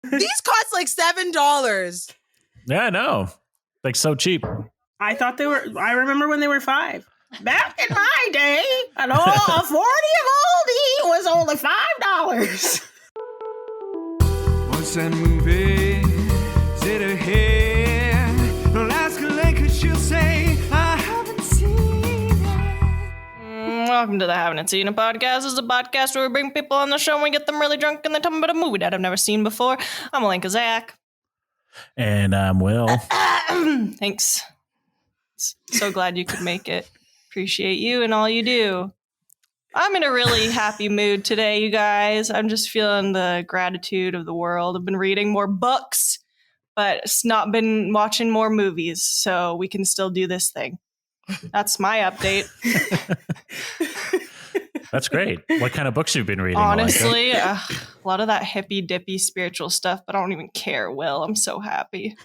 These cost like $7. Yeah, I know. Like so cheap. I thought they were. I remember when they were $5. Back in my day, a 40 of Olde was only $5. What's that movie? Is it a hit? Don't ask Alenka, she'll say, I haven't seen it. Welcome to the Haven't Seen a Podcast. This is a podcast where we bring people on the show and we get them really drunk and they tell me about a movie that I've never seen before. I'm Alenka Zach. And I'm Will. Thanks. So glad you could make it. Appreciate you and all you do. I'm in a really happy mood today, you guys. I'm just feeling the gratitude of the world. I've been reading more books, but it's not been watching more movies, so we can still do this thing. That's my update. That's great. What kind of books you've been reading? Honestly, a lot of that hippy dippy spiritual stuff, but I don't even care, Will. I'm so happy.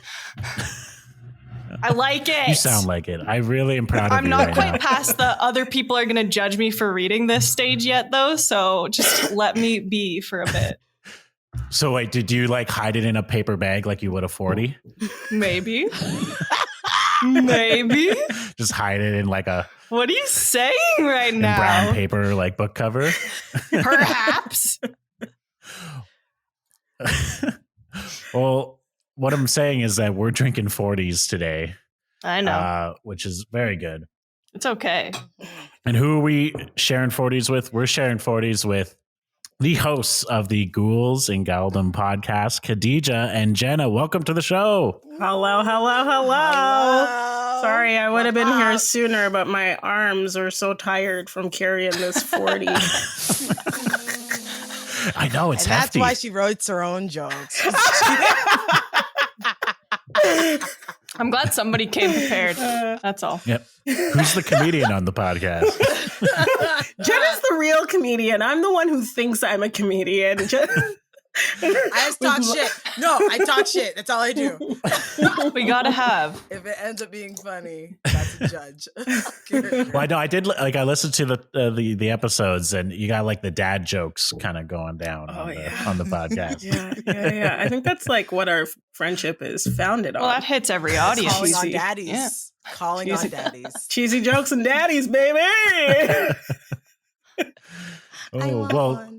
I like it. You sound like it. I really am proud of you. I'm not right quite now. past the other people are going to judge me for reading this stage yet, though. So just let me be for a bit. So wait, did you like hide it in a paper bag like you would a 40? Maybe. Maybe. Just hide it in like a What are you saying right in now? brown paper like book cover? Perhaps. Well, what I'm saying is that we're drinking 40s today. I know. Which is very good. It's okay. And who are we sharing 40s with? We're sharing 40s with the hosts of the Ghoulz and Gyaldem podcast, Khadijah and Jennah. Welcome to the show. Hello. Sorry, I would have been here sooner, but my arms are so tired from carrying this 40. I know, it's And hefty. that's why she writes her own jokes. I'm glad somebody came prepared. That's all. Yep. Who's the comedian on the podcast? Jennah's the real comedian. I'm the one who thinks I'm a comedian. I just talk shit. No, I talk shit. That's all I do. We gotta have. If it ends up being funny, that's a judge. Well, I know I did. Like I listened to the episodes, and you got like the dad jokes kind of going down on the podcast. Yeah. I think that's like what our friendship is founded on. Well, that hits every audience. Calling on Cheesy. daddies. Yeah. Calling on daddies. Cheesy jokes and daddies, baby. Oh well.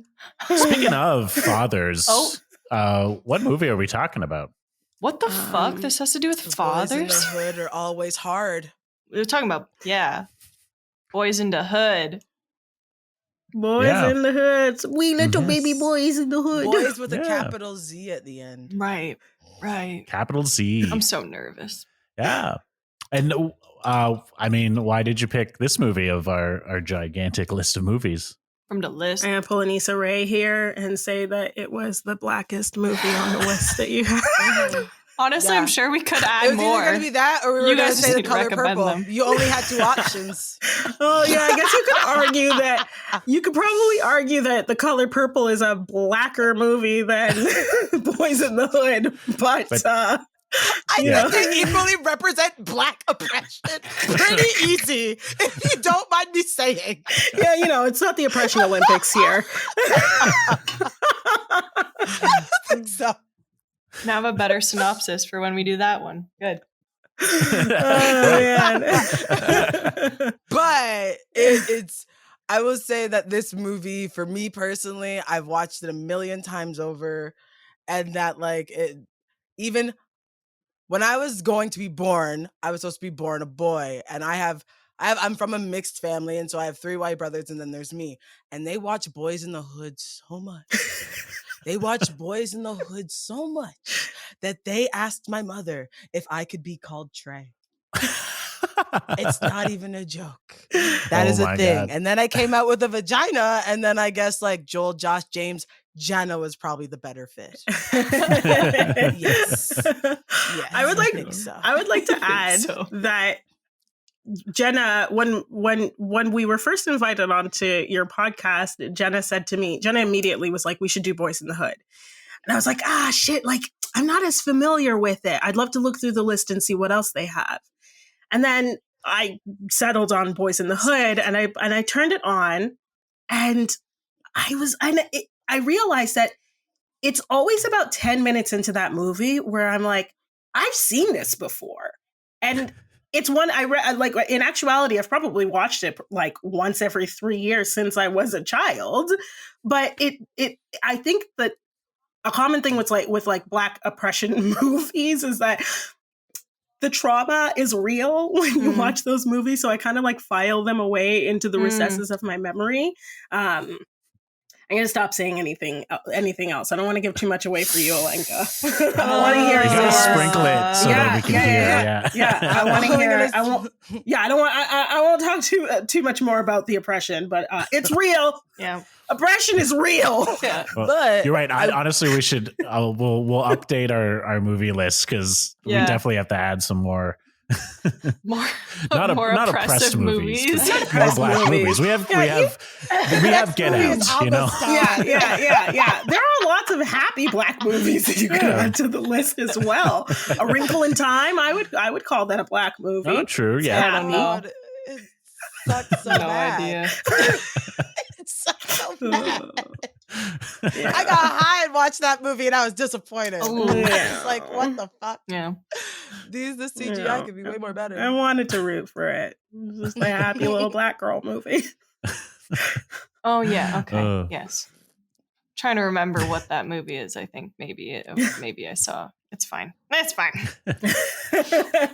Speaking of fathers, Oh. what movie are we talking about? What the fuck? This has to do with The boys in the fathers? hood are always hard. We were talking about, Boys in the Hood. Boys Yeah. in the hood. We little Yes. baby boys in the hood. Boys with a Yeah. capital Z at the end. Right. Capital Z. I'm so nervous. Yeah. And I mean, why did you pick this movie of our gigantic list of movies? From the list. I'm going to pull an Issa Rae here and say that it was the blackest movie on the list that you had. Honestly, Yeah. I'm sure we could It add was more. either going to be that or we were You going to guys say just the need to color recommend purple. them. You only had two options. Oh, yeah. I guess you could argue that. You could probably argue that The Color Purple is a blacker movie than Boys in the Hood. But I Yeah. think they equally represent black oppression. Pretty easy, if you don't mind me saying. yeah, it's not the Oppression Olympics here. I think so. Now I have a better synopsis for when we do that one. Good. Oh, man. But it's I will say that this movie, for me personally, I've watched it a million times over, and that like it even when I was going to be born, I was supposed to be born a boy, and I'm from a mixed family, and so I have 3 white brothers, and then there's me, and they watch Boys in the Hood so much. They watch Boys in the Hood so much that they asked my mother if I could be called Trey. It's not even a joke. That is a my thing. God. And then I came out with a vagina, and then I guess like Joel, Josh, James, Jennah was probably the better fit. Yes. I would think so. I would like to add that Jennah, when we were first invited onto your podcast, Jennah said to me, Jennah immediately was like, we should do Boys in the Hood. And I was like, shit, like I'm not as familiar with it. I'd love to look through the list and see what else they have. And then I settled on Boys in the Hood, and I turned it on, and I realized that it's always about 10 minutes into that movie where I'm like, I've seen this before. And it's one I read, like, in actuality, I've probably watched it like once every 3 years since I was a child. But I think that a common thing with Black oppression movies is that the trauma is real when you watch those movies. So I kind of like file them away into the recesses of my memory. I'm going to stop saying anything else. I don't want to give too much away for you, Alenka. I want to hear You gotta sprinkle it so that we can hear. Yeah, I want to hear. I won't. Yeah, I don't want. I won't talk too much more about the oppression, but it's real. Yeah, oppression is real. yeah. Well, But you're right. Honestly, we should. We'll update our movie list because we definitely have to add some more. More not oppressive movies. movies. More Black movies. We have Get Out. You know. Yeah. There are lots of happy Black movies that you can add to the list as well. A Wrinkle in Time, I would call that a Black movie. Oh, true. Yeah. I don't know. it sucks so No bad. idea. It sucks so bad. I got high and watched that movie and I was disappointed. Oh, I yeah. was like, what the fuck? Yeah. The CGI Yeah. could be way more better. I wanted to root for it. It was just a happy little Black girl movie. Oh yeah. Okay. Yes. Trying to remember what that movie is. I think maybe I saw. It's fine. It's fine.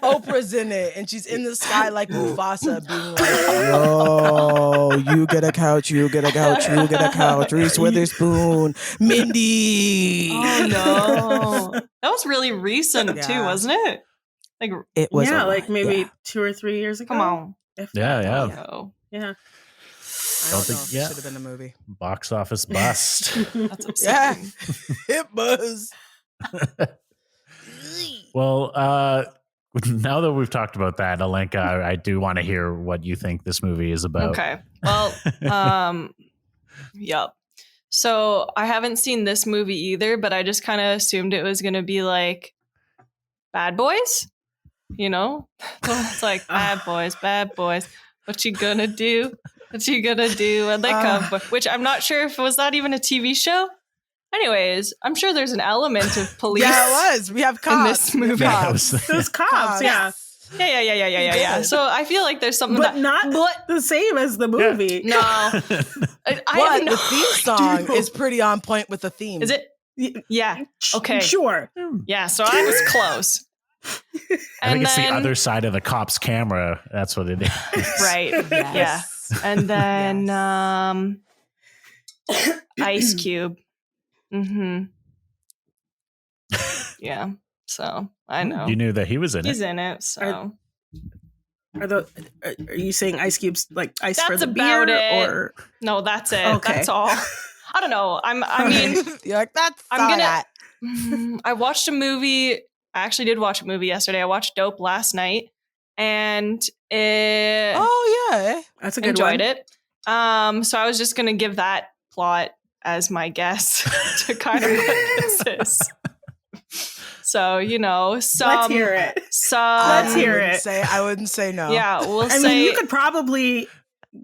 Oprah's in it and she's in the sky like Mufasa being like, yo, you get a couch, you get a couch, you get a couch, Reese Witherspoon, Mindy. Oh no. That was really recent too, wasn't it? Like It was like maybe 2 or 3 years ago. come on. Yeah. No. Yeah. I don't know if it should have been a movie. Box office bust. That's Yeah, upsetting. it was. Well, now that we've talked about that, Alenka, I do want to hear what you think this movie is about. Okay. Well, yep. So I haven't seen this movie either, but I just kind of assumed it was going to be like Bad Boys, you know? It's like bad boys. What you gonna do? What you gonna do when they come? Which I'm not sure if was that even a TV show. Anyways, I'm sure there's an element of police. Yeah, it was. We have cops in this movie. Yeah, Those cops, yeah. Yeah. So I feel like there's something But that not the same as the movie. no. I But have no the theme song is pretty on point with the theme. Is it? Yeah. Okay. Sure. Yeah. So I was close. I think it's the other side of the cop's camera. That's what it is. Right. Yes. Yeah. And then Ice Cube. Mm-hmm. Yeah. So I know. You knew that he was in He's it. in it. So Are you saying Ice Cube's like ice for that's the about beer? it. Or No, that's it. Okay. That's all. I don't know. I mean, You're like, that's I'm all gonna- that. I watched a movie. I actually did watch a movie yesterday. I watched Dope last night, and Oh yeah. that's a good enjoyed one. it. So I was just gonna give that plot as my guess to kind of what this is. So Let's hear it. Let's hear it. I wouldn't say no. Yeah, we'll I say. mean, you could probably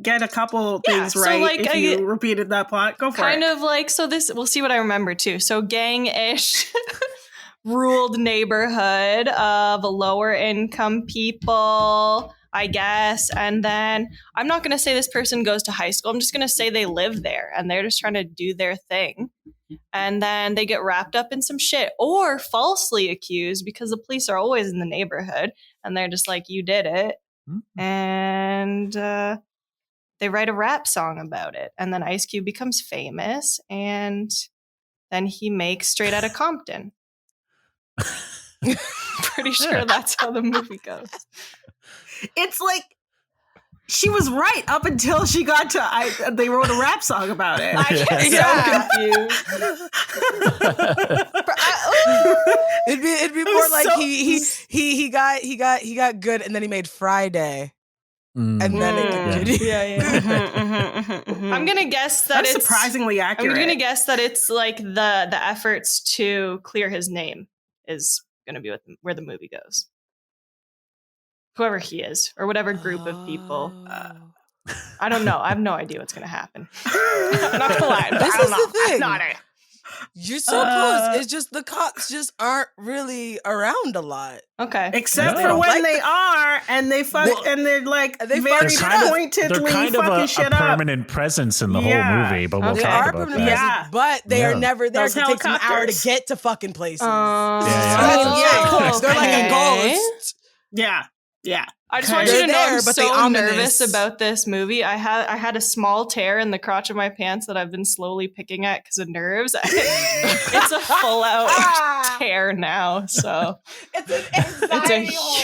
get a couple things so, right like, if you repeated that plot. Go for kind it. of like, so this, we'll see what I remember too. So gang-ish ruled neighborhood of lower income people, I guess. And then I'm not going to say this person goes to high school. I'm just going to say they live there and they're just trying to do their thing. And then they get wrapped up in some shit or falsely accused because the police are always in the neighborhood and they're just like, you did it. Mm-hmm. And they write a rap song about it. And then Ice Cube becomes famous and then he makes Straight Outta Compton. Pretty sure that's how the movie goes. It's like she was right up until she got to. They wrote a rap song about it. I get so confused. It'd be more like so- he got good and then he made Friday. Mm. And then it continued. Yeah. I'm gonna guess that That's it's surprisingly accurate. I'm gonna guess that it's like the efforts to clear his name is gonna be where the movie goes. Whoever he is, or whatever group of people. I don't know. I have no idea what's gonna happen. I'm not gonna lie. This I don't is know. the thing. I'm not it. You're so close. It's just the cops just aren't really around a lot. Okay. Except They for don't when like they the- are, and they fuck, Well, and they're like they very fuck pointedly they're kind of fucking a shit up. permanent presence in the whole Yeah. movie, but we'll Okay. They talk are about permanent that. Yeah. residents, but they are Yeah. never there. Those So it takes them an hour to helicopters. get to fucking places. Oh, They're like a okay. ghost. Yeah. I just want They're you to know there, I'm but they so ominous. nervous about this movie. I had a small tear in the crotch of my pants that I've been slowly picking at because of nerves. It's a full out tear now. So It's an anxiety hole.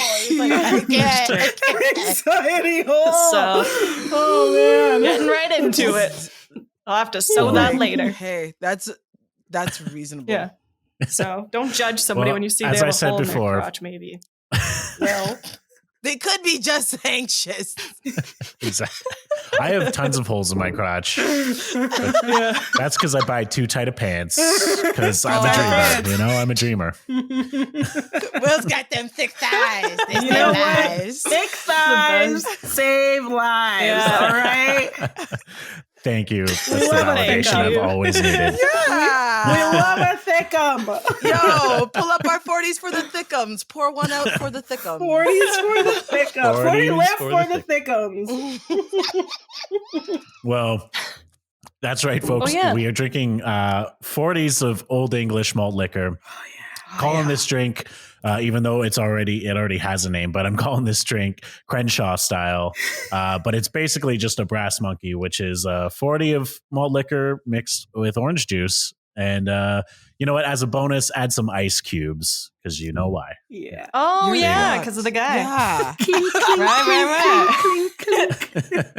It's like, Anxiety hole. So- oh man. getting right into it. I'll have to sew that later. Hey, that's reasonable. Yeah. So don't judge somebody Well, when you see as they I have a said hole in before- their crotch. Maybe. Well, They could be just anxious. Exactly. I have tons of holes in my crotch. That's because I buy too tight of pants. Because I'm a dreamer. You know, I'm a dreamer. Will's got them thick thighs. They You save know what? lives. Thick thighs save lives. Yeah. All right. Thank you. That's the love it. validation Thank I've you. always needed. We Yeah. love a thickum. Yo, pull up our 40s for the thickums. Pour one out for the thickums. 40s for the thickums. 40 40s left for for the the thickums. Well, that's right, folks. Oh, yeah. We are drinking 40s of Old English malt liquor. Calling this drink, even though it already has a name, but I'm calling this drink Crenshaw Style. But it's basically just a brass monkey, which is 40 of malt liquor mixed with orange juice. And you know what? As a bonus, add some ice cubes because you know why. Yeah. oh You're yeah, nuts. because of the guy. Yeah. Right.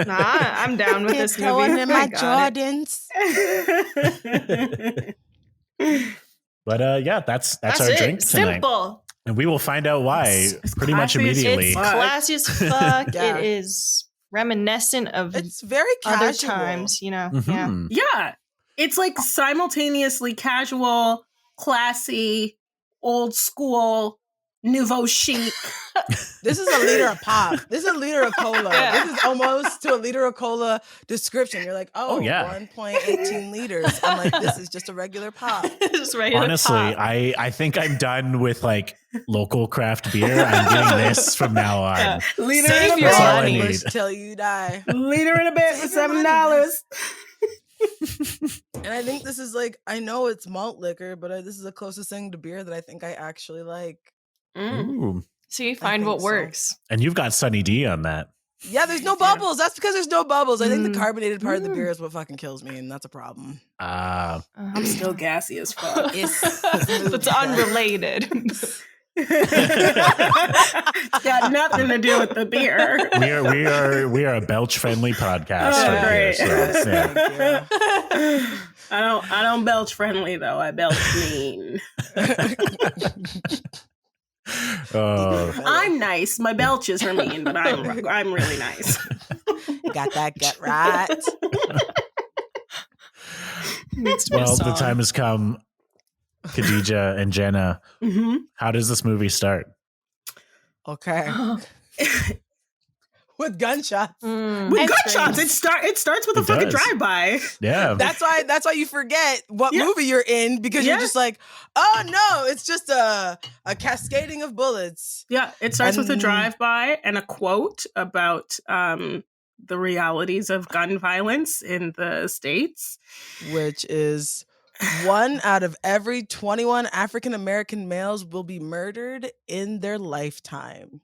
Nah, I'm down with this movie. in my I got it. Jordans. But yeah, that's our it. drink tonight. Simple. And we will find out why It's pretty much classy as immediately. It's Fuck. classy as fuck. Yeah. It is reminiscent of It's very casual. other times, you know. Yeah. Mhm. Yeah. It's like simultaneously casual, classy, old school, nouveau chic. This is a liter of pop. This is a liter of cola. Yeah. This is almost to a liter of cola description. You're like, Oh, yeah. 1.18 liters. I'm like, this is just a regular pop. Just regular Honestly, pop. I think I'm done with like local craft beer. I'm getting this from now on. Yeah. Leader Save in a your That's all I money. need. Till you die. Leader in a bit for $7. And I think this is like, I know it's malt liquor, but this is the closest thing to beer that I think I actually like. Ooh. So you find think what so. works. And you've got Sunny D on that. Yeah, there's no bubbles. That's because there's no bubbles. I think the Mm. carbonated part of the beer is what fucking kills me, and that's a problem. I'm still gassy as fuck. It's unrelated. It's got nothing to do with the beer. We are a belch friendly podcast Oh, right great. here. So, yeah. Thank you. I don't belch friendly though. I belch mean. Oh, I'm nice. My belches are mean, but I'm really nice. Got that gut right. Needs to be a well, the song. time has come. Khadijah and Jennah, Mm-hmm. how does this movie start? Okay. With gunshots. Mm. With And gunshots, screams. it starts with a It fucking does. drive-by. Yeah. That's why you forget what Yeah. movie you're in because Yeah. you're just like, oh no, it's just a cascading of bullets. Yeah, it starts with a And- drive-by and a quote about the realities of gun violence in the States. Which is 1 out of every 21 African American males will be murdered in their lifetime.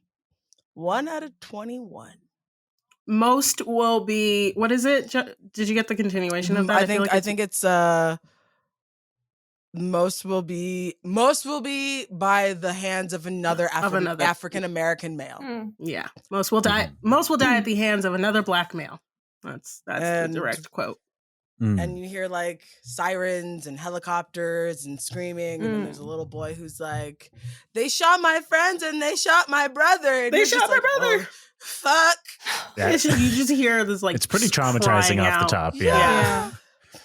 1 out of 21. Most will be, what is it? Did you get the continuation of that? I feel think like it's most will be by the hands of another another. African American male. Mm. yeah. Most will die. Most will die at the hands of another black male. That's And- the direct quote. Mm. And you hear like sirens and helicopters and screaming, and then there's a little boy who's like, "They shot my friends and they shot my brother." And They you're just shot my like, brother. "Oh, fuck." Yeah. You just hear this like It's pretty crying traumatizing off the out. top. Yeah. Yeah.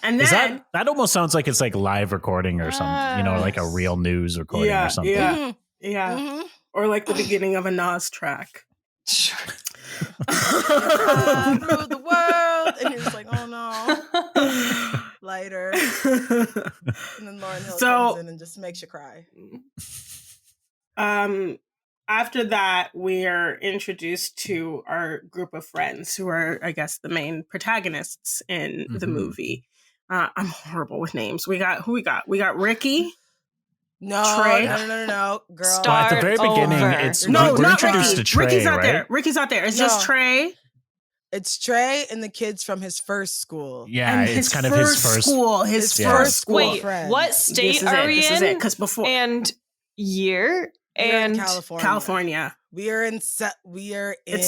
And Is then that almost sounds like it's like live recording or something, like a real news recording Yeah, or something. yeah. Mhm, yeah, mhm. or like the beginning of a Nas track. Sure. Rule the world, and you're just like, "Oh no." lighter. And then Lauryn Hill comes in and just makes you cry. After that, we're introduced to our group of friends who are, I guess, the main protagonists in the movie. I'm horrible with names. We got We got Ricky. No, Trey. No, girl. Well, at the very beginning, we're introduced to Trey, Ricky's not right? there. Ricky's not there. It's just Trey. It's Trey and the kids from his first school. Yeah, and it's kind of his first school. His first school. Wait, friend. what state are we in? This is it. Because before and year We're in and California. We are in. It's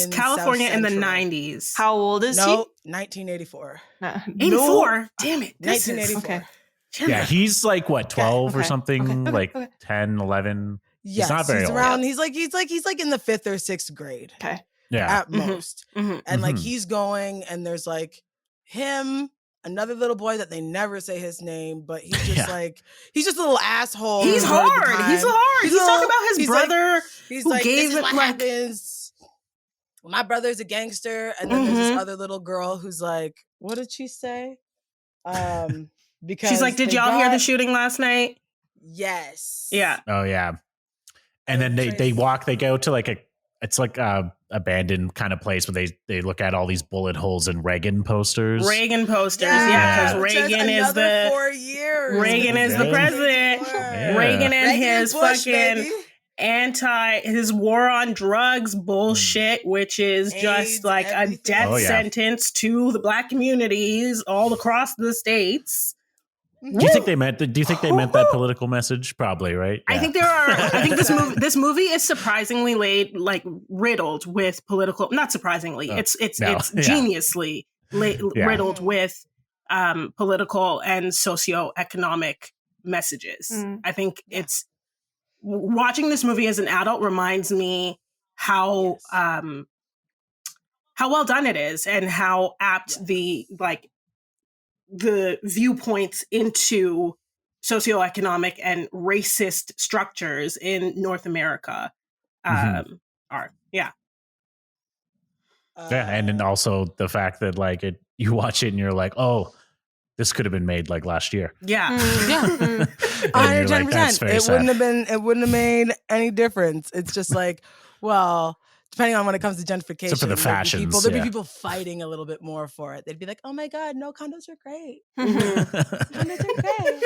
California South in the Central. 90s. How old is he? 1984. 84. Damn it. 1984. Okay. Yeah, he's like what, 12 or Okay. something, Okay. like 10, 11. Yes, he's not very old. around. He's like in the 5th or 6th grade. Okay. Yeah. At most. And like he's going, and there's like him, another little boy that they never say his name, but he's just like he's just a little asshole. He's hard. He's hard. He's talking about his brother he's who like, gave this is it what like happens. My brother's a gangster, and then there's this other little girl who's like, what did she say? Because she's like, did y'all hear the shooting last night? Yes. Yeah. Oh yeah. And then they go to like a abandoned kind of place where they look at all these bullet holes and Reagan posters. Reagan posters, yeah, because Reagan is 4 years. Reagan is the president. Yeah. Reagan and his Bush, fucking his war on drugs bullshit, which is AIDS, just like everything. a death sentence to the Black communities all across the states. Do you think they meant that political message? Probably, right? I think this movie is surprisingly riddled with political. Not surprisingly, it's geniusly riddled with political and socioeconomic messages. I think it's watching this movie as an adult reminds me how well done it is and how apt the viewpoints into socioeconomic and racist structures in North America are. Yeah. And then also the fact that you watch it and you're like, oh, this could have been made like last year. Yeah. 110%. It wouldn't have made any difference. It's just like, well, depending on when it comes to gentrification, except for the fashions, there'd be people fighting a little bit more for it. They'd be like, "Oh my God, no, condos are great. Condos are great.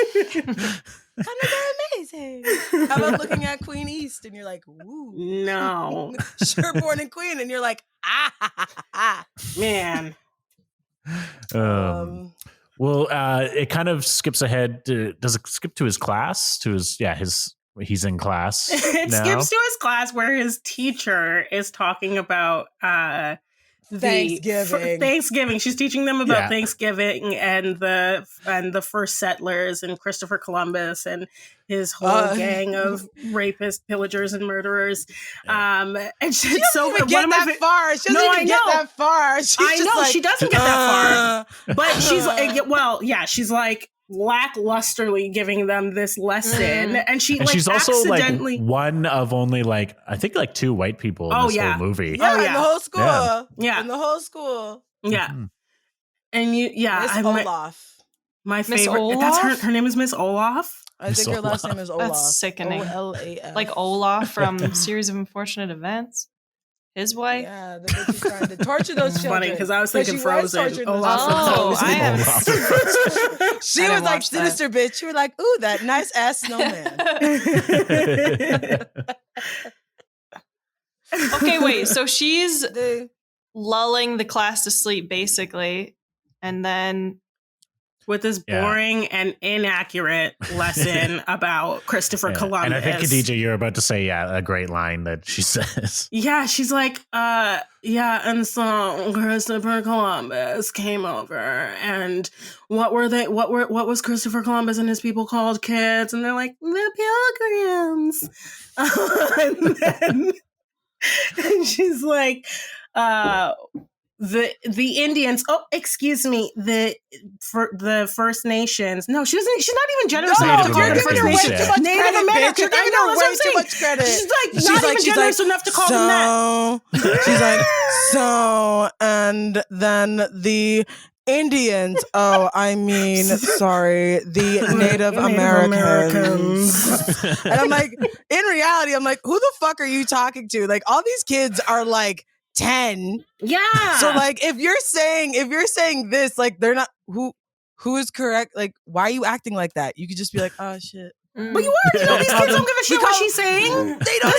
Condos are amazing." How about looking at Queen East and you're like, "Woo, no, Sherborne and Queen," and you're like, man. Well, it kind of skips ahead. Does it skip to his class? He's in class. It skips to his class where his teacher is talking about Thanksgiving. She's teaching them about Thanksgiving and the first settlers and Christopher Columbus and his whole gang of rapists, pillagers, and murderers. And she doesn't even get that far. She doesn't get that far. But she's she's like lacklusterly giving them this lesson, and she's also accidentally one of only I think 2 white people in this whole movie. In the whole school. In the whole school. Yeah. Mm-hmm. And Miss Olaf. My Miss favorite. Olaf? That's her name is Miss Olaf. I think her last name is Olaf. That's sickening. Olaf. Like Olaf from Series of Unfortunate Events. His wife. Yeah, the bitch is trying to torture those children. Funny because I was thinking Frozen. She was like sinister bitch. She was like, "Ooh, that nice ass snowman." Okay, wait. So she's lulling the class to sleep, basically, and then with this boring and inaccurate lesson about Christopher Columbus. And I think, Khadijah, you're about to say, a great line that she says. Yeah, she's like, and so Christopher Columbus came over, and what was Christopher Columbus and his people called, kids? And they're like, the Pilgrims. And she's like, the Indians. Oh, excuse me. The First Nations. No, she's not even generous enough to call them First Nations. Native American. I know, way too much credit. She's not even generous enough to call them that. She's like, and then the Indians. Oh, I mean, sorry, the Native Americans. And I'm like, in reality, I'm like, who the fuck are you talking to? Like, all these kids are like 10. Yeah. So like, if you're saying this, like, they're not who is correct. Like, why are you acting like that? You could just be like, oh shit. But you already know these kids don't give a shit what she's saying. They don't.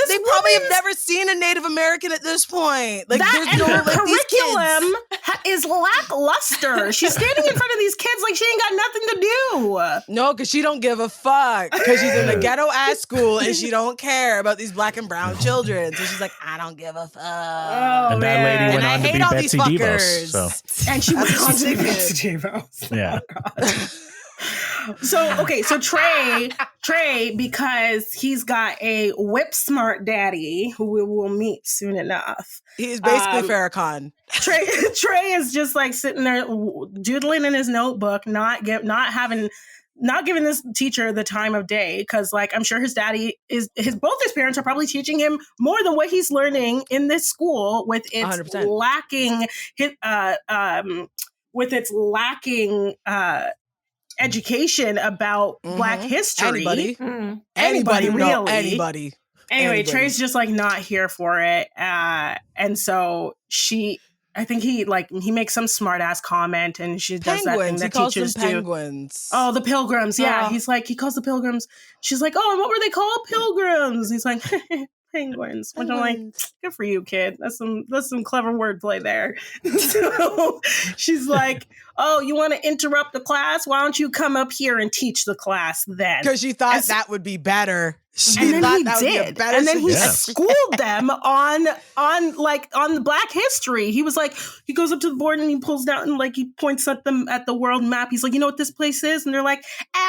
They probably have never seen a Native American at this point. Like, that there's and no her like, these curriculum kids. is lackluster. She's standing in front of these kids like she ain't got nothing to do. No, because she don't give a fuck. Because she's in a ghetto ass school and she don't care about these black and brown children. So she's like, I don't give a fuck. Oh, and that lady went And I on to hate be all Betsy these DeVos. fuckers. So. And she went That's on to stupid. be Betsy DeVos. Yeah. So Trey, because he's got a whip smart daddy who we will meet soon enough. He's basically Farrakhan. Trey is just like sitting there doodling in his notebook, not giving this teacher the time of day, because like I'm sure his daddy both his parents are probably teaching him more than what he's learning in this school with its 100%. lacking education about Black history. Anybody really. know anybody. Anyway, Anybody. Trey's just like not here for it, and so I think he makes some smart ass comment, and she does that thing He that calls teachers them do. penguins. Oh, the pilgrims. Yeah, Oh. he calls the pilgrims. She's like, oh, and what were they called? Pilgrims. He's like, penguins. Which I'm like, good for you, kid. That's some clever wordplay there. So she's like, oh, you want to interrupt the class? Why don't you come up here and teach the class then? Because she thought that would be better. And then he did. And then he suggestion. schooled them on the Black history. He was like, he goes up to the board and he pulls down and like he points at them at the world map. He's like, you know what this place is? And they're like,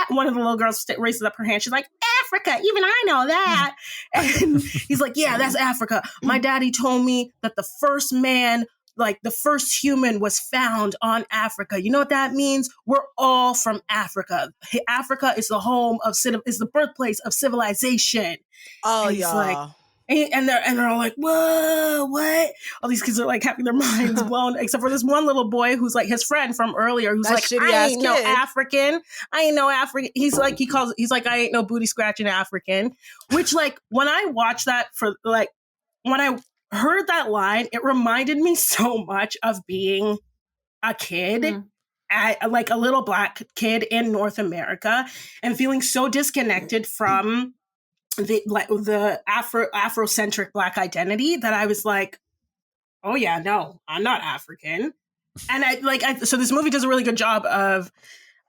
one of the little girls raises up her hand. She's like, Africa. Even I know that. And he's like, yeah, that's Africa. My daddy told me that the first man, like the first human, was found on Africa. You know what that means? We're all from Africa. Africa is the home of is the birthplace of civilization. Oh, and he's y'all. like, and they're all like, whoa, what? All these kids are like having their minds blown, except for this one little boy who's like his friend from earlier, who's That like, shitty I ass ain't no kid. African. I ain't no African. He's like, I ain't no booty scratching African. Which, like, when I watched that when I heard that line, it reminded me so much of being a kid, like a little Black kid in North America, and feeling so disconnected from the Afrocentric Black identity that I was like, oh yeah, no, I'm not African. And so this movie does a really good job of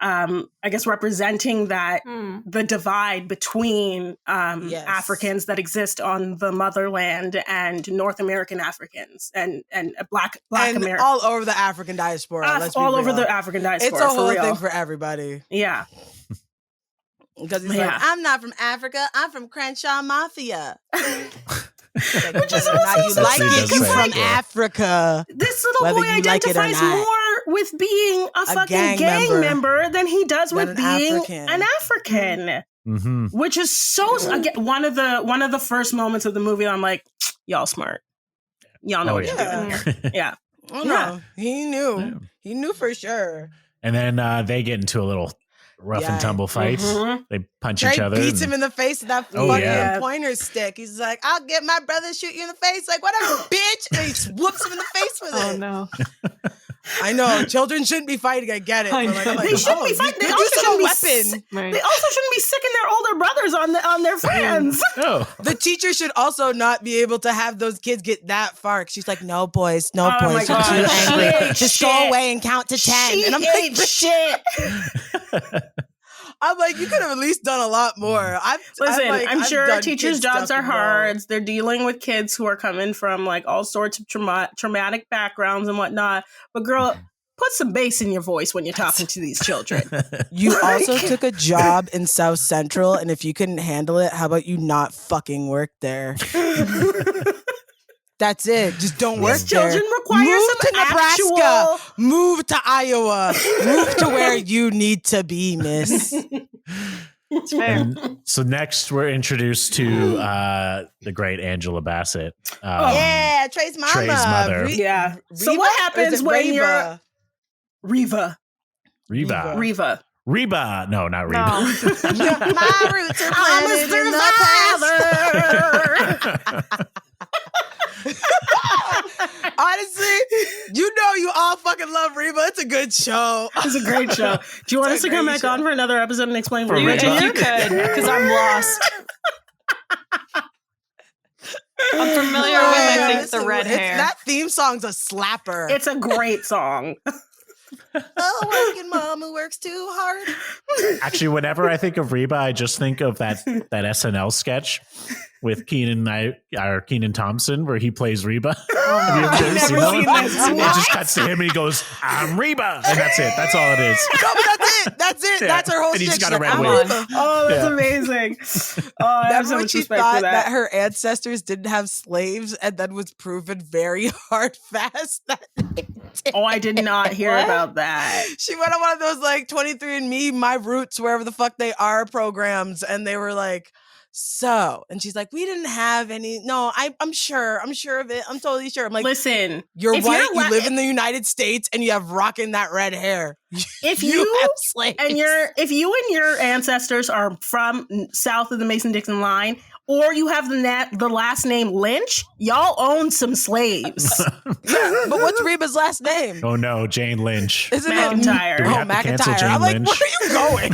I guess representing that the divide between Africans that exist on the motherland and North American Africans and Black Americans all over the African diaspora. all over the African diaspora. It's a whole for real. thing for everybody. Yeah. Because he's like, I'm not from Africa. I'm from Crenshaw Mafia. Like, Which is whether or not you also like so it, sweet, you from yeah. Africa. This little Whether boy you like it or identifies not. more with being a fucking gang member than he does Than with an being African. an African. Mm-hmm. Which is so again, one of the first moments of the movie I'm like, y'all smart. Y'all know what you're doing here. Yeah. Oh no, he knew. Yeah. He knew for sure. And then they get into a little rough and tumble fight. Mhm. They punch Trey each other. beats him in the face with that Oh, fucking yeah. pointer stick. He's like, I'll get my brother to shoot you in the face. Like, whatever, bitch. And he whoops him in the face with it. Oh no. I know. Children shouldn't be fighting. I get it. I But, like, I'm know. like, They shouldn't be you fighting. They could also use a shouldn't be weapon. Right. They also shouldn't be sicking their older brothers on their friends. Oh. The teacher should also not be able to have those kids get that far. She's like, no, boys, no, Oh my boys. You're too God. She angry. ain't Just shit. go away and count to 10. She And I'm ain't like, shit. I'm like, you could have at least done a lot more. Listen, I'm I've sure done teachers' kid jobs stuff are before. hard. They're dealing with kids who are coming from like all sorts of traumatic backgrounds and whatnot. But girl, put some bass in your voice when you're talking to these children. You also took a job in South Central, and if you couldn't handle it, how about you not fucking work there? That's it. Just don't work These children there. require Move some to Nebraska. actual- Move to Iowa. Move to where you need to be, miss. It's fair. And so next we're introduced to the great Angela Bassett. Yeah, Trey's mama. Trey's mother. Yeah. So Reba? what Or is happens it when Reba? you're Reva. Reba. No, not Reba. No. My roots are planted in the past. Honestly, you all fucking love Reba. It's a good show. It's a great show. Do you want us to come back on for another episode and explain what You Reba? could, because I'm lost. I'm familiar with, I think, the red hair. That theme song's a slapper. It's a great song. working mom who works too hard. Actually, whenever I think of Reba, I just think of that SNL sketch with Keenan Thompson where he plays Reba. Have you ever seen that? It just cuts to him and he goes, "I'm Reba," and that's it. That's all it is. No, but that's it. Yeah. That's her whole And he's shtick. got a red I'm wig. Reba. Oh, that's amazing. Oh, I have so Remember when much she respect thought for that that. her ancestors didn't have slaves and then was proven very hard fast that they did. Oh, I did not hear What? about that. She went on one of those like 23andMe, My Roots, wherever the fuck they are programs, and they were like, so, and she's like, we didn't have any. No, I'm sure of it. I'm totally sure. I'm like, Listen, you're if white, you're you live in the United States, and you have rocking that red hair. if you have slaves. and if you and your ancestors are from south of the Mason-Dixon line, or you have the last name Lynch, y'all own some slaves. Yeah, but what's Reba's last name? Oh no, Jane Lynch. Isn't McIntyre. Do we Oh, have to cancel McIntyre. Jane I'm like, Lynch? where are you going?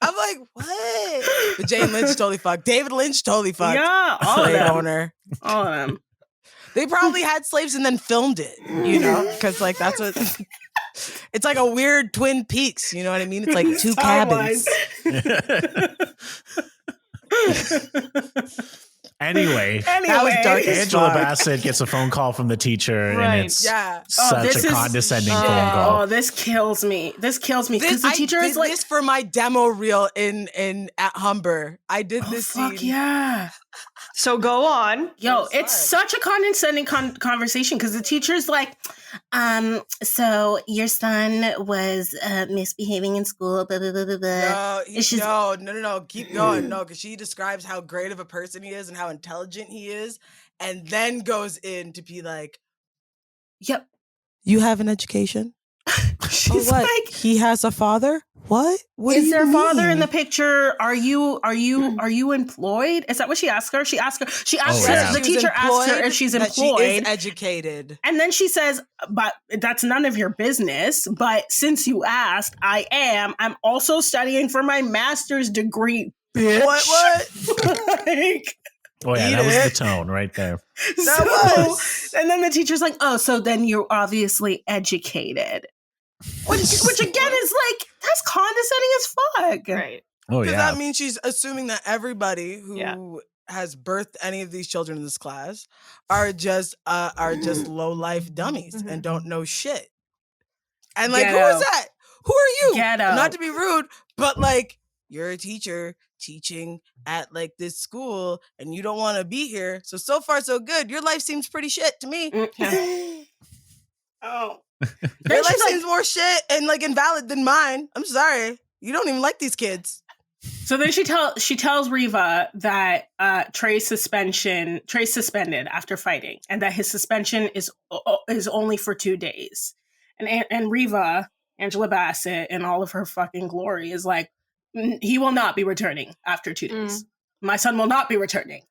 I'm like, what? But Jane Lynch totally fucked. David Lynch totally fucked. Yeah, all of Slave them. owner. All of them. They probably had slaves and then filmed it, because like that's what. It's like a weird Twin Peaks. You know what I mean? It's like two cabins. Anyway, That was dark as Angela fuck. Bassett gets a phone call from the teacher, Right. and it's Yeah. such this a is- condescending phone call. Oh, this kills me. This kills me because the teacher I is did like, this for my demo reel in at Humber. I did oh, this fuck scene. yeah. So go on. Yo, I'm it's such a condescending conversation because the teacher's like, so your son was misbehaving in school, blah, blah, blah, blah, blah. No. Keep going. No, because she describes how great of a person he is and how intelligent he is, and then goes in to be like, Yep. "You have an education? She's what? like, He has a father? What? What is do you their father in mean?" the picture? Are you employed? Is that what she asked her? She asked yeah. the She was teacher asked her employed, if she's that employed. She is educated. And then she says, but that's none of your business. But since you asked, I am. I'm also studying for my master's degree, bitch. What? Like, Oh yeah, Eat that was it. the tone right there. was. And then the teacher's like, oh, so then you're obviously educated. Which again is like, that's condescending as fuck. Right. Oh Because yeah. that means she's assuming that everybody who has birthed any of these children in this class are just low life dummies and don't know shit. And like, who Ghetto. is that? Who are you? Ghetto. Not to be rude, but like, you're a teacher teaching at like this school, and you don't want to be here. So far so good. Your life seems pretty shit to me. Oh. Your life seems more shit and like invalid than mine. I'm sorry. You don't even like these kids. So then she tells Reva that Trey's suspended after fighting, and that his suspension is only for 2 days. And Reva, Angela Bassett, in all of her fucking glory, is like, he will not be returning after 2 days. My son will not be returning.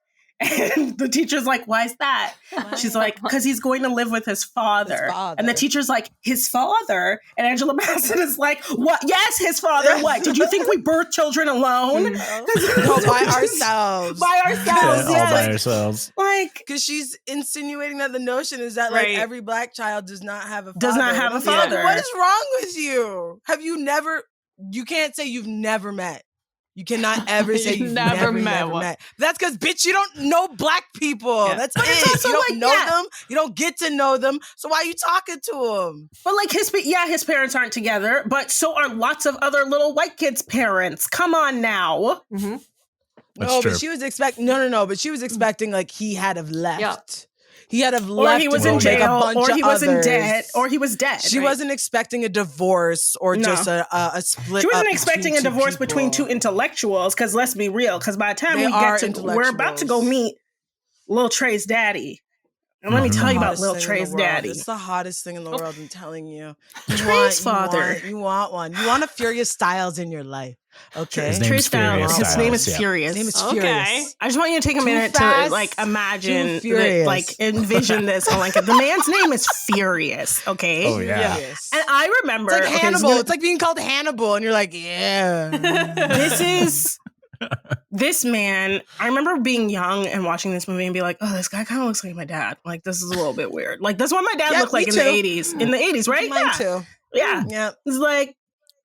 And the teacher's like, why is that? She's like, because he's going to live with his father. And the teacher's like, his father? And Angela Bassett is like, what? Yes, his father. What? Did you think we birth children alone? No, by ourselves. By ourselves, All yes. by ourselves. Like, Because she's insinuating that the notion is that Right. like every black child does not have a father. Does not have a And I'm like, father. what is wrong with you? Have you never? You can't say you've never met. You cannot ever say you've never met. That's because, bitch, you don't know black people. Yeah. That's But it's it. also You don't like, know yeah. them. You don't get to know them. So why are you talking to them? but like his parents aren't together, but so are lots of other little white kids' parents. Come on now. Mm-hmm. That's No, true. but she was expecting. No. But she was expecting like he had have left. Yeah. He had have Or left. he was to in make a jail, bunch or of he was in others. debt, or he was dead. She right? wasn't expecting a divorce or No. just a split. She wasn't up expecting a between two divorce between people. two intellectuals, because let's be real, because by the time They we are get to, we're about to go intellectuals. meet Lil Trey's daddy. And let me tell you about Hottest Lil thing in Trey's the world. daddy. It's the hottest thing in the world, I'm telling you. Trey's father. You want one. You want a Furious Styles in your life. Okay. His Trey name's Styles. Furious His name is Styles, yeah. Furious. His name is Okay. Furious. I just want you to take a Too minute to fast, like too imagine, that, furious. like envision this. Alenka. The man's name is Furious. Okay. Oh, yeah. Furious. And I remember It's like okay, Hannibal. It's like being called Hannibal, and you're like, yeah. this man. I remember being young and watching this movie and be like, oh, this guy kind of looks like my dad. Like this is a little bit weird. Like that's what my dad Yeah, looked like me in the too. 80s. In the 80s, right? Mine yeah. too. Yeah. Yeah. It's like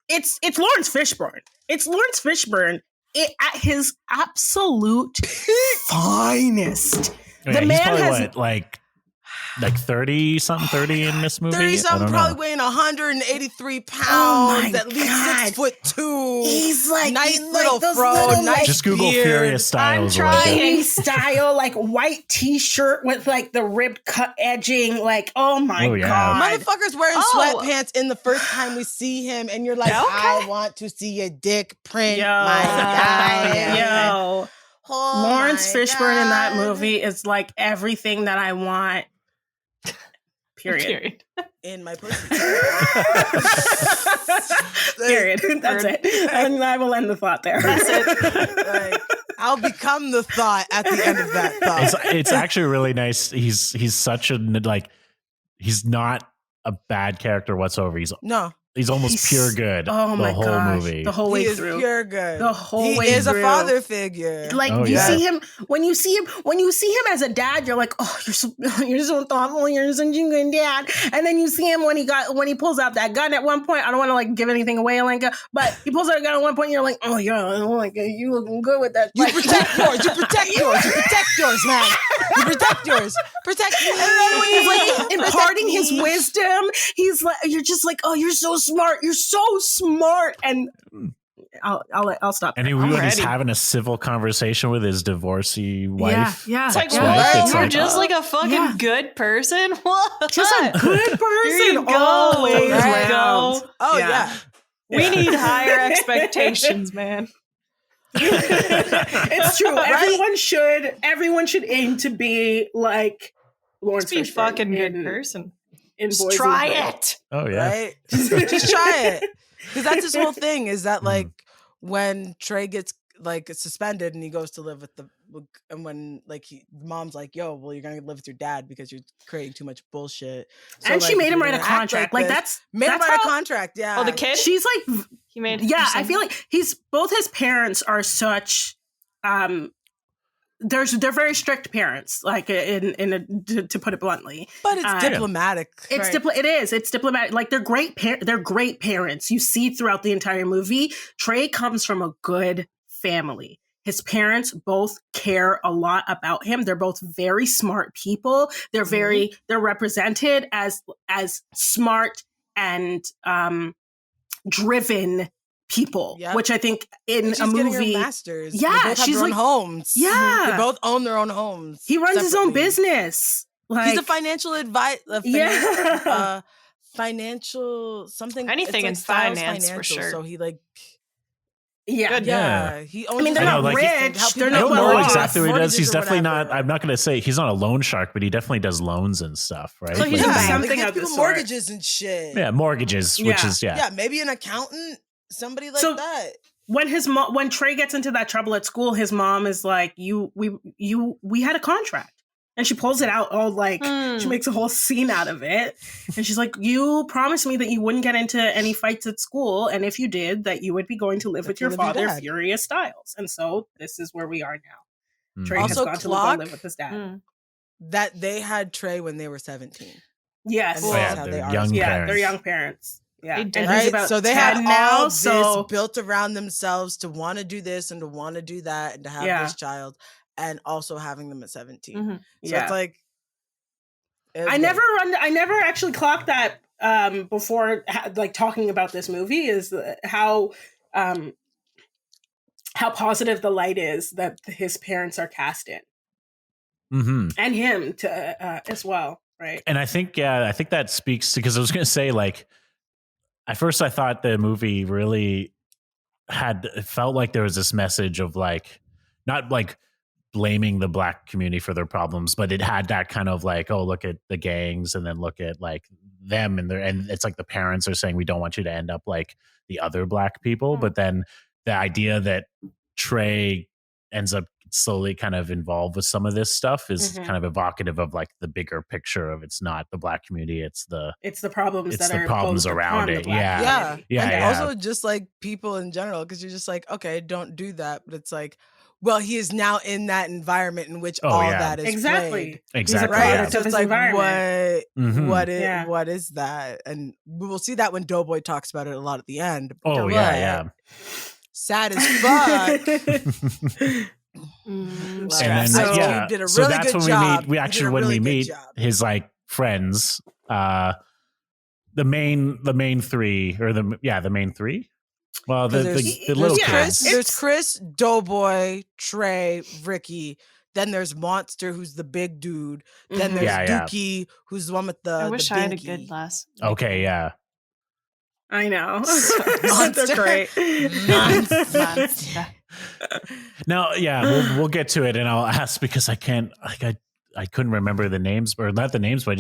it's Laurence Fishburne. It's Laurence Fishburne at his absolute finest. Yeah, The he's man probably has like 30 something, 30 in this movie. 30 I something, don't know. probably weighing 183 pounds, Oh my at least God. 6'2". He's like nice he's little like those fro, little, nice like, Just Google beard. Furious Styles. I'm Alenka. trying. Any style, like white t-shirt with like the ribbed cut edging, like oh my Oh, yeah. god, Motherfucker's wearing Oh. sweatpants in the first time we see him, and you're like, Okay. I want to see a dick print, Yo. my guy. yo, Oh Laurence my Fishburne in that God. movie is like everything that I want. Period. In my pussy. Period. That's it. And I will end the thought there. That's it. Like, I'll become the thought at the end of that thought. It's actually really nice. He's such a like he's not a bad character whatsoever. No, He's almost He's- pure good Oh the my whole gosh, movie. the whole way he is through. pure good. The whole he way is through. a father figure. Like Oh, you yeah. see him when you see him as a dad, you're like, oh, you're so thoughtful, you're such a good dad. And then you see him when he pulls out that gun at one point. I don't want to like give anything away, Alenka, but he pulls out a gun at one point. And you're like, oh yeah, like you looking good with that. You Like, protect yours. You protect yours. You protect yours, man. You protect yours. Protect me. And then when he's like imparting his me. wisdom, he's like, you're just like, oh, you're so smart. You're so smart. And I'll stop. And there. when I'm he's ready. having a civil conversation with his divorcee wife. Yeah. It's like, Ex-wife, what? it's You're like, just like a fucking Yeah. good person? What? Just a good person. Here you go. Always There you around. go. Oh Yeah. yeah. We need higher expectations, man. It's true. Everyone should aim to be like Laurence Just be a Fishburne fucking good in- person. in Just Boyz try and Girls. it. Oh yeah. Right? Just try it. Because that's his whole thing is that Mhm. like when Trey gets like suspended and he goes to live with and when like mom's like, yo, well, you're gonna live with your dad because you're creating too much bullshit. So, And she like, made if him you're write a gonna act contract. Like this- that's made him that's write a how- contract. Yeah. Oh, the kid? She's like, He made yeah. I feel like both his parents are such. They're very strict parents. Like to put it bluntly. But it's diplomatic. It's Right. it is. It's diplomatic. Like they're great. They're great parents. You see throughout the entire movie. Trey comes from a good family. His parents both care a lot about him. They're both very smart people. They're they're represented as smart and driven people, Yep. which I think in She's a getting movie. her masters. Yeah, they both have she's their own like- homes. Yeah. They both own their own homes. He runs his own separately. business. Like He's a financial advisor. Yeah. Financial something. Anything it's in Styles finance, for Financial, sure. So he like yeah. Good. yeah. He owns I mean, his they're own not business rich, and help they're people I not don't well know off. exactly what he does. He's Mortgages or definitely not. whatever. I'm not going to say he's not a loan shark, but he definitely does loans and stuff, right? So he's Like, a yeah, something like, of gives the people sort. mortgages and shit. yeah, mortgages, which Yeah. is Yeah, maybe an accountant, somebody like So- that. When Trey gets into that trouble at school, his mom is like, we had a contract. And she pulls it out all like, she makes a whole scene out of it. And she's like, you promised me that you wouldn't get into any fights at school. And if you did, that you would be going to live with your Live with your father, dad. Furious Styles. And so this is where we are now. Mm. Trey has Also, gone to Clock- live with his dad. Mm. That they had Trey when they were 17. Yes. And Oh, that's yeah, how they're they are. young Yeah, parents. they're young parents. Yeah. They And did. he's Right? about So they 10 had now. all this So built around themselves to want to do this and to want to do that and to have Yeah. this child and also having them at 17. Mhm. So yeah. it's like it's I good. never actually clocked that before like talking about this movie is how positive the light is that his parents are cast in Mm-hmm. and him to as well, right? And I think that speaks to, because I was going to say, like, at first I thought the movie really it felt like there was this message of like, not like blaming the black community for their problems, but it had that kind of like, oh, look at the gangs, and then look at like them and it's like the parents are saying we don't want you to end up like the other black people. But then the idea that Trey ends up slowly kind of involved with some of this stuff is kind of evocative of like the bigger picture of it's not the black community, it's the problems that are problems around it. Yeah. And also just like people in general, because you're just like, okay, don't do that. But it's like, well, he is now in that environment in which that is played. Exactly. Right? So it's like, what is that? And we will see that when Doughboy talks about it a lot at the end. Oh, yeah. Sad as fuck. And then, did a really so that's good when job. when we meet his like friends, the main three, or the main three. Well, the little kids. There's Chris, Doughboy, Trey, Ricky. Then there's Monster, who's the big dude. Then there's Dookie, who's the one with the. I wish I had a good last. Okay, yeah. I know. Monster. They're great. Monster. No, we'll get to it, and I'll ask because I can't. Like, I couldn't remember the names, or not the names, but I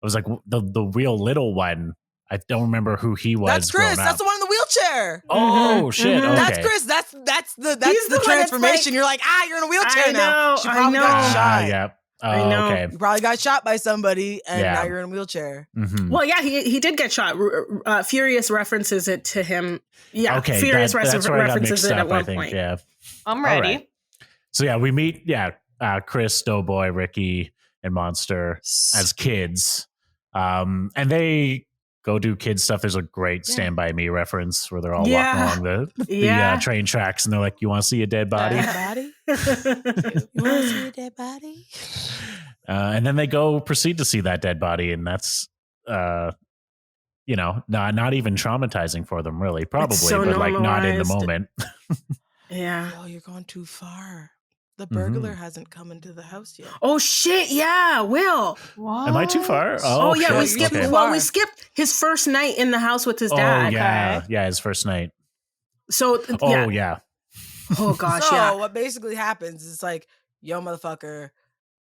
was like the real little one. I don't remember who he was. That's Chris. That's the one in the wheelchair. Oh shit! Okay. That's Chris. That's the transformation. You're like, you're in a wheelchair now. She probably got shot. Yeah. I know. Okay. You probably got shot by somebody, and now you're in a wheelchair. Mm-hmm. Well, yeah, he did get shot. Furious references it to him. Yeah, okay, Furious that's references it at one point. point. Yeah, I'm ready. Right. So we meet Chris, Doughboy, Ricky, and Monster as kids, and they go do kid stuff. There's a great Stand By Me reference where they're all walking along the train tracks, and they're like, "You want to see a dead body? You want to see a dead body?" And then they proceed to see that dead body, and that's not even traumatizing for them, really. Probably, so but like not in the moment. Oh, you're going too far. The burglar hasn't come into the house yet. Oh shit! Yeah, Will. What? Am I too far? Oh yeah, shit. we skipped. Okay. Well, we skipped his first night in the house with his dad. Oh yeah, his first night. So yeah. Oh gosh, so what basically happens is like, yo, motherfucker,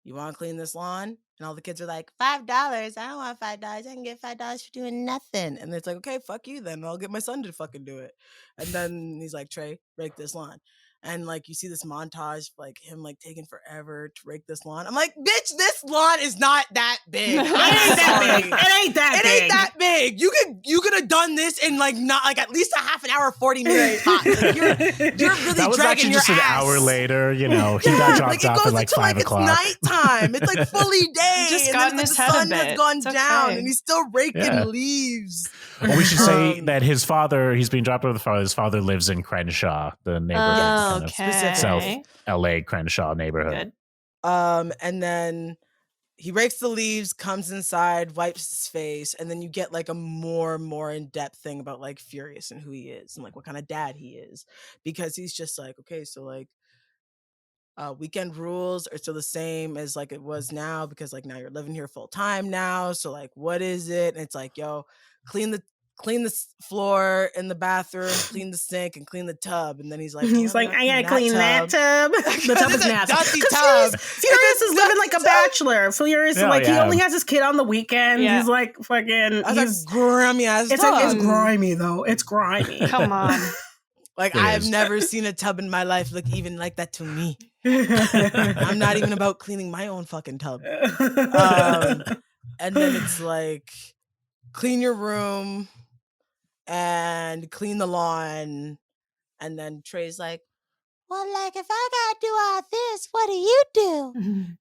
you want to clean this lawn? And all the kids are like, $5. I don't want $5. I can get $5 for doing nothing. And it's like, okay, fuck you then. I'll get my son to fucking do it. And then he's like, Trey, rake this lawn. And like you see this montage, like him like taking forever to rake this lawn. I'm like, bitch, this lawn is not that big. It ain't that big. It ain't that big. You could have done this in like not like at least a half an hour, 40 minutes. Like, you're really that was dragging actually your just ass. an hour later. He got dropped off at like 5 o'clock. It's nighttime. It's like fully day. Just and got then in the his head a sun bit. has gone It's down, okay. and he's still raking leaves. Well, we should say that his father, he's being dropped off with the father. His father lives in Crenshaw, the neighborhood, kind of South LA Crenshaw neighborhood. Good. And then he rakes the leaves, comes inside, wipes his face, and then you get like a more in-depth thing about like Furious and who he is and like what kind of dad he is, because he's just like, okay, so like weekend rules are still the same as like it was now, because like now you're living here full time now, so like what is it? And it's like, yo, clean the floor in the bathroom, clean the sink, and clean the tub. And then he's like, I gotta clean that tub. The tub is nasty. Tub. Furious is living like a bachelor. Furious is like, he only has his kid on the weekend. Yeah. He's like fucking. That's a grimy ass tub. It's grimy though. It's grimy. Come on. Like, I've never seen a tub in my life look even like that to me. I'm not even about cleaning my own fucking tub. And then it's like, clean your room and clean the lawn. And then Trey's like, well, like, if I gotta do all this, what do you do?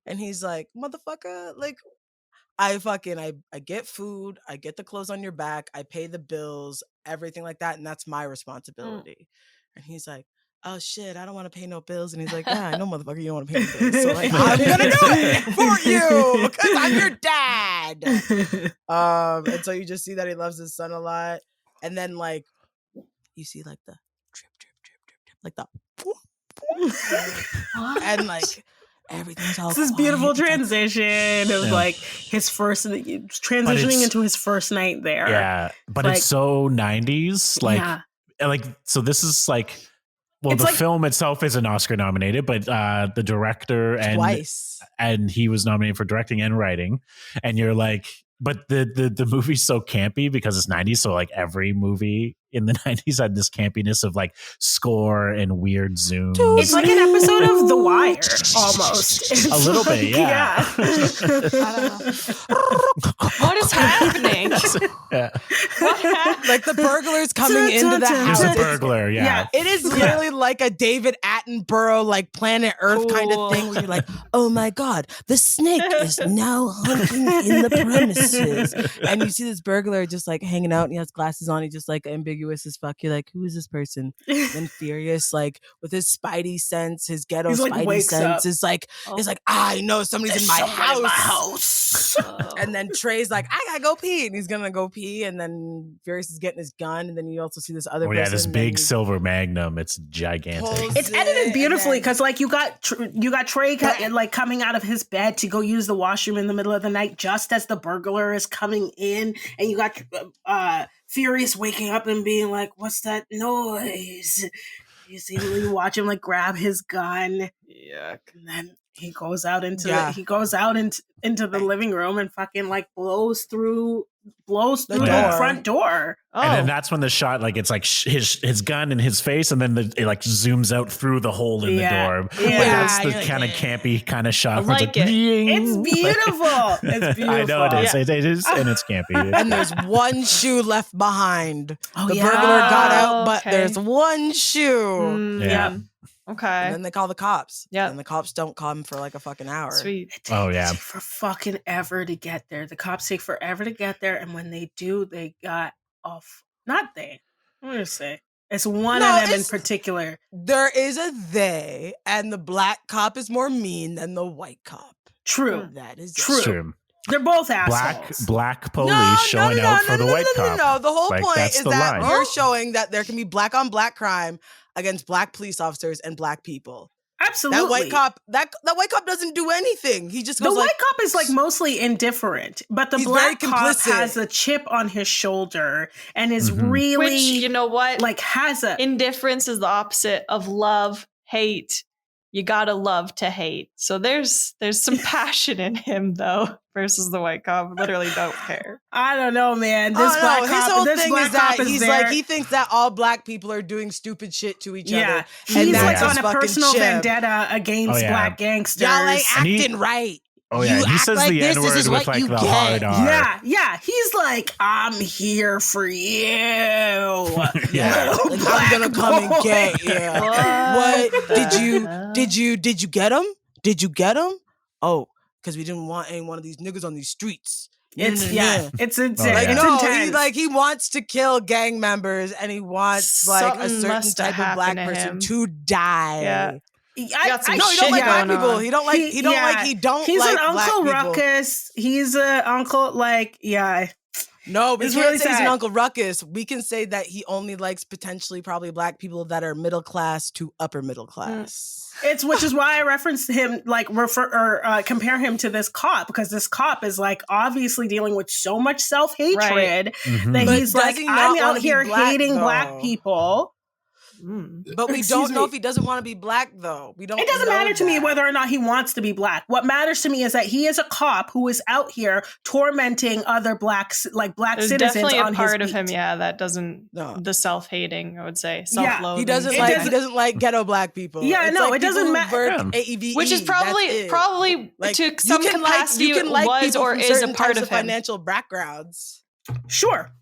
And he's like, motherfucker, like, I get food, I get the clothes on your back, I pay the bills, everything like that, and that's my responsibility. And he's like, oh shit, I don't want to pay no bills. And he's like, yeah, I know, motherfucker, you don't want to pay no bills. So like, I'm gonna do it for you because I'm your dad. And so you just see that he loves his son a lot. And then like you see like the drip, like the and like everything's all this beautiful transition of like his first transitioning into his first night there. Yeah, but like, it's so 90s. Like so this is like Well, the film itself isn't Oscar nominated, but the director and he was nominated for directing and writing. And you're like, but the movie's so campy because it's 90s. So like every movie in the 90s had this campiness of like score and weird zooms. It's like an episode of The Wire almost. It's a little bit, yeah. What is happening? Yeah. What happened? Like the burglars coming into the house. There's a burglar, yeah. It is literally like a David Attenborough, like Planet Earth kind of thing where you're like, oh my God, the snake is now hunting in the premises. And you see this burglar just like hanging out and he has glasses on. He's just like ambiguous as fuck. You're like, who is this person? Then Furious, like with his spidey sense, his ghetto spidey sense is like, I know somebody's in my house. And then Trey's like, I gotta go pee. And he's gonna go pee. And then Furious is getting his gun. And then you also see this other person. This big silver magnum. It's gigantic. It's edited beautifully because like you got Trey like coming out of his bed to go use the washroom in the middle of the night just as the burglar is coming in. And you got Furious waking up and being like, what's that noise? You watch him like grab his gun. Yuck. And then he goes out into the living room and fucking like blows through the front door. And then that's when the shot, like it's like his gun in his face, and then it like zooms out through the hole in the door. Yeah. Like, that's the kind of campy kind of shot. I like it. It's beautiful. It's beautiful. I know it is. It is, and it's campy. And there's one shoe left behind. The burglar got out, but there's one shoe. Yeah. Okay. And then they call the cops. Yeah. And the cops don't come for like a fucking hour. Sweet. It takes for fucking ever to get there. The cops take forever to get there, and when they do, they got off. Not they. I'm gonna say it's one of them in particular. There is a they, and the black cop is more mean than the white cop. True. That is true. They're both assholes. Black police showing out for the white cop. No, the whole point is that line. you're showing that there can be black on black crime against black police officers and black people. Absolutely. That white cop doesn't do anything. He just goes the white cop is like mostly indifferent, but the black cop has a chip on his shoulder and is really, which, you know what? Like has a indifference is the opposite of love, hate. You gotta love to hate. So there's some passion in him though, versus the white cop literally don't care. I don't know, man. This black cop, his whole this thing black is that cop is he's there. like he thinks that all black people are doing stupid shit to each other. He's that's like on his a personal chip. vendetta against black gangsters. Y'all ain't acting right. Oh yeah, he says like the N-word with like the hard R. Yeah. He's like, I'm here for you. Yeah. Like, I'm gonna come and get you. What? Did you get him? Did you get him? Oh, because we didn't want any one of these niggas on these streets. It's intense. He wants to kill gang members and he wants like a certain type of black person to die. Yeah. He don't like black people. He don't like. He's an Uncle Ruckus. He's an uncle. No, but it's we can't really say he's sad. an Uncle Ruckus. We can say that he only likes potentially probably black people that are middle class to upper middle class. Which is why I referenced him, compare him to this cop, because this cop is like obviously dealing with so much self-hatred that he's like, I'm out here hating black people. But we don't know if he doesn't want to be black, though. We don't. It doesn't matter to me whether or not he wants to be black. What matters to me is that he is a cop who is out here tormenting other black There's citizens. Definitely on a part his of him, beat. that doesn't the self-hating. I would say self-loathing. He doesn't like ghetto black people. Yeah, it's no, like it doesn't matter. Which is probably like, to some capacity you can like was or is a part of him. Financial backgrounds. Sure.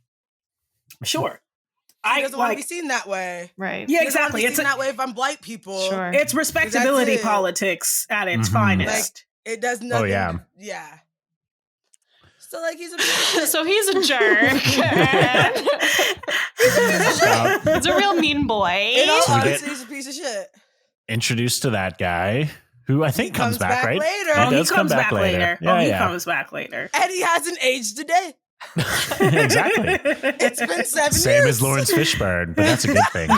He doesn't want to be seen that way. Right. Yeah, exactly. It's that way if I'm white people. Sure. It's respectability politics at its finest. It does nothing. Oh, yeah. Yeah. So, like, he's a piece of shit. So he's a jerk. He's a real mean boy. In all honesty, he's a piece of shit. Introduced to that guy, who I think comes back, right? later. He does he comes come back later. he comes back later. And he hasn't aged a day. Exactly. It's been 7 Same years. as Laurence Fishburne, but that's a good thing.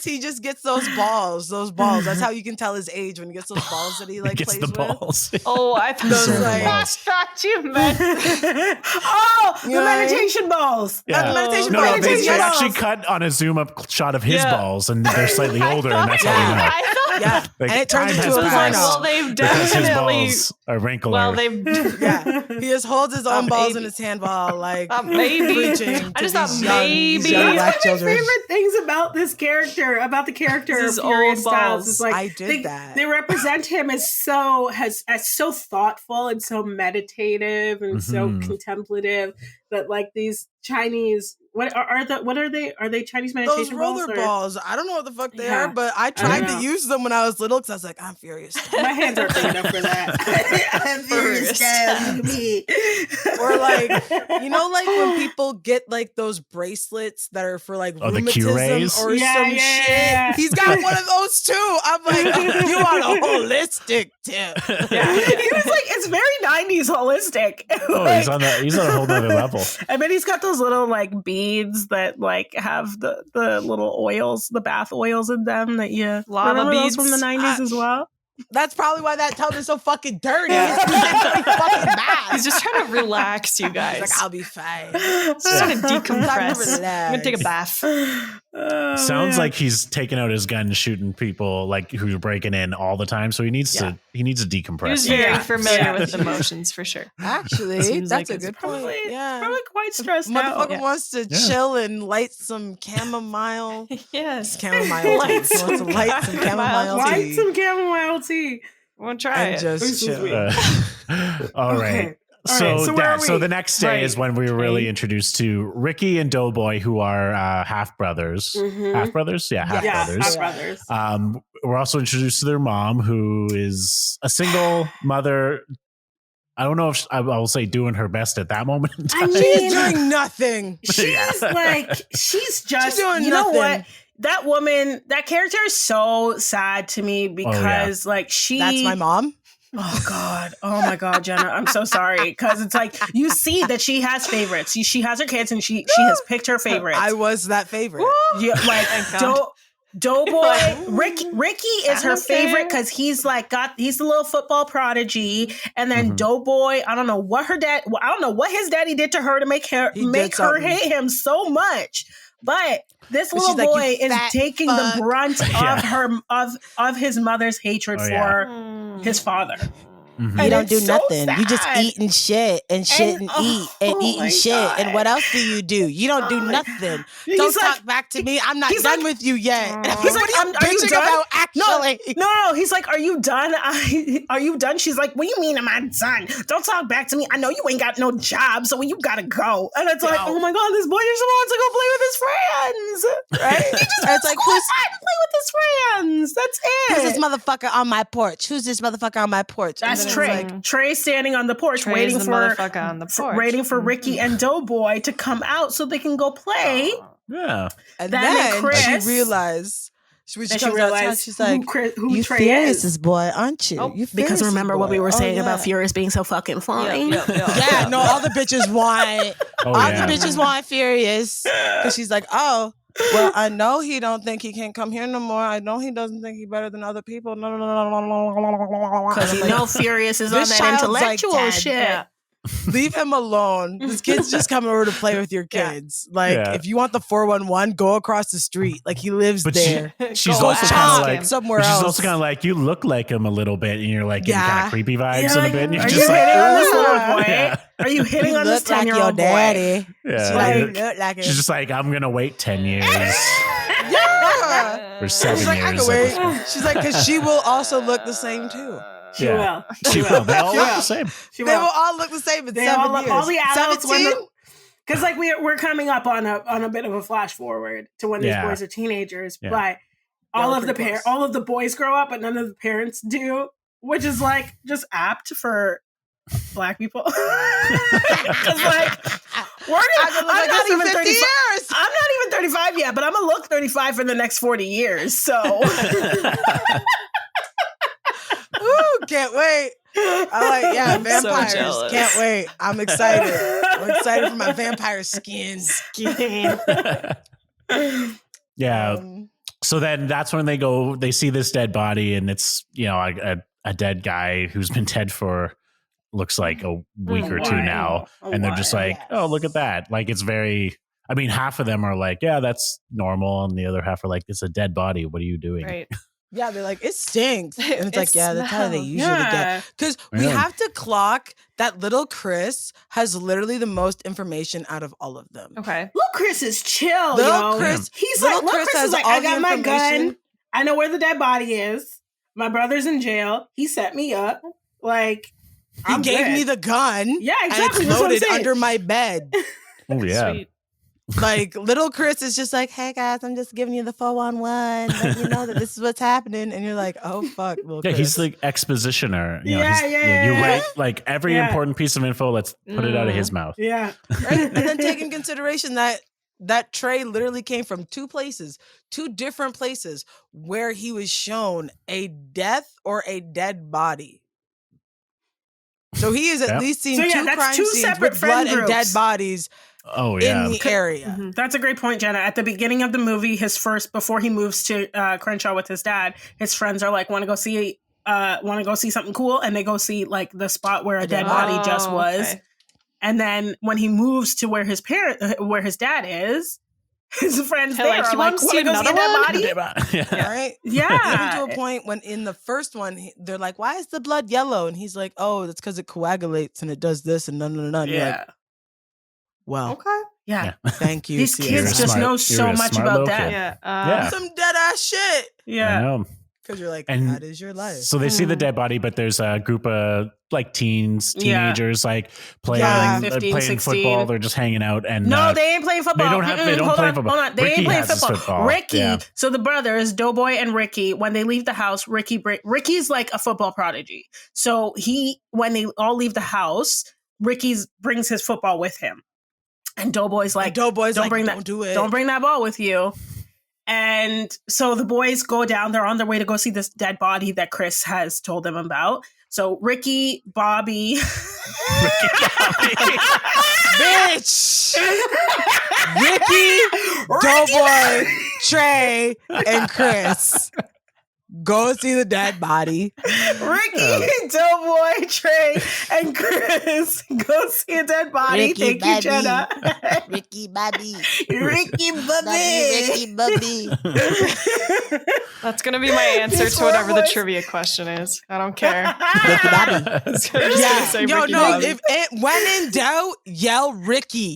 He just gets those balls. That's how you can tell his age, when he gets those balls that he He like gets plays the balls. Oh, I Those, like- thought you meant. the You know what I mean? meditation balls. Yeah. meditation No, balls. they Meditation actually balls. cut on a zoom up shot of his Yeah. balls, and they're slightly older, and that's how we know. I thought. Yeah, Like, and it turns time into a has I was like, passed. porno. well, they've Because his definitely. balls are wrinkler. Well, they've. Yeah, he just holds his own balls in maybe. his handball, like Maybe. preaching. I just to thought these young- these maybe. young One black of my children. favorite things about this character, about the character His of Furious old Styles, balls. is like I did that. They represent him as so thoughtful and so meditative and so Mhm. contemplative that like these Chinese what are they? Are they Chinese Those meditation roller balls? balls, I don't know what the fuck they Yeah. are, but I don't tried know. to use them when I was little because I was like, I'm furious. My hands aren't big enough for that. I'm Furious Styles, look at me. Or like, like when people get like those bracelets that are for like Oh, the rheumatism Curays? or Yeah, some yeah, shit. yeah. He's got one of those too. I'm like, you want a holistic tip. Yeah. He was like, it's very 90s holistic. Oh, Like, he's on a whole nother level. I bet he's got those little like beads that like have the little oils, the bath oils in them that you Lava remember those beads? from the 90s as well. That's probably why that tub is so fucking dirty. Yeah. It's really fucking bad. He's just trying to relax you guys. He's like, I'll be fine. Just trying to Time to decompress. I'm gonna take a relax. bath. Sounds like he's taking out his gun, shooting people like who's breaking in all the time. So he needs to decompress. He was very Yeah. familiar Yeah. with emotions for sure. Actually, Seems that's like a it's good point. probably, Yeah. probably quite stressed out. Motherfucker wants to chill and light some chamomile. Yes. Chamomile tea. He wants to light some chamomile Light tea. some chamomile tea. We'll try And it. just This is chill. weird. All right. Okay. All So, right, so where are so we? the next day Right. is when we were really Okay. introduced to Ricky and Doughboy, who are half brothers. Mhm. Half brothers, half Yeah, brothers. half brothers. We're also introduced to their mom, who is a single mother. I don't know if I will say doing her best at that moment in I time. mean, She's doing nothing. She's like, she's just, doing you know nothing. what? That woman, that character is so sad to me because, like, she. That's my mom. Oh God! Oh my God, Jennah! I'm so sorry because it's like you see that she has favorites. She has her kids and she has picked her favorites. I was that favorite. Yeah, like God. Doughboy, Ricky is her Okay. favorite because he's the little football prodigy, and then Mhm. Doughboy. I don't know what his daddy did to her to make her He did something. hate him so much, but. This But little she's like, boy "You is fat taking fuck." the brunt Yeah. of her of his mother's hatred Oh, for yeah. his father. Mhm. You And don't it's do so nothing. You just sad. eat and shit and shit and eat and oh eat my and shit. God. And what else do? You don't do Oh my nothing. He's Don't like- talk back to me. I'm not he's done like- with you yet. He's like, what are you bitching done? about actually? No. He's like, are you done? Are you done? She's like, what do you mean am I done? Don't talk back to me. I know you ain't got no job, so you gotta go. And it's like, Yo. oh my God, this boy just wants to go play with his friends. Right? He just wants It's like, to go outside and play with his friends. That's it. Who's this motherfucker on my porch? Who's this motherfucker on my porch? And That's then it's Trey. like, Trey standing on the porch Trey's waiting the for motherfucker on the porch. waiting for Ricky and Doughboy to come out so they can go play. Yeah. and Then then Chris- she realized. When she Then she comes outside, realized she's like, who "You Trey furious, is. boy, aren't you? Oh, You Because furious, remember what boy. we were Oh, saying yeah. about Furious being so fucking funny. Yeah, no, all the bitches want. Oh, all yeah. the bitches want Furious because she's like, oh, well, I know he don't think he can come here no more. I know he doesn't think he better than other people. No. Because you know Furious is on This that child's like intellectual 10. shit. Yeah. Leave him alone. This kid's just coming over to play with your kids. Like, Yeah. if you want the 411, go across the street. Like, he lives But there. she's Go also ask kind of him. like somewhere but she's else. also kind of like, you look like him a little bit, and you're like getting kind Yeah. of creepy vibes You're in a like, bit. And you're are just you like, hitting on this "Ooh." little boy? Yeah. Are you hitting You on this look like your 10-year-old boy? daddy. Yeah. Like- You look like it. She's just like, I'm gonna wait 10 years yeah. or 7 She's like, I years. can at this wait. point. She's like, because she will also look the same too. She Yeah. will. She will. They all She look will. the same. She They will. will all look the same in They 7 all, years. all the adults 17? because like we're coming up on a bit of a flash forward to when these Yeah. boys are teenagers, Yeah. but Yeah, all we're of the pretty close. all of the boys grow up, but none of the parents do, which is like just apt for Black people. 'Cause, like we're I gonna, look like I'm not this in even 50 35. years. I'm not even 35 yet, but I'm gonna look 35 for the next 40 years. So Ooh, can't wait. I like, yeah, I'm so vampires. jealous. Can't wait. I'm excited. I'm excited for my vampire skin. Yeah. So then that's when they see this dead body, and it's, a dead guy who's been dead for looks like a week or two now. And they're just like, oh, look at that. Like, it's very, half of them are like, yeah, that's normal. And the other half are like, it's a dead body. What are you doing? Right. Yeah, they're like, it stinks. And it's like, yeah, that's how they usually get. Because we Yeah. have to clock that little Chris has literally the most information out of all of them. Okay. Little Chris is chill, Little yo. Chris, He's little like, little Chris has is like, all I the got my information. gun. I know where the dead body is. My brother's in jail. He set me up. Like, He I'm gave good. me the gun. Yeah, And exactly. it's That's what I'm loaded saying. under my bed. Oh, yeah. Sweet. Like, little Chris is just like, hey guys, I'm just giving you the 411. Let you know that this is what's happening. And you're like, oh fuck, little Yeah, Chris. he's the expositioner. You Yeah. write like every Yeah. important piece of info. Let's put it out of his mouth. Yeah. Right? And then take in consideration that tray literally came from two different places where he was shown a death or a dead body. So he has at least seen So, yeah, two that's crime two scenes separate with blood friend and dead groups. bodies Oh, yeah. in the area. Mhm. That's a great point, Jennah. At the beginning of the movie, before he moves to Crenshaw with his dad, his friends are like, want to go see something cool, and they go see like the spot where a dead body just was. Okay. And then when he moves to where his dad is, his friends They're there like, are "You like, wanna want see to go see a another dead one?" body? Yeah. Right? Yeah. Even to a point when in the first one, they're like, why is the blood yellow? And he's like, oh, that's because it coagulates and it does this and none. You're like, Yeah. well, Okay. Yeah. thank you. These Sierra. kids just know so you're a much smart about little that. kid. Yeah. Yeah. Some dead ass shit. I Yeah. know. Because you're like, And that is your life. So they see the dead body, but there's a group of like teenagers, like playing, Yeah. Like 15, playing 16. football. They're just hanging out, and No, they ain't playing football. they don't Hold play on, football. Hold on. They Ricky ain't playing has his football. football. Ricky. Yeah. So the brothers, Doughboy and Ricky, when they leave the house, Ricky's like a football prodigy. So when they all leave the house, Ricky brings his football with him. And Doughboy's like, don't bring that, don't do it. Don't bring that ball with you. And so the boys go down. They're on their way to go see this dead body that Chris has told them about. So Ricky, Bobby. Bitch! Ricky, Doughboy, Trey, and Chris. Go see the dead body. Ricky, Doughboy, Trey, and Chris go see a dead body. Ricky, Thank you, Jennah. Ricky Bobby. Ricky Bobby. Bobby. That's going to be my answer These to whatever the boys. trivia question is. I don't care. Ricky Bobby. I'm just Yeah. gonna say Yo, Ricky no, Bobby. when in doubt, yell Ricky.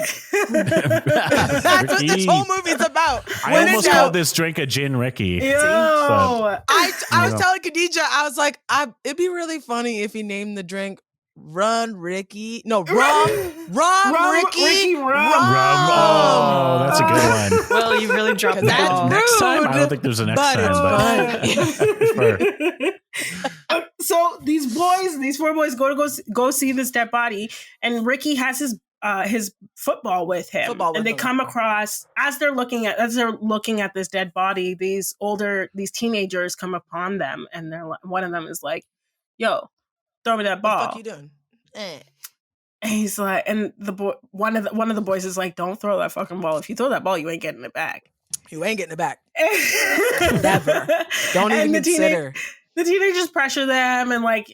That's what this whole movie's about. I When in almost doubt, called this drink a gin Ricky. Yo. I was telling Khadijah, I was like, it'd be really funny if he named the drink Run Ricky. No, Rum Ricky. Rum. Oh, that's a good one. Well, you really dropped the That's ball. rude. Next time, I don't think there's a next But time, it's but So these four boys go see this dead body, and Ricky has his football with him. And they come across as they're looking at this dead body, these teenagers come upon them, and one of them is like, "Yo, throw me that ball." What the fuck you doing? And he's like, and one of the boys is like, "Don't throw that fucking ball. If you throw that ball, you ain't getting it back. You ain't getting it back. Never. Don't even consider. The teenagers pressure them, and like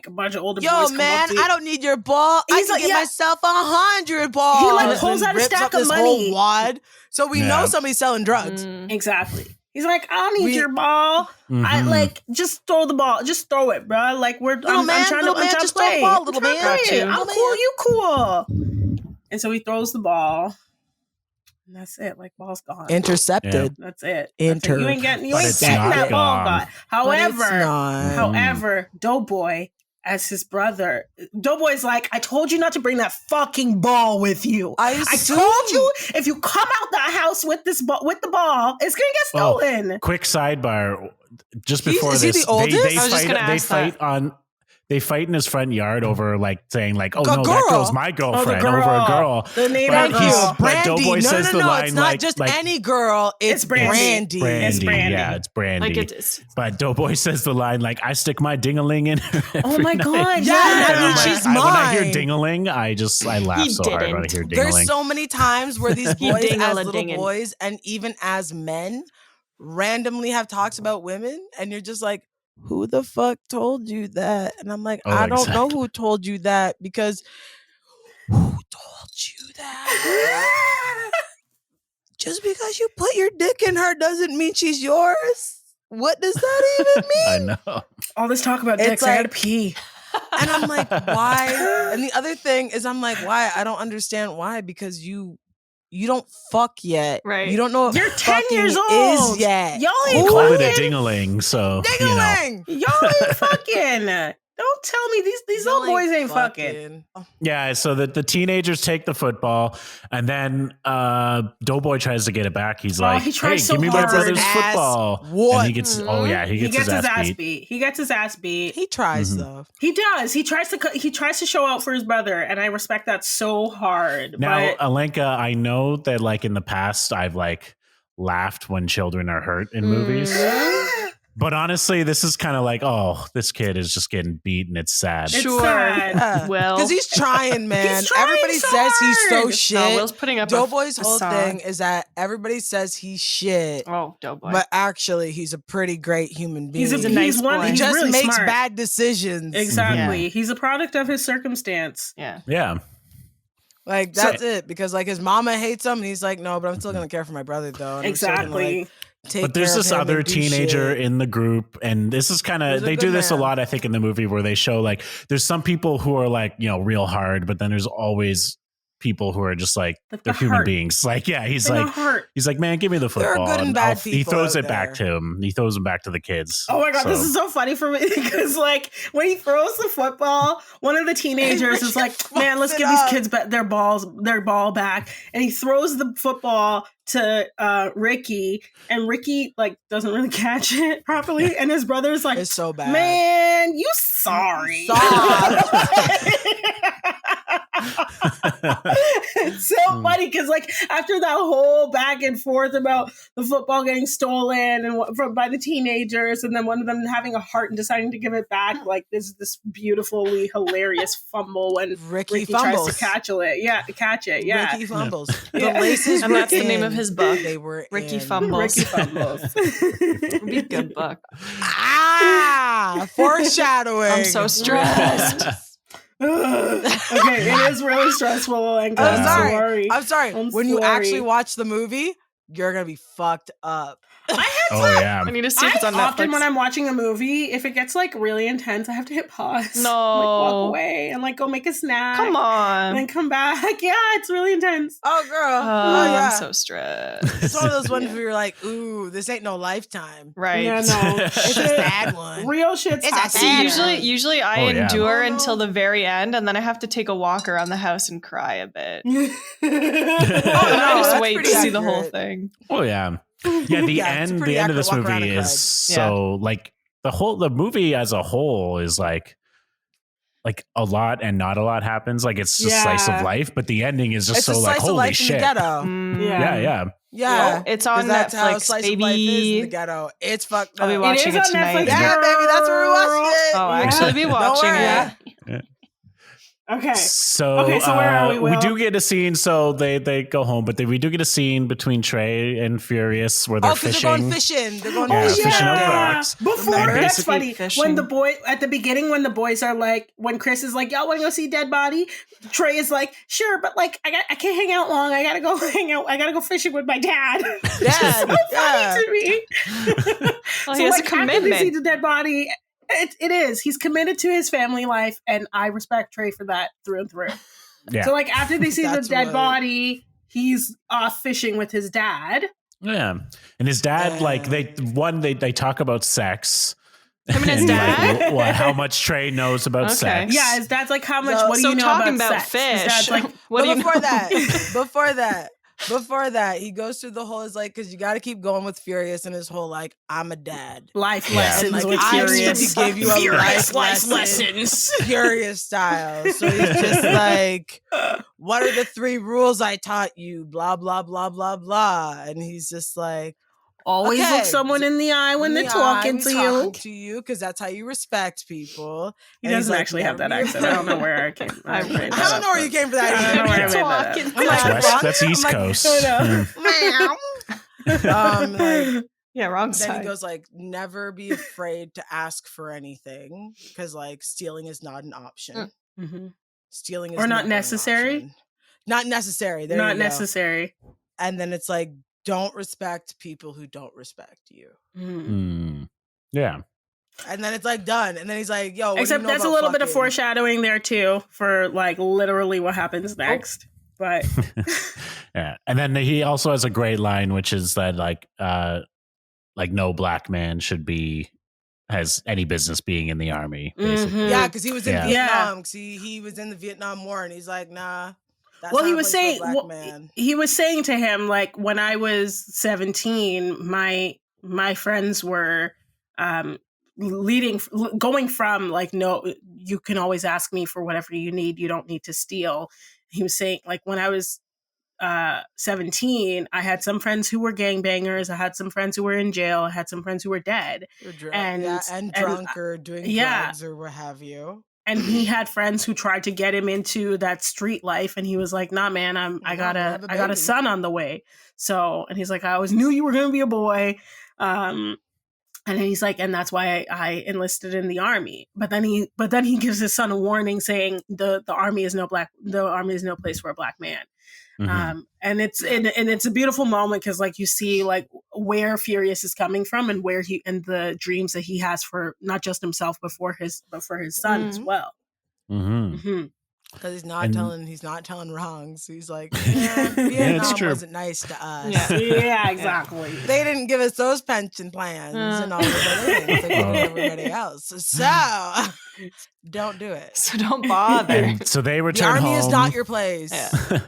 a bunch of older boys. Yo, come man, up to you. I don't need your ball. I He's can like, get yeah. myself 100 balls. He, like, pulls and out a rips stack up of this money. whole wad. So we know Yeah. somebody's selling drugs. Exactly. He's like, I don't need your ball. I like just throw the ball. Just throw it, bro. Like I'm trying to just play. throw the ball, little I'm man. trying to play. Got you. I'm cool. You cool. And so he throws the ball. And that's it. Like, ball's gone. Intercepted. That's it. Enter. You ain't getting But it's that not ball gone. gone. However, not. Doughboy, as his brother, Doughboy's like, I told you not to bring that fucking ball with you. I told you if you come out that house with the ball, it's gonna get stolen. quick sidebar. Just before is he this, the oldest? they I was just fight. gonna They ask fight that. on. they fight in his front yard over like saying like, oh A no, girl. that girl's my girlfriend girl. over a girl. The neighbor But girl. Brandy. Doughboy No, says no, the no. line It's not like, just like any girl. It's Brandy. It's Brandy. Yeah, it's Brandy. Like it's But Doughboy says the line like, I stick my ding-a-ling in her. Oh my every God. night. Yeah, Yeah. and I mean, she's mine. When I hear ding-a-ling, I laugh He so hard when I didn't. hear ding-a-ling. There's so many times where these He boys, as little ding-a-la-dingin'. boys, and even as men, randomly have talks about women, and you're just like, who the fuck told you that? And I'm like, Oh, I don't know exactly. who told you that, because who told you that? Just because you put your dick in her doesn't mean she's yours. What does that even mean? I know. All this talk about It's dicks, I gotta like- pee. And I'm like, why? And the other thing is, I'm like, why? I don't understand why, because you don't fuck yet. Right. You don't know what You're 10 fucking years old. is yet. Y'all They ain't called it a fucking. ding-a-ling, so Ding-a-ling! Y'all ain't fucking. Don't tell me these little boys ain't fucking. Yeah, so the teenagers take the football, and then Doughboy tries to get it back. He's like, he "Hey, tries so give me my hard. brother's Gets his ass football." whooped. And he gets, he gets his ass beat. He gets his ass beat. He tries Mhm. though. He does. He tries to show out for his brother, and I respect that so hard. Now, but Alenka, I know that like in the past, I've like laughed when children are hurt in movies, but honestly, this is kind of like, oh, this kid is just getting beat, and it's sad. It's Sure. sad. Yeah. Well- because he's trying, man. He's trying Everybody so says he's so hard. Oh, shit. Will's putting up Doughboy's a whole song. thing is that everybody says he's shit, Oh, Doughboy. but actually he's a pretty great human being. He's a nice boy. He He's just really makes smart. bad decisions. Exactly. He's a product of his circumstance. yeah. Yeah, Like that's it. Because like his mama hates him, and he's like, no, but I'm still gonna care for my brother though. And I'm still gonna, Exactly. like, take but there's care of this him other and do teenager shit. in the group, and this is kind He's of a they good do this a man. lot, I think, in the movie where they show like there's some people who are like real hard, but then there's always people who are just like Like they're the human heart. beings. Like, yeah, he's They like. don't hurt. He's like, man, give me the There are football. good and bad he people throws out it back to there. him. He throws him back to the kids. Oh my God, this So- is so funny for me because, like, when he throws the football, one of the teenagers is like, "Man, let's fucks give it these up. kids their ball back," and he throws the football to Ricky, and Ricky like doesn't really catch it properly, and his brother's like, It's so bad. "Man, you sorry." It's so funny because, like, after that whole back and forth about the football getting stolen and by the teenagers, and then one of them having a heart and deciding to give it back, like this beautifully hilarious fumble when Ricky tries fumbles. to catch it. Yeah, Ricky fumbles. Yeah. The laces And were that's the name of in. his book. They were Ricky in. Fumbles. Ricky fumbles. It'd be a good book. Foreshadowing. I'm so stressed. Okay, it is really stressful, Alenka. I'm Wow. sorry. I'm sorry. I'm When you sorry. actually watch the movie, you're gonna be fucked up. I had Oh yeah. I need to see if it's on often Netflix. when I'm watching a movie, if it gets like really intense, I have to hit pause. No. Like walk away and like go make a snack. Come And on. then come back. Yeah, it's really intense. Oh, girl. Oh, yeah. I'm so stressed. It's one of those ones where you're like, ooh, this ain't no Lifetime. Right. Yeah, no. It's a sad one. Real shit's It's a happening. sad Usually I Oh, yeah. endure Oh, no. until the very end, and then I have to take a walk around the house and cry a bit. Yeah. I just that's wait to pretty see the whole accurate. thing. Oh yeah. Yeah, the Yeah, it's a end pretty the end of accurate this walk around movie and is cry. so like the movie as a whole is like a lot and not a lot happens. Like it's just slice of Yeah. life, but the ending is just It's so a like slice of holy life shit. in the ghetto. Mm. Yeah. Yeah. It's 'Cause on that's how Netflix, slice of life is in baby. the ghetto. It's fucked I'll be up. watching is it on tonight. Netflix. Yeah, baby, that's where we watched it. Oh, I'll Yeah. actually be Don't watching worry. it. Okay. So, So where are we, we Will? do get a scene. So they go home, but we do get a scene between Trey and Furious where they're Oh, because fishing. they're going fishing. They're going Yeah, fishing. fishing out the Yeah. rocks. Before And that's basically funny. fishing. When the boy at the beginning, when the boys are like, when Chris is like, "Y'all want to go see dead body?" Trey is like, "Sure, but like, I can't hang out long. I gotta go hang out. I gotta go fishing with my dad." Dad, It's so yeah. funny to me. Well, he has a after they see commitment. the dead body, it is. He's committed to his family life, and I respect Trey for that through and through. Yeah. So like after they see the That's dead right. body, he's off fishing with his dad. Yeah, and his dad, like they talk about sex. Him and his like, dad? how much Trey knows about Okay. sex. Yeah, his dad's like, "How much? So- what do so you know talking about about sex?" His fish. dad's like, What do But you before know? that, before that, he goes through the whole, is like, because you got to keep going with Furious and his whole, like, I'm a dad. Life Yeah. lessons And, like, with I Furious. need to give you a Furious life lessons. Furious style. So he's just like, what are the 3 rules I taught you? Blah, blah, blah, blah, blah. And he's just like, Always okay, look someone in the eye when they're talking to you. because that's how you respect people. He And he's doesn't like, actually have never that be accent. I don't know afraid. where I came. I made I that don't up, know where but- you came from I don't know that. where I made that up. Talking. I'm That's like, West. what? That's East I'm like, Coast. like, Yeah, wrong then side. he goes like, never be afraid to ask for anything because like stealing is not an option. Mhm. Stealing is Or not never an necessary? option. Not necessary. There Not you go. necessary. And then it's like, don't respect people who don't respect you. Yeah. And then it's like done. And then he's like, yo, what Except do you know that's a about little bit of fucking- foreshadowing there too for like literally what happens next. But Yeah. And then he also has a great line, which is that like no black man has any business being in the army, basically. Yeah, because he was in Yeah. Vietnam. Because he was in the Vietnam War, and he's like, nah. That's well, not he a was place for a saying black man. he was saying to him like when I was 17, my friends were going from like, no, you can always ask me for whatever you need. You don't need to steal. He was saying like when I was 17, I had some friends who were gangbangers. I had some friends who were in jail. I had some friends who were dead. Or drunk, and- and and, drunk or doing yeah. drugs or what have you. And he had friends who tried to get him into that street life, and he was like, "Nah, man, I got have a a baby." son on the way." So, and he's like, "I always knew you were gonna be a boy," and then he's like, "And that's why I enlisted in the army." But then he gives his son a warning, saying, "The army is no place for a black man." Mhm. And it's a beautiful moment because like you see like where Furious is coming from and where he and the dreams that he has for not just himself but for his son as well. Mhm. Because he's not telling wrongs. He's like, it's Vietnam true. wasn't nice to us. Yeah. Yeah, exactly. They didn't give us those pension plans and all those other things like they did everybody else. So don't do it. So don't bother. And so they The return army home. is not your place. Yeah.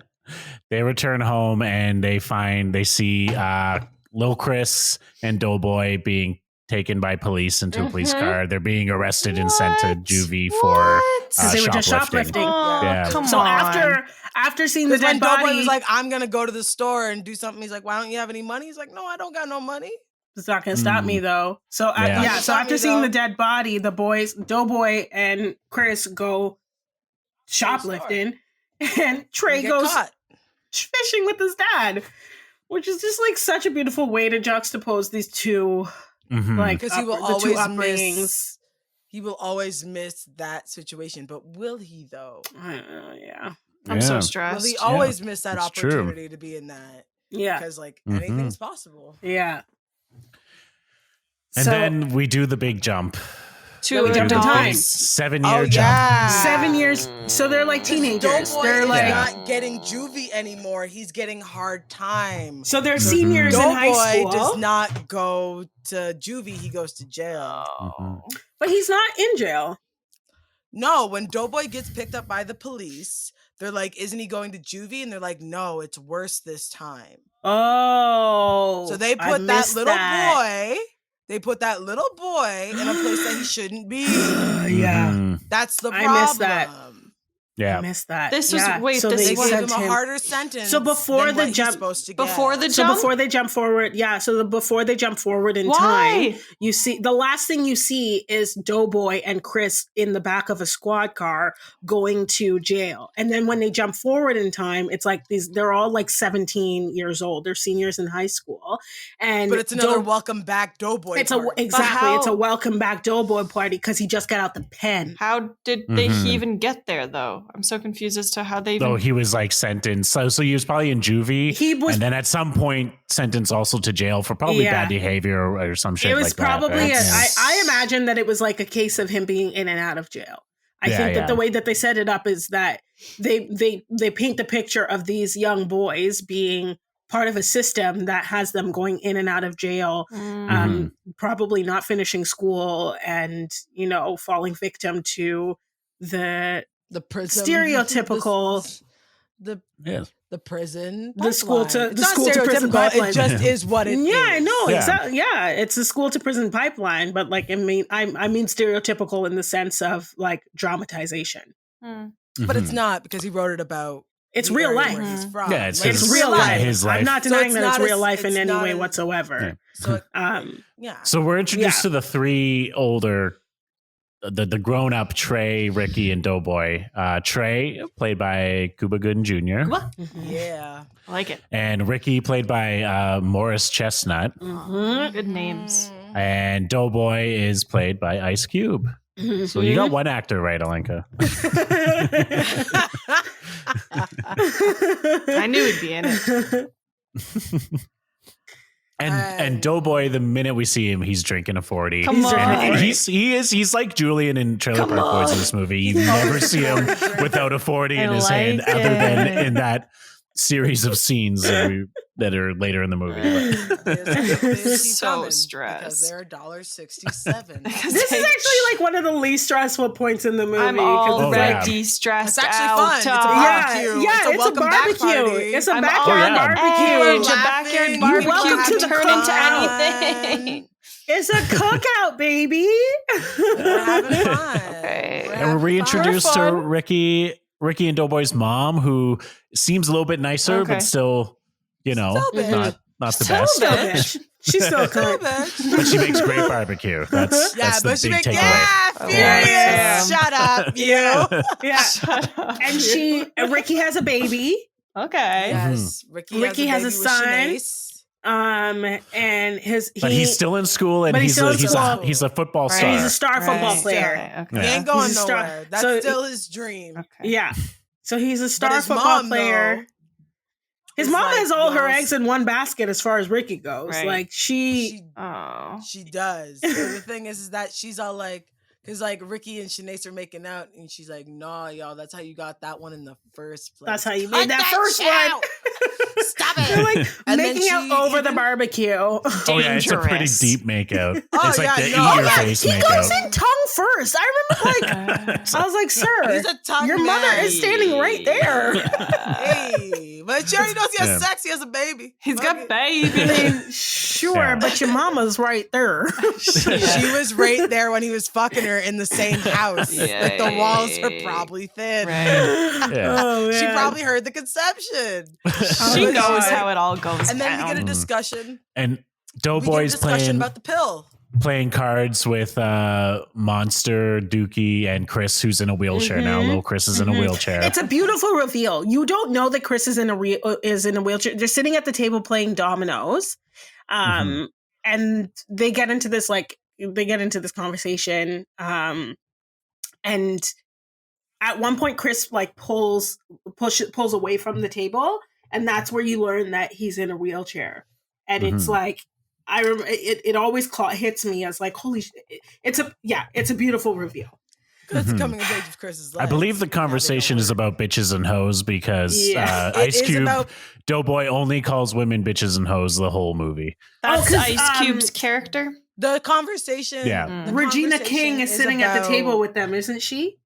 They return home and they see Lil Chris and Doughboy being taken by police into a police car. They're being arrested and sent to juvie for Because they were just shoplifting. Oh, Yeah. come So on. after seeing the Because when dead Doughboy body, was like, I'm going to go to the store and do something, he's like, why don't you have any money? He's like, no, I don't got no money. it's not going to stop me though. So Yeah. so after seeing the dead body, the boys, Doughboy and Chris go shoplifting, and Trey You get goes caught. fishing with his dad, which is just like such a beautiful way to juxtapose these two Mhm. like Because he will the two always upbringings. miss. He will always miss that situation. But will he though? Yeah, I'm so Yeah. Will stressed. he always miss that it's true. opportunity to be in that? yeah, Because like Mhm. anything's possible. yeah. And So- then we do the big jump. Then we To jump in adults. time. 7-year jump. yeah. 7 years. So they're like teenagers. Doughboy They're is like not getting juvie anymore. He's getting hard time. so they're seniors in high Doughboy school, does not go to juvie. He goes to jail. Mhm. but he's not in jail. No, when Doughboy gets picked up by the police, they're like, isn't he going to juvie? And they're like, no, it's worse this time. Oh, So they I put that missed little that. boy, in a place that he shouldn't be. Yeah, Mhm. That's the I problem. missed that. Yeah. I missed that. This was- Yeah. wait, So this They was- gave sent him a harder sentence. So before than the what he's jump- supposed to Before get. the So jump? before they jump forward, before they jump forward in time, Why? you see the last thing you see is Doughboy and Chris in the back of a squad car going to jail. And then when they jump forward in time, it's like they're all like 17 years old. They're seniors in high school. And But it's another welcome back Doughboy. it's party. exactly how- it's a welcome back Doughboy party because he just got out the pen. How did he even get there, though? I'm so confused as to how they even... So he was like sentenced. So he was probably in juvie. He was- and then at some point sentenced also to jail for probably Yeah. bad behavior or some shit It was like that. probably right? I imagine that it was like a case of him being in and out of jail. I Yeah, think that yeah. the way that they set it up is that they paint the picture of these young boys being part of a system that has them going in and out of jail, probably not finishing school and, falling victim to the The prism. stereotypical the prison The school to pipeline. It's not prison stereotypical, pipeline. It just is what it is. Yeah, I know Yeah. exactly. Yeah, it's a school to prison pipeline, but like I mean stereotypical in the sense of like dramatization. But it's not, because he wrote it about It's the real area life. where he's from. Yeah, it's It's his- real life. his life. I'm not So denying it's that it's not real as- life in it's any not way as- whatsoever. So Yeah. So we're introduced Yeah. to the three older, the grown-up Trey, Ricky, and Doughboy. Trey, played by Cuba Gooding Jr., yeah. I like it. and Ricky, played by Morris Chestnut, Good names. and Doughboy is played by Ice Cube. So you got one actor right, Alenka. I knew he'd be in it. And Doughboy, the minute we see him, he's drinking a 40. Come on. And he's like Julian in Trailer Park Boys in this movie. You never see him without a 40 in I his hand, like other than it. in that series of scenes that are later in the movie. So Because stressed. they're $1.67. This is actually like one of the least stressful points in the movie. I'm 'cause it's like- already stressed It's actually out. fun. It's a barbecue. Yeah, It's a welcome back barbecue. party. It's a I'm backyard on barbecue. edge. A Laughing. backyard You're barbecue welcome could to the turn into club. anything. It's a cookout, baby. We're having fun. Okay. And we're having reintroduced to fun. Ricky and Doughboy's mom, who seems a little bit nicer, Okay. but still, Still bitch. not the Still best. Still bitch. bitch. Sheshe's still a Still cunt. bitch. But she makes great barbecue. That's Yeah, the but she big make takeaway. furious. Yeah. Shut up, you. Yeah. Shut up. And Ricky has a baby. Okay. Yes, Ricky has a baby with son. Shanice. And But he's still in school, and But he's still in school. he's a football Right. star. he's a star football Right. player. Okay. He Yeah. ain't going He's a star. nowhere. That's So- still his dream. Okay. Yeah. So he's a star his football mom, player. though, His is mom like, has all her yes. eggs in one basket as far as Ricky goes. Right. Like She Oh. she does. And the thing is that she's all like, because like Ricky and Shanice are making out, and she's like, "Nah, y'all, that's how you got that one in the first place. That's how you Cut made that first shit one." out. Stop it. They're like And then making out she over the even- barbecue. Oh yeah, it's a pretty Dangerous. deep makeout. Oh, It's like yeah, the no. eat your Yeah, face He makeout. goes in tongue first. I remember I was like, sir, He's a tongue your mother man. is standing right there. Hey, but she already knows he has Yeah. sex. He has a baby. He's Fuck got it. I baby. mean, sure, Yeah. but your mama's right there. She was right there when he was fucking her in the same house. Like the walls are Yay. probably thin. Right. Yeah. Oh, She man. probably heard the conception. She my knows God. how it all goes And then down. we get a discussion. And We get a Doughboy's discussion about the pill. playing cards with Monster, Dookie, and Chris, who's in a wheelchair now. Mhm. Little Chris is in a wheelchair. It's a beautiful reveal. You don't know that Chris is in a wheelchair. They're sitting at the table playing dominoes, and they get into this conversation. And at one point, Chris like pulls away from the table, and that's where you learn that he's in a wheelchair. And it's like, I remember it always hits me as like, holy shit. It's a beautiful reveal. Because coming of age of Chris's life. I believe the conversation is about bitches and hoes because Yeah. It Ice is Cube, about- Doughboy only calls women bitches and hoes the whole movie. That's 'cause, Ice Cube's character. The conversation. Yeah. the Regina conversation King is sitting at the about- table with them, isn't she?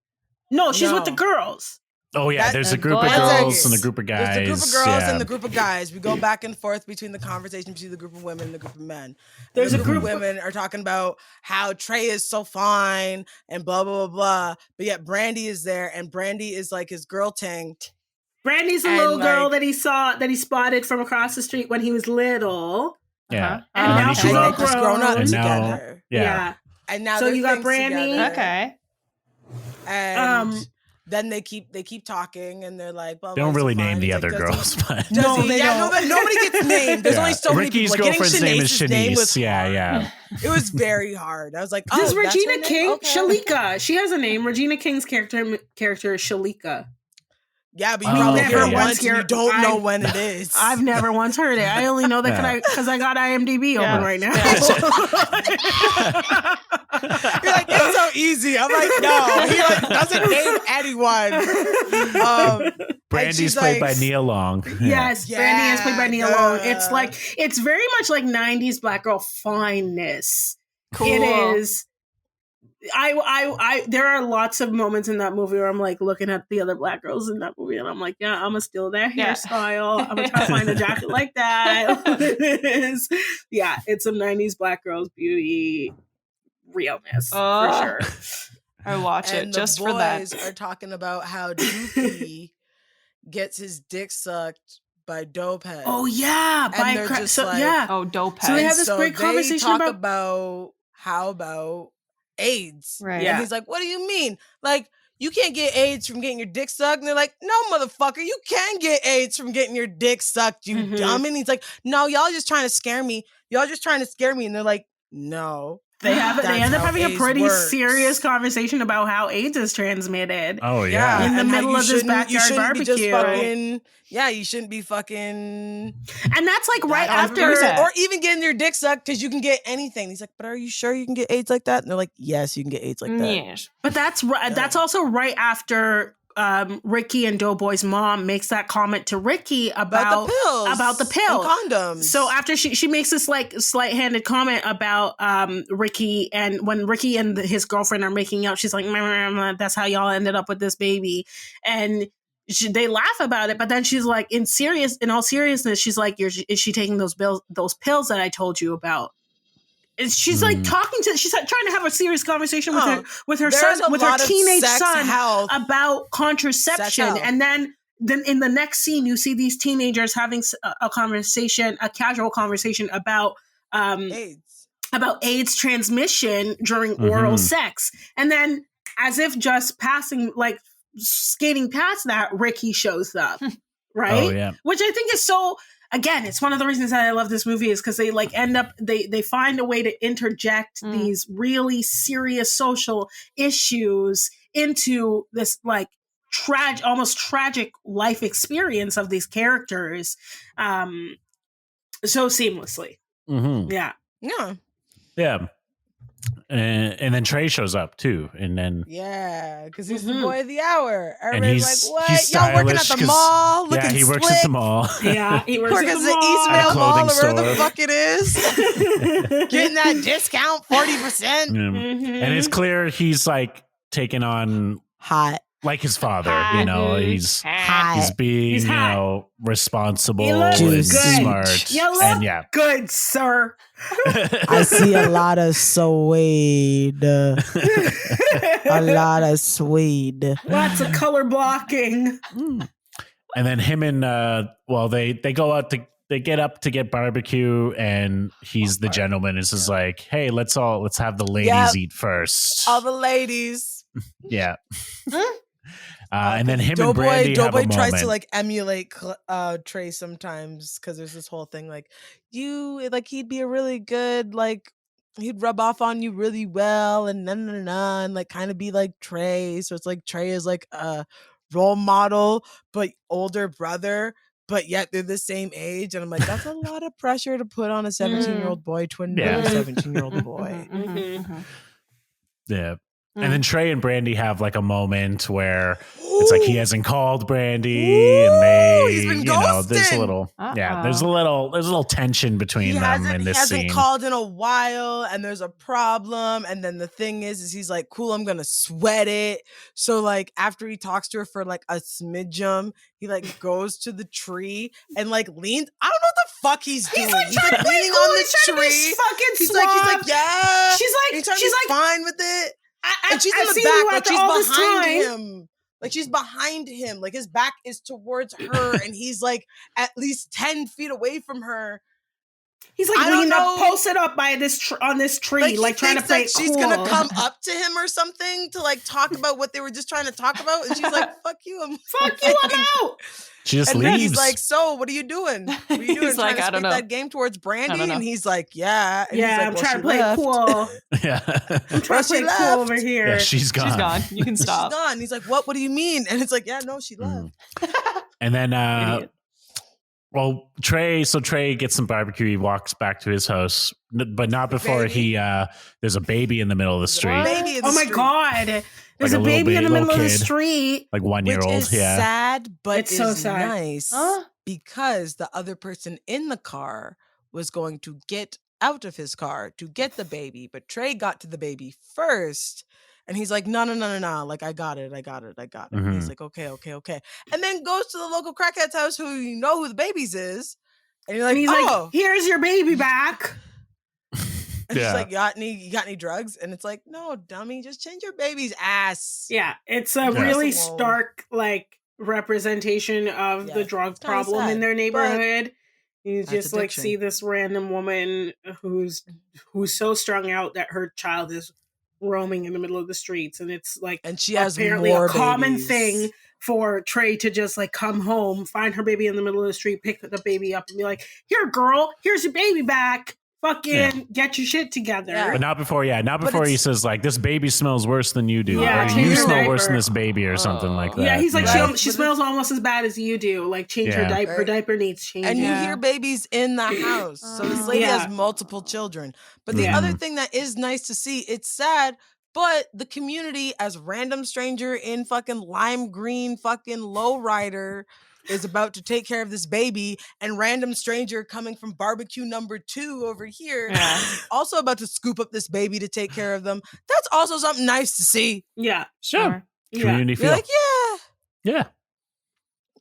No, she's with the No. girls. Oh yeah, That- there's a and group of boys. girls and a group of guys. There's the group of girls yeah. and the group of guys. We go back and forth between the conversation between the group of women and the group of men. And There's the a group of group women are talking about how Trey is so fine and blah blah blah blah. But yet Brandy is there, and Brandy is like his girl ting. Brandy's a And, little girl like- that he spotted from across the street when he was little. Yeah. And then now he she's grew all up- Just grown up And now- together. Yeah. And now So they're you got things Brandy. together. Okay. And then they keep talking, and they're like, blah, They don't blah, really he's fine. name the He's other like, girls, but Does No, he? they Yeah, don't. nobody gets named. There's Yeah. only so many Ricky's people. Like, girlfriend's name is Shanice's name was Shanice. Yeah, hard. yeah. It was very hard. I was like, oh, Does that's her Regina name? King, Okay. Shalika, she has a name. Regina King's character is Shalika. Yeah, but Oh, you probably okay, hear it yeah. once and you don't know I've- when it is. I've never once heard it. I only know that Yeah. because I got IMDb Yeah. open right now. You're like, it's so easy. I'm like, no. He like doesn't name anyone. Brandy's she's played like- by Nia Long. Yes, Brandy is played by Nia Yeah, Long. duh. It's very much like 90s black girl fineness. Cool. It is. I there are lots of moments in that movie where I'm like looking at the other black girls in that movie and I'm like, yeah, I'm gonna steal their hairstyle. I'm gonna try to find a jacket like that. Yeah, it's some 90s black girls beauty realness for sure. I watch it just for that. And the boys are talking about how Dookie gets his dick sucked by dope heads. Oh yeah, and they're just like, oh, dope heads. So they have this great conversation about how about AIDS, right? And he's like, "What do you mean? Like, you can't get AIDS from getting your dick sucked?" And they're like, "No, motherfucker, you can get AIDS from getting your dick sucked, you dumb." And he's like, "No, y'all just trying to scare me. Y'all just trying to scare me." And they're like, "No." They end up having a pretty serious conversation about how AIDS is transmitted. Oh yeah, in the middle of this backyard barbecue. You shouldn't be fucking. And that's like right after, or even getting your dick sucked because you can get anything. He's like, "But are you sure you can get AIDS like that?" And they're like, "Yes, you can get AIDS like that." Yes, but that's also right after Ricky and Doughboy's mom makes that comment to Ricky about the pills and condoms. So after she makes this like slight-handed comment about Ricky, and when Ricky and his girlfriend are making out, she's like, "That's how y'all ended up with this baby," and they laugh about it. But then she's like, in all seriousness, she's like, "Is she taking those pills that I told you about?" She's like she's like trying to have a serious conversation with her son, with her teenage son about contraception. And then in the next scene, you see these teenagers having a casual conversation about AIDS transmission during oral sex. And then as if just skating past that, Ricky shows up, right? Oh, yeah. Which I think is so... Again, it's one of the reasons that I love this movie is because they like they find a way to interject these really serious social issues into this like almost tragic life experience of these characters so seamlessly. Yeah. And then Trey shows up too, and then because he's the boy of the hour. Everybody's like, "What? He's Y'all working at the mall? Looking he works slick." at the mall. Yeah, he works at the Eastvale Mall, or wherever the fuck it is, getting that discount 40%. And it's clear he's like taking on hot. Like his father, he's being, responsible and smart. You look good, sir. I see a lot of suede. A lot of suede. Lots of color blocking. And then him and, they go out they get up to get barbecue, and he's the gentleman. It's just like, hey, let's have the ladies eat first. All the ladies. Yeah. And then him and Brandy have a moment. Tries to like emulate Trey sometimes because there's this whole thing like he'd be a really good he'd rub off on you really well and and like kind of be like Trey. So it's like Trey is like a role model but older brother, but yet they're the same age, and I'm like, that's a lot of pressure to put on a 17-year-old boy, twin brother 17-year-old boy. Yeah. And then Trey and Brandy have like a moment where it's like he hasn't called Brandy, and he's been ghosted. There's a little, there's a little tension between them in this scene. He hasn't called in a while, and there's a problem. And then the thing is he's like, cool, I'm gonna sweat it. So like after he talks to her for like a smidgem, he like goes to the tree and like leans. I don't know what the fuck he's doing. He's like leaning on the tree. He's like, yeah. She's like fine with it. And she's in the back, like she's behind him. Like she's behind him. Like his back is towards her, and he's like at least 10 feet away from her. He's like leaned up, posted up by on this tree, like trying to play it cool. She's gonna come up to him or something to like talk about what they were just trying to talk about, and she's like, "Fuck you, I'm out." She just leaves. Then he's like, "So, what are you doing? What are you doing? He's like, trying to I don't spit know. that game towards Brandy?" And he's like, "Yeah, and yeah, he's like, I'm well, trying to play it cool. Yeah, I'm trying to play it cool over here. Yeah, she's gone. She's gone. You can stop. She's gone." He's like, "What? What do you mean?" And it's like, "Yeah, no, she left." And then, well, Trey gets some barbecue. He walks back to his house, but not before there's a baby in the middle of the street. Oh my God. There's like a baby in the middle of the street. Like 1 year old. Which is sad, but it's so sad. Nice because the other person in the car was going to get out of his car to get the baby, but Trey got to the baby first. And he's like, no. Like, I got it. And he's like, okay. And then goes to the local crackhead's house who you know who the baby's is. And you're like, and he's like, here's your baby back. And she's like, you got any drugs? And it's like, no, dummy, just change your baby's ass. Yeah, it's a really stark, like, representation of the drug problem in their neighborhood. You just like see this random woman who's so strung out that her child is roaming in the middle of the streets, and it's like, and she has apparently more a common babies. thing for Trey to just like come home, find her baby in the middle of the street, pick the baby up, and be like, "Here, girl, here's your baby back. Fucking get your shit together." Yeah. But not before he says like, this baby smells worse than you do. Yeah, or you smell worse than this baby or something like that. Yeah, he's like, she smells almost as bad as you do. Like, change her diaper. Her diaper needs changing. And you hear babies in the house. So this lady has multiple children. But the other thing that is nice to see, it's sad, but the community, as random stranger in fucking lime green fucking lowrider, is about to take care of this baby, and random stranger coming from barbecue number 2 over here, also about to scoop up this baby to take care of them. That's also something nice to see. Yeah, sure. Community feel. You're like, yeah.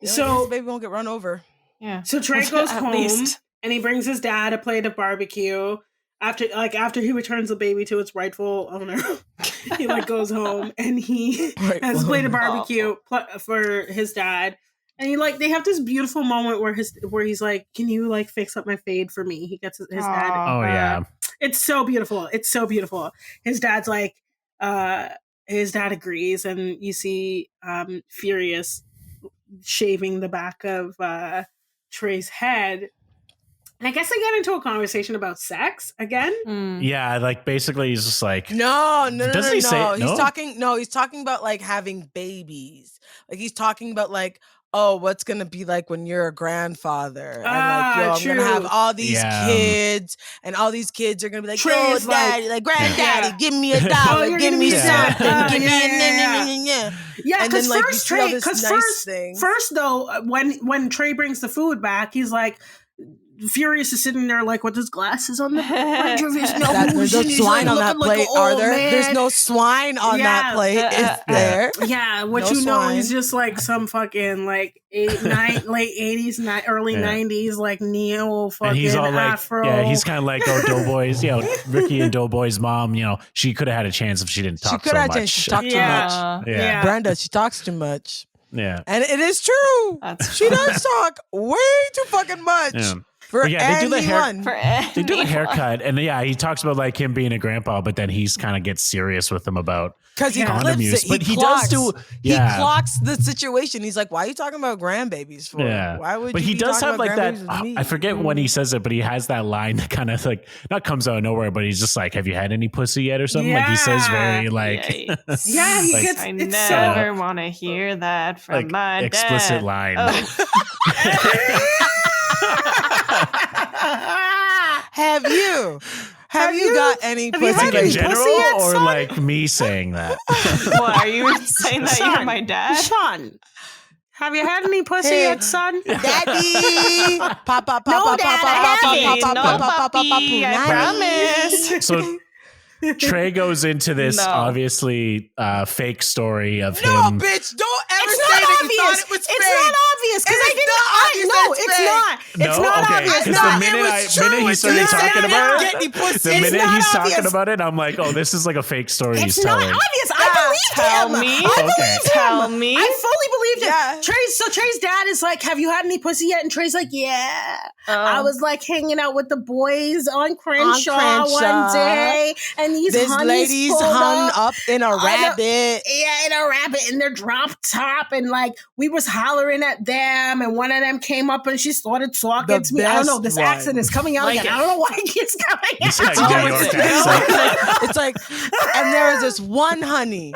So this baby won't get run over. Yeah. So Trey goes home and he brings his dad a plate of barbecue. After he returns the baby to its rightful owner, he like goes home and he has a plate of barbecue for his dad. And they have this beautiful moment where he's like, "Can you like fix up my fade for me?" He gets his dad. Oh yeah, it's so beautiful. It's so beautiful. His dad's like, his dad agrees, and you see Furious shaving the back of Trey's head. And I guess they get into a conversation about sex again. Yeah, like basically he's just like, no. He's talking about like having babies. Like he's talking about like, oh, what's gonna be like when you're a grandfather? And I'm gonna have all these kids, and all these kids are gonna be like, yo, daddy, like granddaddy, give me $1, give me something, give me a yeah. Because first though, when Trey brings the food back, he's like, Furious is sitting there like with his glasses on the bridge of his nose. There's no swine on that plate, are there? Man. There's no swine on that plate, is there? Yeah, what you know, he's just like some fucking like late 80s, early 90s, like neo fucking and he's all like, afro. Yeah, he's kind of like, Doughboy's, Ricky and Doughboy's mom, she could have had a chance if she didn't talk so much. She talked too much. Yeah. Brenda, she talks too much. Yeah. And it is true. She does talk way too fucking much. Yeah. They do the haircut, and he talks about like him being a grandpa, but then he's kind of gets serious with him about because he condom use. It. But he does do. Yeah. He clocks the situation. He's like, "Why are you talking about grandbabies for? Yeah. Why would?" But you he be does have like that. I forget when he says it, but he has that line that kind of like not comes out of nowhere, but he's just like, "Have you had any pussy yet?" or something. Like he says very like, he gets. I never want to hear that from like my explicit dad. line. Have you got any pussy like in general yet, or son? like me saying that? What, are you saying that you're my dad? Son, have you had any pussy yet, son? Daddy, pop, No, Dad, I promise. So Trey goes into this obviously fake story of him. No, bitch, don't ever say that you thought it was fake. It's not obvious because I didn't. No, it's not. It's not obvious. Because the minute he started talking about it, the minute he's talking about it, I'm like, oh, this is like a fake story he's telling. It's not obvious. I believed him. Tell me. I fully believed him. Yeah. Trey's dad is like, have you had any pussy yet? And Trey's like, yeah. I was like hanging out with the boys on Crenshaw one day, and these ladies hung up in a rabbit. In a rabbit in their drop top, and like we was hollering at them, and one of them came up and she started talking to me. I don't know, this accent is coming out again. I don't know why it's coming out. It's like, and there was this one honey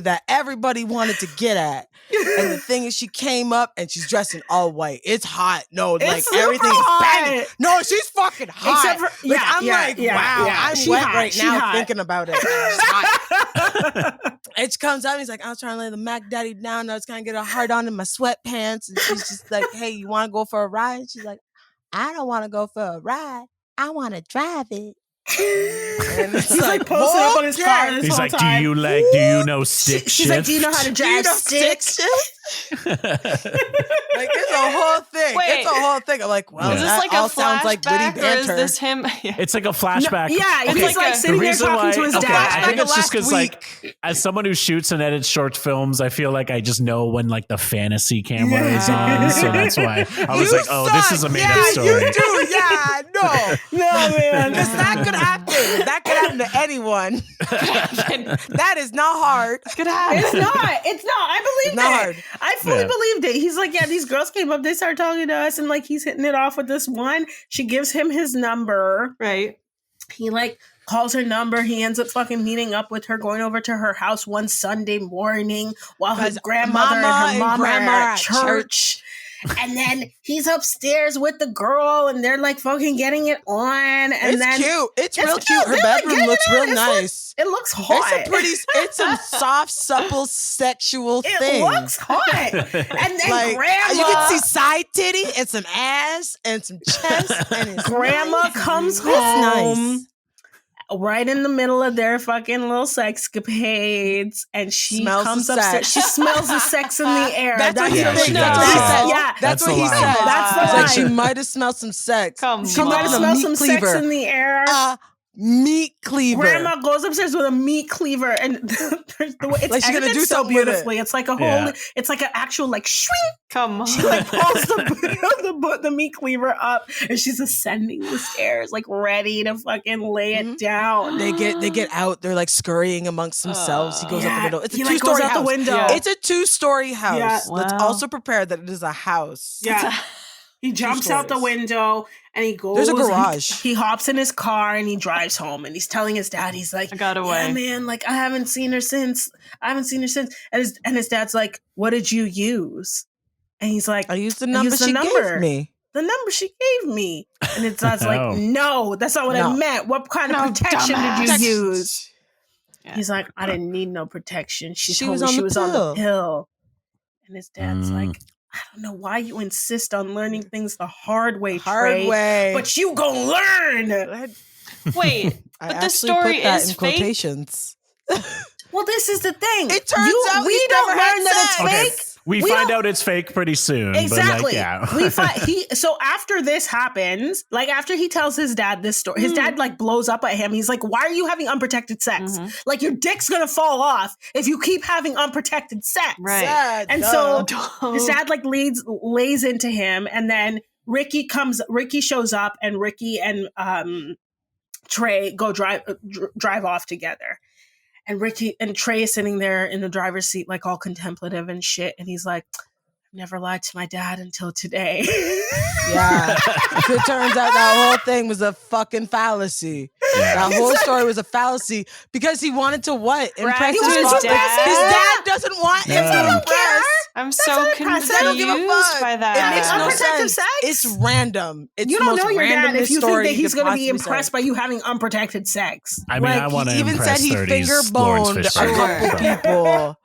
that everybody wanted to get at. And the thing is, she came up and she's dressed in all white. It's hot. No, like everything is banging. No, she's fucking hot. Wow, I'm wet right now thinking about it. She's hot. And she comes out and he's like, I was trying to lay the Mac Daddy down. I was trying to get a hard on in my sweatpants. And she's just like, hey, you want to go for a ride? She's like, I don't want to go for a ride. I want to drive it. And it's He's like posting up on his car this He's whole like, time. do you know stick shift? She's like, do you know how to drive stick? Like it's a whole thing. Wait. It's a whole thing. I'm like, well, Is this that like all a sounds like witty flashback, or is banter. this him? Yeah. It's like a flashback. Yeah, Okay. he's like The sitting there talking to his okay, dad. I think it's just Last because, like, as someone who shoots and edits short films, I feel like I just know when, like, the fantasy camera is on. So that's why I was You like, oh, this is a made-up story. You do, yeah, no. No, man. Because that could happen. That could happen to anyone. That is not hard. Could happen. It's not. I believed It's not it. hard. I fully Yeah. believed it. He's like, yeah, these girls came up, they started talking to us, and like he's hitting it off with this one. She gives him his number. Right. He like calls her number. He ends up fucking meeting up with her, going over to her house one Sunday morning while his grandmother and her mama are at church. And then he's upstairs with the girl, and they're like fucking getting it on. And It's then cute. It's real cute. Her They're, like, bedroom getting looks it on. real It's nice. It looks hot. It's some soft, supple, sexual It thing. looks hot. And then Like grandma, you can see side titty and some ass and some chest. And it's grandma nice. comes It's home. nice. Right in the middle of their fucking little sexcapades, and she Smells comes the upstairs. sex. She smells the sex in the air. That's what he Yeah, thinks. she That's what does. he said. Yeah, That's what the he line. said. That's the It's like line. she might have smelled some sex. Come She might have on. smelled meat some cleaver. sex in the air. A meat cleaver. Grandma goes upstairs with a meat cleaver, and the way it's Like she's gonna edited do so something with it. beautifully. It's like a whole. Yeah. It's like an actual like swing. Come on. She like pulls the meat cleaver up, and she's ascending the stairs, like ready to fucking lay it down. They get out. They're like scurrying amongst themselves. He goes out the window. It's a he like two-story goes out house. the window. Yeah. It's a two-story house. Yeah. Let's Wow. also prepare that it is a house. Yeah. He jumps out the stories. window and he goes. There's a garage. He hops in his car and he drives home, and he's telling his dad, he's like, I got away. yeah, man, like I haven't seen her since. And his dad's like, what did you use? And he's like, I used the I number used the she number. gave me. the number she gave me. And his dad's Oh. like, no, that's not what No. I meant. What kind of No, protection dumbass. did you use? Yeah. He's like, I didn't need no protection. She She told was me on she the was on the pill. pill. And his dad's Mm. like, I don't know why you insist on learning things the hard way, Hard Trey, way. but you gonna learn. Wait, I but the actually story put that is in fake. quotations. Well, this is the thing. It turns out we he's don't never had learn that it's sex. fake. We We find don't- out it's fake pretty soon. Exactly. But like, yeah. We find so after this happens, like after he tells his dad this story, his dad like blows up at him. He's like, "Why are you having unprotected sex? Mhm. Like your dick's gonna fall off if you keep having unprotected sex." Right. Sad, And duh. so his dad like lays into him, and then Ricky shows up, and Ricky and Trey go drive off together. And Ricky and Trey is sitting there in the driver's seat, like all contemplative and shit. And he's like, "I've never lied to my dad until today." Yeah. It turns out that whole thing was a fucking fallacy. Yeah. That whole story was a fallacy because he wanted to what? Impress He his wanted to father. impress His him. dad doesn't want him Yeah. to impress. I'm That's so what confused I don't give a fuck. by It that. makes no Unprotected sense. sex? It's random. It's You the don't most know your dad randomest if you think story that he's could going to be possibly say. impressed by you having unprotected sex. I mean, I Like, want to he even impress said he 30s finger Laurence boned a Fishburne. couple people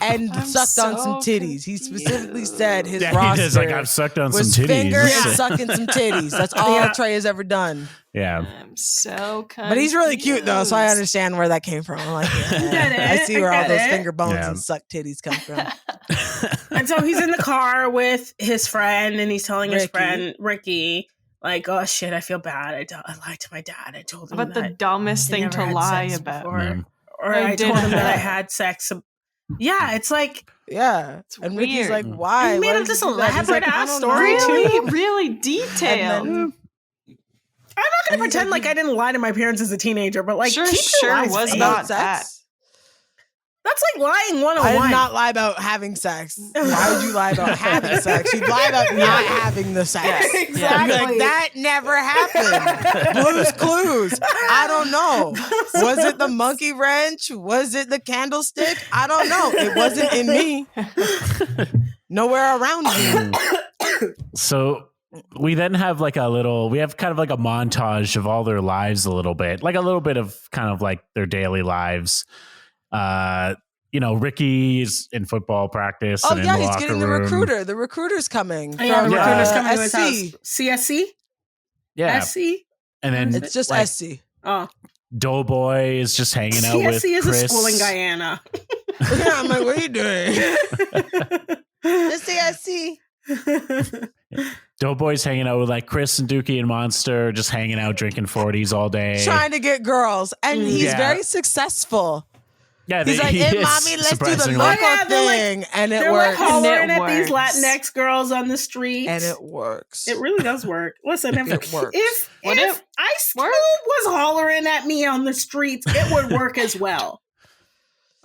and I'm sucked on so some titties. He specifically said his Yeah, he roster is like, I've sucked on some was titties. finger and sucking some titties. That's all Yeah. Trey has ever done. Yeah. I'm so confused. But he's really cute though, so I understand where that came from. I'm like, yeah, Get it. I see where all I those get it. finger bones Yeah. and sucked titties come from. And so he's in the car with his friend, and he's telling his Ricky. friend, Ricky, like, "Oh shit, I feel bad. I lied to my dad. I told him About the that dumbest I thing never to had lie sex about. before. Yeah. Or I I told did him that I that. had sex." Yeah, it's like, Yeah. It's And Ricky's weird. like, why? You made Why up did this you do that? He's like, elaborate I ass don't story, know. too. Really, really detailed. And then- I'm not going to pretend like I didn't lie to my parents as a teenager, but like, Sure keep your lies was vague. not About sex? That's like lying I 101. did not lie about having sex. Why would you lie about having sex? You'd lie about not having the sex. Yes. You'd be Exactly. like, that never happened. Blue's Clues. I don't know. Was it the monkey wrench? Was it the candlestick? I don't know. It wasn't in me. Nowhere around me. So we then have like we have kind of like a montage of all their lives a little bit, like a little bit of kind of like their daily lives. Ricky's in football practice. Oh, and yeah, in the he's locker getting the room. recruiter. The recruiter's coming. Oh, yeah, from, the recruiter's coming to his SC. house. CSC? Yeah. SC? And then It's just like, SC. Oh. Doughboy is just hanging out with CSC is Chris. a school in Guyana. Yeah, I'm like, what are you doing? The CSC. Doughboy's hanging out with like Chris and Dookie and Monster, just hanging out drinking 40s all day. Trying to get girls. And he's very successful. Yeah, he's like, hey, mommy, let's do the local thing. And it works. They're hollering at these Latinx girls on the street. And it works. It really does work. Listen, if it works. If Ice Cube was hollering at me on the streets, it would work as well.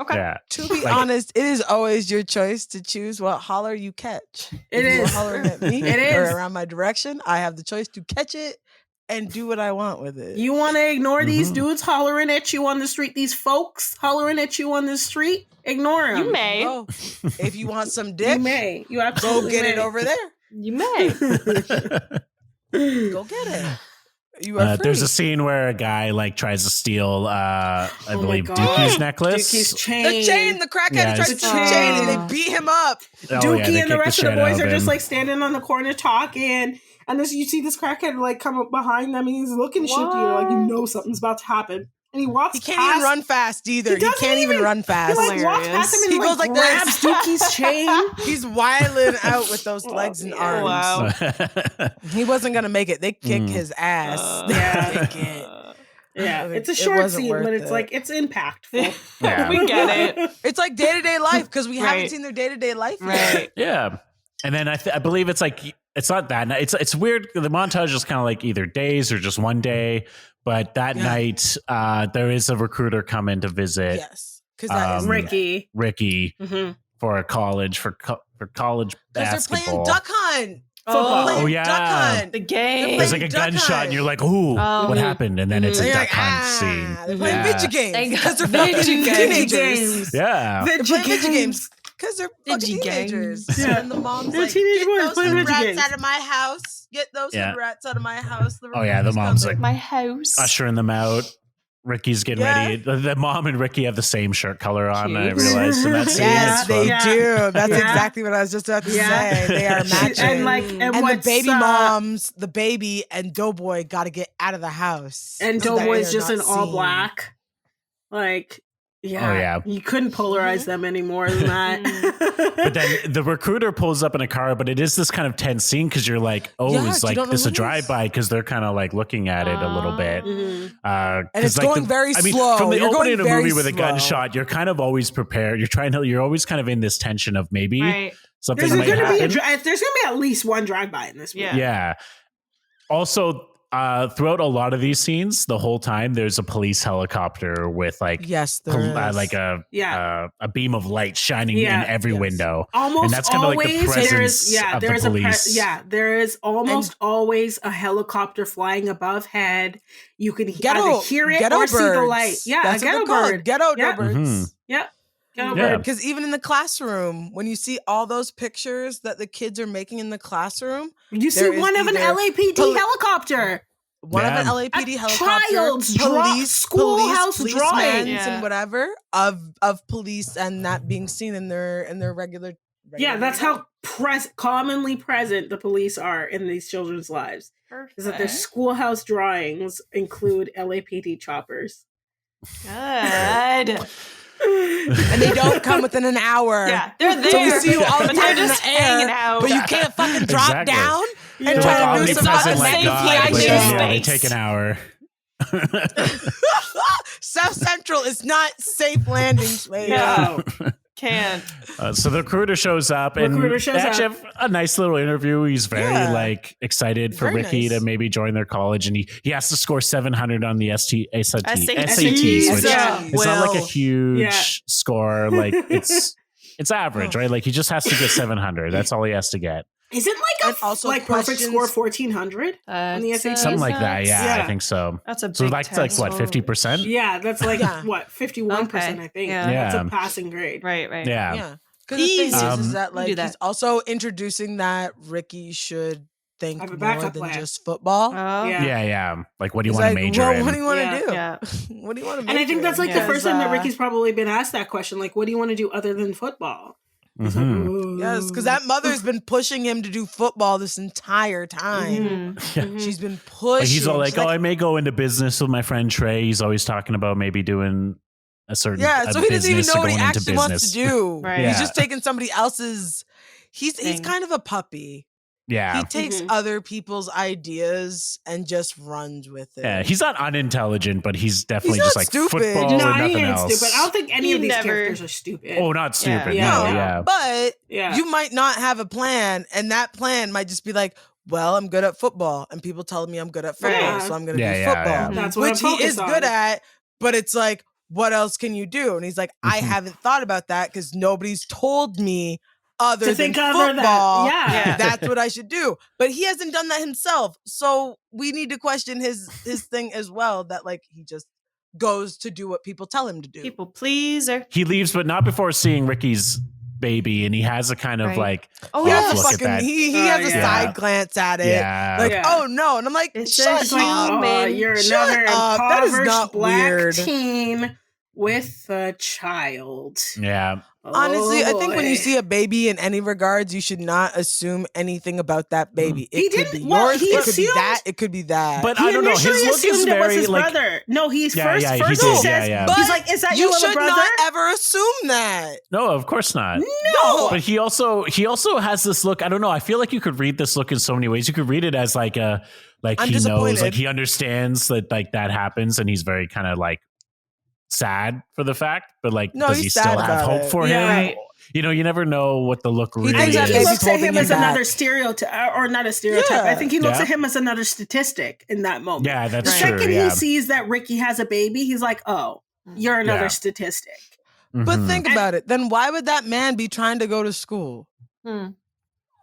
Okay. Yeah. To be honest, it is always your choice to choose what holler you catch. It if is. you're hollering at me It or is. around my direction, I have the choice to catch it and do what I want with it. You want to ignore these dudes hollering at you on the street, these folks hollering at you on the street? Ignore them. You may. Oh, if you want some dick, You may. You go absolutely get may. it over there. You may. Go get it. You are free. There's a scene where a guy like tries to steal, I believe, God. Dookie's necklace. Dookie's chain. The chain, the crackhead tries to steal the chain and they beat him up. Dookie and the rest of the boys are just like. like standing on the corner talking. And this, you see this crackhead like come up behind them and he's looking shit at you. Like, you know something's about to happen. And he walks He can't past. even run fast either. He can't even run fast. He like walks past him and He goes like grabs this. Dookie's chain. He's wilding out with those legs and arms. Wow. He wasn't gonna make it. They kick his ass. Yeah. Kick it. Yeah, it's a It short wasn't scene, worth but it's it. like it's impactful. Yeah. We get it. It's like day-to-day life because we haven't Right. seen their day-to-day life yet. Right. Yeah. And then I believe it's like, it's not that night. It's weird. The montage is kind of like either days or just one day. But that night, there is a recruiter coming to visit. Yes, because that is Ricky. For a college, for college because they're basketball. playing duck hunt. Football. Playing Oh, yeah. duck hunt. The game. There's like a Duck gunshot hunt. and you're like, ooh, what happened? And then it's a They're duck like, hunt scene. they're playing Yeah. video games They because they're got fucking video teenagers. Yeah. They're playing video games because they're fucking Digi teenagers. games. Yeah. And the mom's They're like, teenage get boys those playing hood video rats games. out of my house. Get those Yeah. hood rats out of my house. Oh, yeah. The mom's like My house. ushering them out. Ricky's getting Yeah. ready. The mom and Ricky have the same shirt color on. I Cute. realized in that scene. Yes, It's they fun. do. That's Yeah. exactly what I was just about to say. They are matching. And like, and the what's, baby moms, the baby and Doughboy got to get out of the house. and so that Doughboy's they're just not in all seen. black. Like, yeah, Oh, yeah. you couldn't polarize them any more than that. But then the recruiter pulls up in a car, but it is this kind of tense scene because you're like, oh, Yeah, it's you like don't know this a what it is. drive-by because they're kind of like looking at it a little bit. Mhm. And it's 'cause, like, going very I mean, slow. from the You're opening going of a very movie with a slow. gunshot, you're kind of always prepared. You're always kind of in this tension of maybe Right. something There's might going to be happen. there's going to be at least one drive-by in this movie. Yeah. Yeah. Also, throughout a lot of these scenes, the whole time there's a police helicopter with like Yes, there is. like a beam of light shining Yeah. in every Yes. window. Almost And that's kinda like the always there is presence of there the is police. there is almost always a helicopter flying above head. You can either hear it ghetto or see the birds. light. Yeah, That's a what ghetto they're called, bird. Ghetto Yeah. birds. Mhm. Yeah. Ghetto Yeah. bird. Because even in the classroom, when you see all those pictures that the kids are making in the classroom, You see there is one of an either LAPD helicopter. one of Yeah. an LAPD A helicopter, child's schoolhouse policemen, drawing. Yeah. and whatever of police, and that being seen in their regular. Yeah, that's how commonly present the police are in these children's lives. Perfect. Is that their schoolhouse drawings include LAPD choppers. Good. and they don't come within an hour. Yeah, they're there. So we see you all the but time they're in just the hanging air, out. but you can't fucking drop Exactly. down Yeah. and They're try like to do some omnipresent fucking like safe God. landing Like, yeah, they space. take an hour. South Central is not safe landing space. No. Can't. So the recruiter shows up and Recruiter shows they actually up. have a nice little interview. He's very Yeah. like excited for Very Ricky nice. to maybe join their college, and he has to score 700 on the SATs, SATs, which yeah. is not like a huge Yeah. score. Like it's average, right? Like he just has to get 700. That's all he has to get. Is it And like also perfect questions- score 1400? On the SAT? Something like that. Yeah, Yeah. I think so. That's a So big like test. what 50%? Yeah, that's like Yeah. what 51%, Okay. I think. Yeah. That's Yeah. a passing grade. Right, right. Yeah. Yeah. Because the thing Easy. is that Do like that. he's also introducing that Ricky should think Have a more backup than plan. just football. Oh. Yeah. Yeah. Like, what do you He's want to like, major well, in? what do you want to Yeah. do? Yeah. What do you want to major And I think that's like in? the Yeah. first time that Uh, Ricky's probably been asked that question. Like, what do you want to do other than football? He's like, Mhm. "Ooh." Yes, because that mother's been pushing him to do football this entire time. Mhm. She's been But pushing. he's all She's like, "Oh, I may go into business with my friend Trey." He's always talking about maybe doing a certain yeah, so he doesn't even business know or what he going into actually wants to business. do. Right. He's Yeah. just taking somebody else's. He's Thing. kind of a puppy. Yeah. He takes other people's ideas and just runs with it. Yeah, he's not unintelligent, but he's definitely He's just not like stupid. football No, or he nothing ain't else. stupid. I don't think any He of these never- characters are stupid. Oh, not stupid. Yeah. No, Yeah. yeah. But Yeah. you might not have a plan, and that plan might just be like, well, I'm good at football, and people tell me I'm good at football, Yeah. so I'm going to Yeah, do yeah, football, yeah. That's what which I'm he is focused good on. at, but it's like, what else can you do? And he's like, I Mhm. haven't thought about that because nobody's told me other To than think other than- football. yeah. That's what I should do. But he hasn't done that himself. So we need to question his thing as well, that like he just goes to do what people tell him to do. People pleaser. He leaves, but not before seeing Ricky's baby, and he has a kind of Right. like, Oh, He off has a look at fucking that. he Oh, has a yeah. side glance at it. Yeah. Like, Yeah. oh no. And I'm like, It's a shut It's like, up. oh, you're Shut another up. That is impoverished not black weird. teen with a child. Yeah. Honestly, I think when you boy. see a baby in any regards, you should not assume anything about that baby. He It could be didn't- well, yours, he it could be assumed- that, it could be that. But He I don't know. His initially look is assumed it was very his like, brother. No, he's Yeah, first. yeah, he First did, he yeah, says, yeah. But he's like, "Is that you your little should brother?" not ever assume that. no, of course not. No, But he also has this look. I don't know. I feel like you could read this look in so many ways. You could read it as like I'm he knows, disappointed. like he understands that like that happens, and he's very kind of like sad for the fact. But like, No, does he's he sad still have about hope it. for Yeah. him? Right. You know, you never know what the look He really I thinks think that he is. baby's looks at holding him him as another back. stereotype, or not a stereotype. Yeah. I think he looks Yeah. at him as another statistic in that moment. Yeah, The that's Right. true. second Yeah. he sees that Ricky has a baby, he's like, "Oh, you're another Yeah. statistic." But Mhm. think about it. Then why would that man be trying to go to school? Hmm.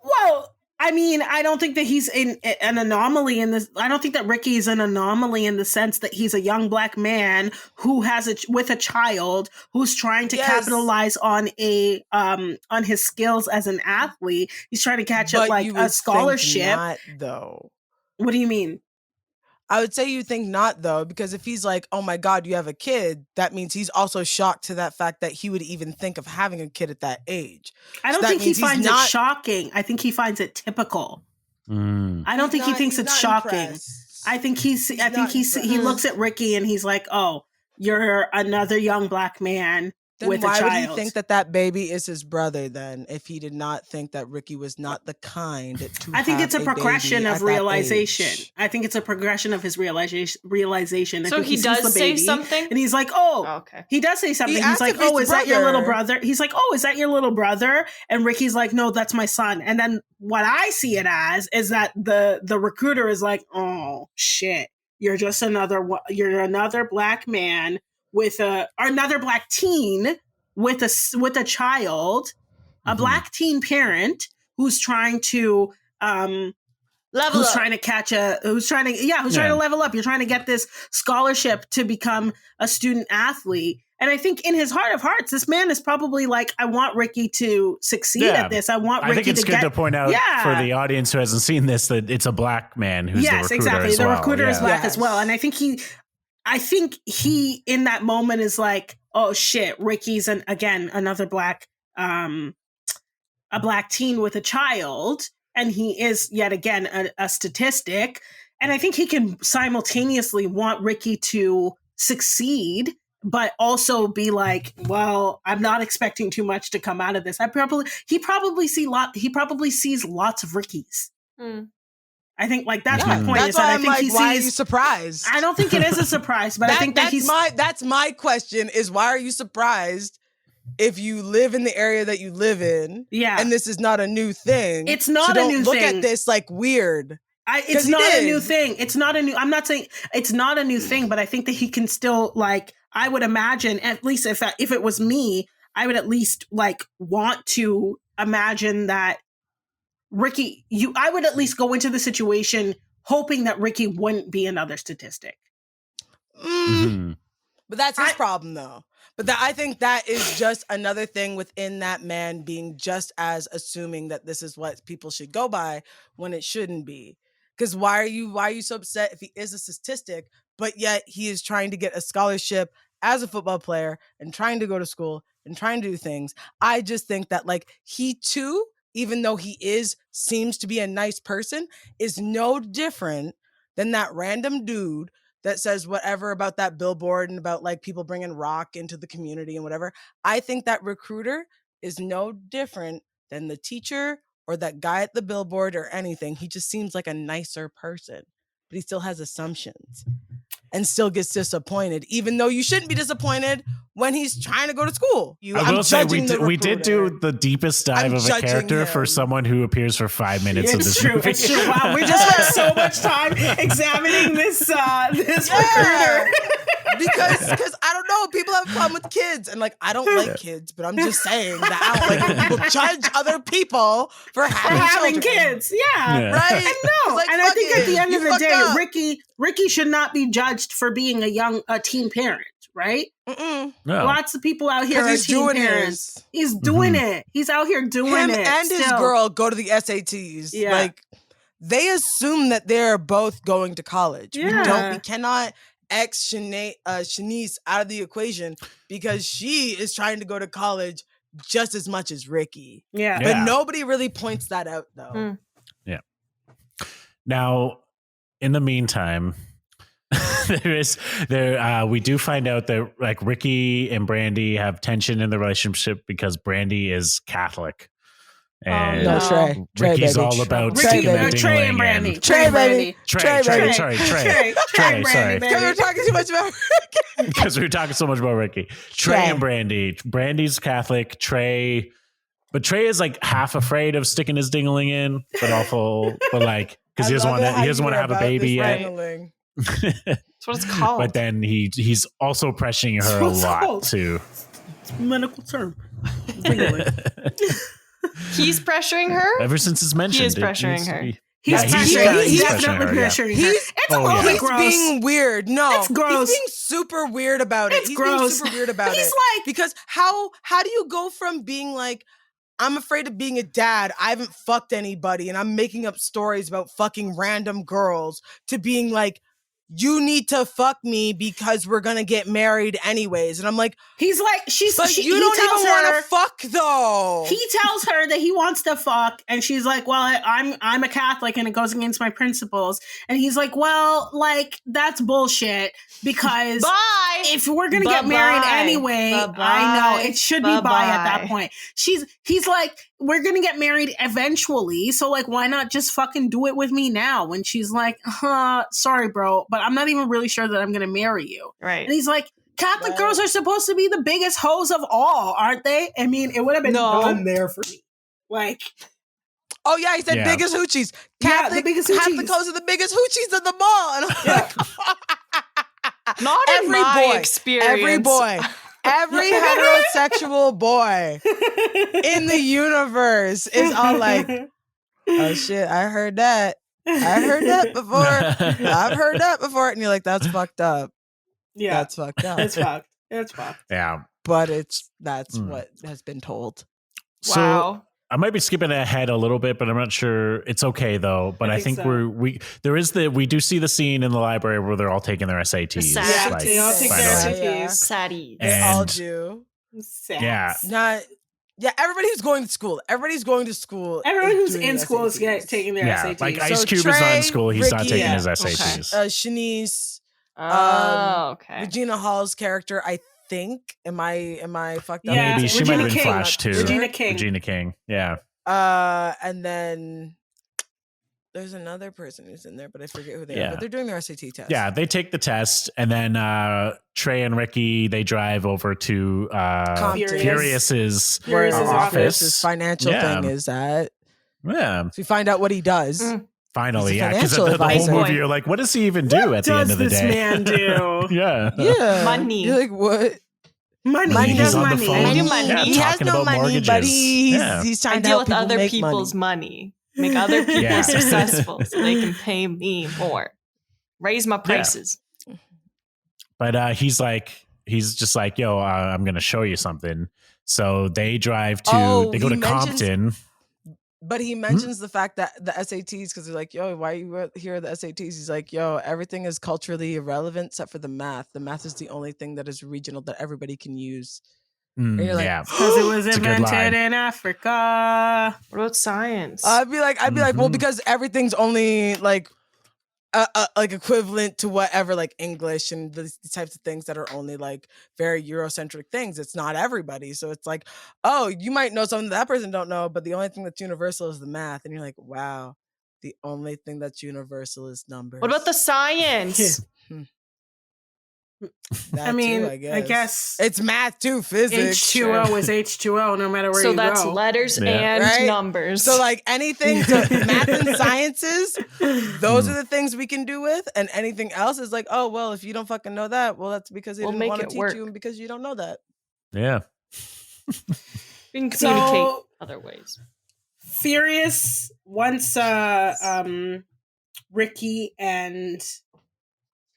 Well, I mean, I don't think that he's an anomaly in this. I don't think that Ricky is an anomaly in the sense that he's a young black man who has with a child who's trying to Yes. capitalize on on his skills as an athlete. He's trying to catch up But like you would a think scholarship. not, though. What do you mean? I would say you think not, though, because if he's like, oh my God, you have a kid, that means he's also shocked to that fact that he would even think of having a kid at that age. I don't that think he means he's finds not- it shocking. I think he finds it typical. Mm. I don't He's think he not- thinks he's it's not shocking. impressed. I think he not he impressed. looks at Ricky and he's like, "Oh, you're another young black man Then with a why would child." he think that baby is his brother then, if he did not think that Ricky was not the kind to I think have it's a baby progression at of that realization. age? I think it's a progression of his realization. I So think he sees does the say baby, something? and he's like, "Oh." Oh, okay. He does say something. He's asks like, if it's "Oh, is that your little brother. brother?" He's like, "Oh, is that your little brother?" And Ricky's like, "No, that's my son." And then what I see it as is that the recruiter is like, "Oh shit, you're just another black man with or another black teen with a child, a Mhm. black teen parent who's trying to Level up. trying to level up. You're trying to get this scholarship to become a student athlete." And I think in his heart of hearts, this man is probably like, "I want Ricky to succeed Yeah. at this. I want I Ricky think it's to good get." to point out Yeah. for the audience who hasn't seen this that it's a black man who's the Yes, recruiter exactly. as The well. recruiter is Yeah. black as well. Yes. And I think he in that moment is like, "Oh shit, Ricky's another black a black teen with a child, and he is yet again a statistic." And I think he can simultaneously want Ricky to succeed, but also be like, "Well, I'm not expecting too much to come out of this." He probably sees lots of Rickies. Hmm. I think like that's Yeah. my point. That's Is that why I I'm think like, he why are you sees. surprised? I don't think it is a surprise, but I think that that's my question is, why are you surprised if you live in the area that you live in? Yeah. And this is not a new thing. It's not so a don't new look thing. at this like weird. It's 'Cause he not a did. new thing. It's not a new. I'm not saying it's not a new thing, but I think that he can still like. I would imagine, at least if it was me, I would at least like want to imagine that Ricky. I would at least go into the situation hoping that Ricky wouldn't be another statistic. Mhm. But that's his problem, though. But I think that is just another thing within that man being just as assuming that this is what people should go by when it shouldn't be. Because why are you so upset if he is a statistic, but yet he is trying to get a scholarship as a football player and trying to go to school and trying to do things. I just think that like he too, even though he seems to be a nice person, is no different than that random dude that says whatever about that billboard and about like people bringing rock into the community and whatever. I think that recruiter is no different than the teacher or that guy at the billboard or anything. He just seems like a nicer person, but he still has assumptions and still gets disappointed, even though you shouldn't be disappointed when he's trying to go to school. I will say we did do the deepest dive of a character for someone who appears for 5 minutes of this movie. It's true. Wow, we just spent so much time examining this recruiter. Because I don't know, people have a problem with kids, and like I don't like kids, but I'm just saying that I don't like when people judge other people for having kids. Yeah, right. And no, like, and I think at the end of the day, up. Ricky should not be judged for being a teen parent, right? No. Lots of people out here are teen parents. He's doing it. He's out here doing it. And his girl go to the SATs. Yeah. Like they assume that they're both going to college. Yeah. We cannot X Shanice out of the equation because she is trying to go to college just as much as Ricky. Yeah. But nobody really points that out though. Yeah. Now, in the meantime, we do find out that like Ricky and Brandy have tension in the relationship because Brandy is Catholic. And Ricky's all about Trey and Brandy. Trey, Brandy. Trey. Sorry. Because we're talking too much about Ricky. Because we were talking so much about Ricky. Trey and Brandy. Brandy's Catholic. Trey is like half afraid of sticking his dingling in, but like because he doesn't want to have a baby yet. That's what it's called. But then he's also pressuring her a lot too. It's a medical term. He's pressuring her? Ever since it's mentioned. He is pressuring her. He's definitely pressuring her. It's a little bit gross. He's being weird. No, it's gross. He's being super weird about it. It's gross. Being super weird about it. He's like, because how do you go from being like, I'm afraid of being a dad, I haven't fucked anybody, and I'm making up stories about fucking random girls, to being like, you need to fuck me because we're gonna get married anyways. And I'm like, he's like, you don't even want to fuck though. He tells her that he wants to fuck, and she's like, well, I'm a Catholic and it goes against my principles. And he's like, well, like that's bullshit because if we're gonna get married anyway, I know it should be bye at that point. He's like, we're gonna get married eventually, so like why not just fucking do it with me now? And she's like, sorry bro, but I'm not even really sure that I'm gonna marry you. Right. And he's like, Catholic girls are supposed to be the biggest hoes of all, aren't they? I mean, it would have been done there for me. Like, oh yeah, he said biggest hoochies. Catholic, the biggest hoochies. Catholic hoes are the biggest hoochies in the mall. And I'm like, not in my experience. Every heterosexual boy in the universe is all like, oh shit, I heard that. I've heard that before. I've heard that before. And you're like, that's fucked up. Yeah. That's fucked up. It's fucked. It's fucked. Yeah. But that's what has been told. So, wow. I might be skipping ahead a little bit, but I'm not sure. It's okay though. But I think so. we do see the scene in the library where they're all taking their SATs. Yeah, they all take their SATs. Saddies. They all do. Yeah. Everybody who's going to school. Everybody's going to school. Everyone who's in school is taking their SATs. Like Ice Cube is not in school. He's not taking his SATs. Shanice. Okay. Regina Hall's character, I think. Am I fucked up? Yeah, maybe she might have been Flash too. Regina King. Yeah. And then there's another person who's in there, but I forget who they are. But they're doing their SAT test. Yeah, they take the test, and then Trey and Ricky, they drive over to Furious's office. His financial thing is that. Yeah. So we find out what he does. Finally, because the whole movie, you're like, what does he even do at the end of the day? What does this man do? Yeah. Money. You're like, what? Money. He's on the phone. He has no money, but he's trying to deal help with people other make people's money. Make other people successful so they can pay me more. Raise my prices. But he's just like, yo, I'm going to show you something. So they drive to, they go to Compton. But he mentions the fact that the SATs, because they're like, yo, why you here are the SATs? He's like, yo, everything is culturally irrelevant except for the math. The math is the only thing that is regional that everybody can use. And you're like, yeah. Because it was It's a good line. invented in Africa. What about science? I'd be like, well, because everything's only like equivalent to whatever, like English and the types of things that are only like very Eurocentric things. It's not everybody. So it's like, oh, you might know something that person don't know, but the only thing that's universal is the math. And you're like, wow, the only thing that's universal is numbers. What about the science? That I mean, too, I guess it's math too, physics. H2O is H2O no matter where So you that's go. letters and Right? numbers. So like anything to math and sciences, those are the things we can do with, and anything else is like, oh well, if you don't fucking know that, well that's because they We'll didn't make want to it teach work. you and because you don't know that. Yeah. We can communicate So- other ways. Furious once Ricky and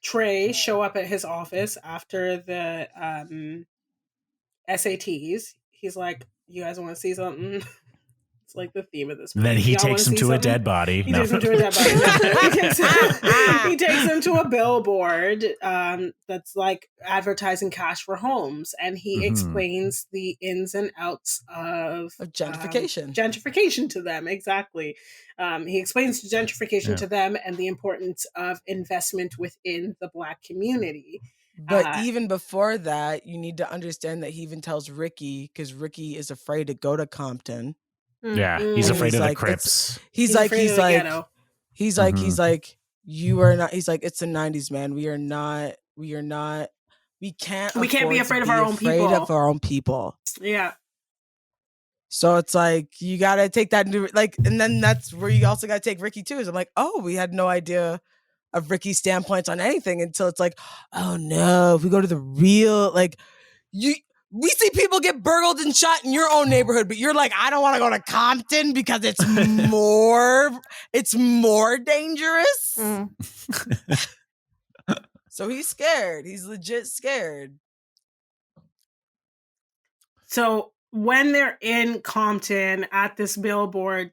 Trey show up at his office after the SATs. He's like, you guys want to see something? It's like the theme of this movie. Then he Y'all takes wanna him see to a something? dead body. He No. takes him to a dead body. He takes him to a billboard that's like advertising cash for homes, and he explains the ins and outs of gentrification. Gentrification to them, exactly. He explains gentrification to them and the importance of investment within the Black community. But even before that, you need to understand that he even tells Ricky, because Ricky is afraid to go to Compton. Yeah, he's And afraid he's of the like, Crips. He's afraid of the ghetto. he's like, you are not. He's like, it's the 90s, man. We can't. We can't afford be to afraid of be our own afraid people. of our own people. Yeah. So it's like you gotta take that into like, and then that's where you also gotta take Ricky too. Is I'm like, oh, we had no idea of Ricky's standpoints on anything until it's like, oh no, if we go to the real like we see people get burgled and shot in your own neighborhood, but you're like, I don't want to go to Compton because it's more dangerous. So he's scared. He's legit scared. So when they're in Compton at this billboard,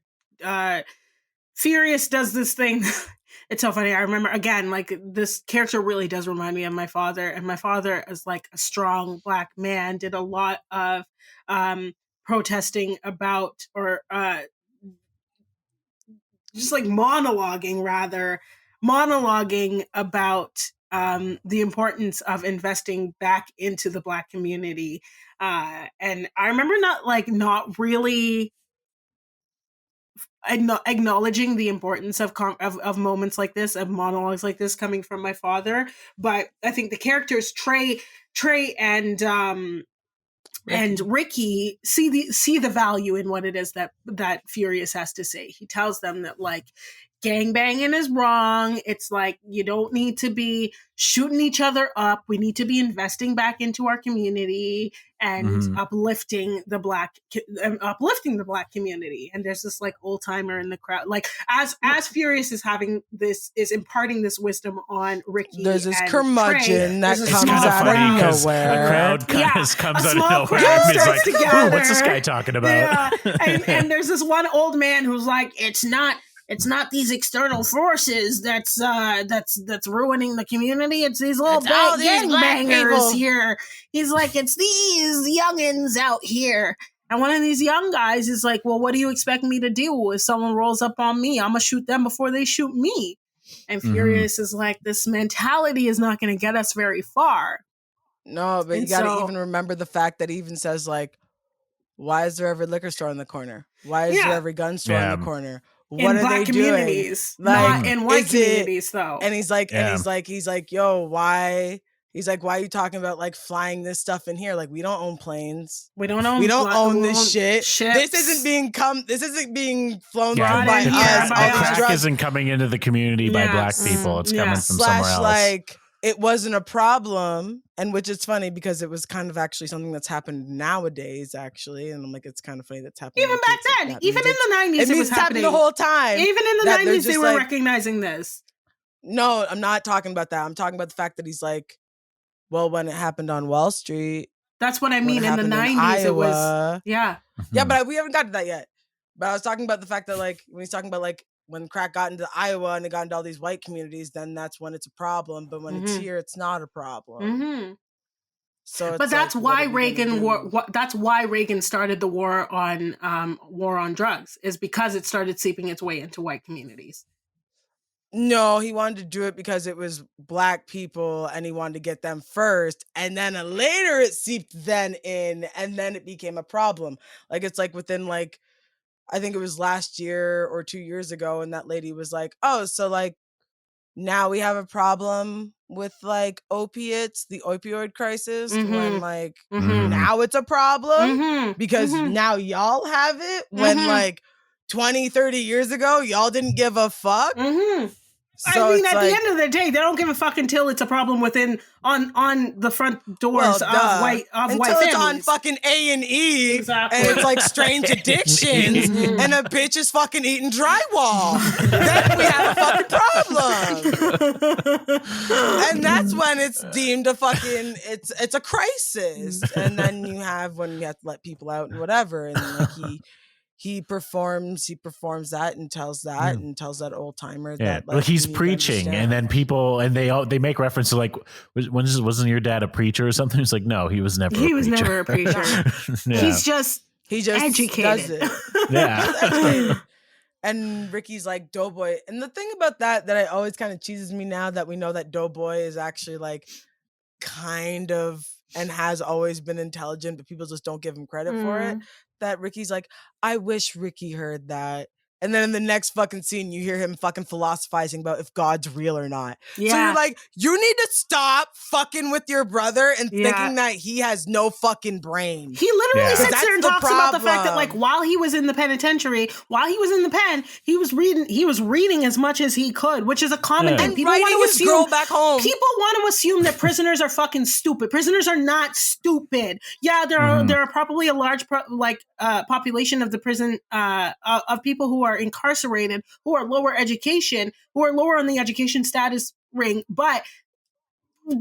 Furious does this thing. It's so funny. I remember, again, like, this character really does remind me of my father. And my father, as like a strong Black man, did a lot of protesting about, or just like monologuing about the importance of investing back into the Black community. And I remember not really acknowledging the importance of moments like this, of monologues like this coming from my father. But I think the characters Trey and Ricky see the value in what it is that Furious has to say. He tells them that like gangbanging is wrong. It's like you don't need to be shooting each other up. We need to be investing back into our community and uplifting the Black community. And there's this like old timer in the crowd, like as Furious is imparting this wisdom on Ricky. There's this and curmudgeon Trey, that there's a comes small out crowd. of nowhere. A crowd comes out of nowhere and is like, "Ooh, what's this guy talking about?" Yeah. And there's this one old man who's like, it's not these external forces that's ruining the community. It's these little gangbangers here. He's like, it's these youngins out here. And one of these young guys is like, well, what do you expect me to do? If someone rolls up on me, I'm going to shoot them before they shoot me. And Furious is like, this mentality is not going to get us very far. No, but you got to even remember the fact that he even says like, why is there every liquor store in the corner? Why is there every gun store in the corner? What in are Black they communities, doing? Like, not in white communities, though. And he's like, yo, why? He's like, why are you talking about like flying this stuff in here? Like, we don't own planes. We don't own this shit. Ships. This isn't being flown through Yeah, by us. crack isn't coming into the community by Black people. It's coming from somewhere else. Like, it wasn't a problem, and which is funny because it was kind of actually something that's happened nowadays, actually. And I'm like, it's kind of funny that's happening. Even back then, even in the 90s, it was happening the whole time. Even in the 90s, they were recognizing this. No, I'm not talking about that. I'm talking about the fact that he's like, well, when it happened on Wall Street. That's what I mean. In the 90s, it was, yeah, but we haven't got to that yet. But I was talking about the fact that like when he's talking about like when crack got into Iowa and it got into all these white communities, then that's when it's a problem. But when it's here, it's not a problem. So, but that's why Reagan that's why Reagan started the war on drugs, is because it started seeping its way into white communities. No, he wanted to do it because it was Black people and he wanted to get them first. And then later it seeped then in and then it became a problem. Like it's like within like, I think it was last year or 2 years ago. And that lady was like, oh, so like now we have a problem with like opiates, the opioid crisis, when like now it's a problem because now y'all have it when like 20, 30 years ago, y'all didn't give a fuck. So I mean, at the end of the day, they don't give a fuck until it's a problem on the front doors of white families. Until it's on fucking A&E, and it's like Strange Addictions, and a bitch is fucking eating drywall. Then we have a fucking problem, and that's when it's deemed a fucking it's a crisis. And then you have when you have to let people out and whatever, and like he performs that and tells that old timer that like he's preaching, and then people and they make reference to like wasn't your dad a preacher or something? It's like no, he was never a preacher. He's just educated. Does it. And Ricky's like Doughboy, and the thing about that I always kind of cheeses me now that we know that Doughboy is actually like kind of and has always been intelligent, but people just don't give him credit for it. That Ricky's like, I wish Ricky heard that. And then in the next fucking scene, you hear him fucking philosophizing about if God's real or not. Yeah. So you're like, you need to stop fucking with your brother and thinking that he has no fucking brain. He literally sits there and talks about the fact that like while he was in the penitentiary, while he was in the pen, he was reading as much as he could, which is a common thing. People want to assume back home. People want to assume that prisoners are fucking stupid. Prisoners are not stupid. Yeah, there are probably a large population of the prison of people who are incarcerated, who are lower education, who are lower on the education status ring, but all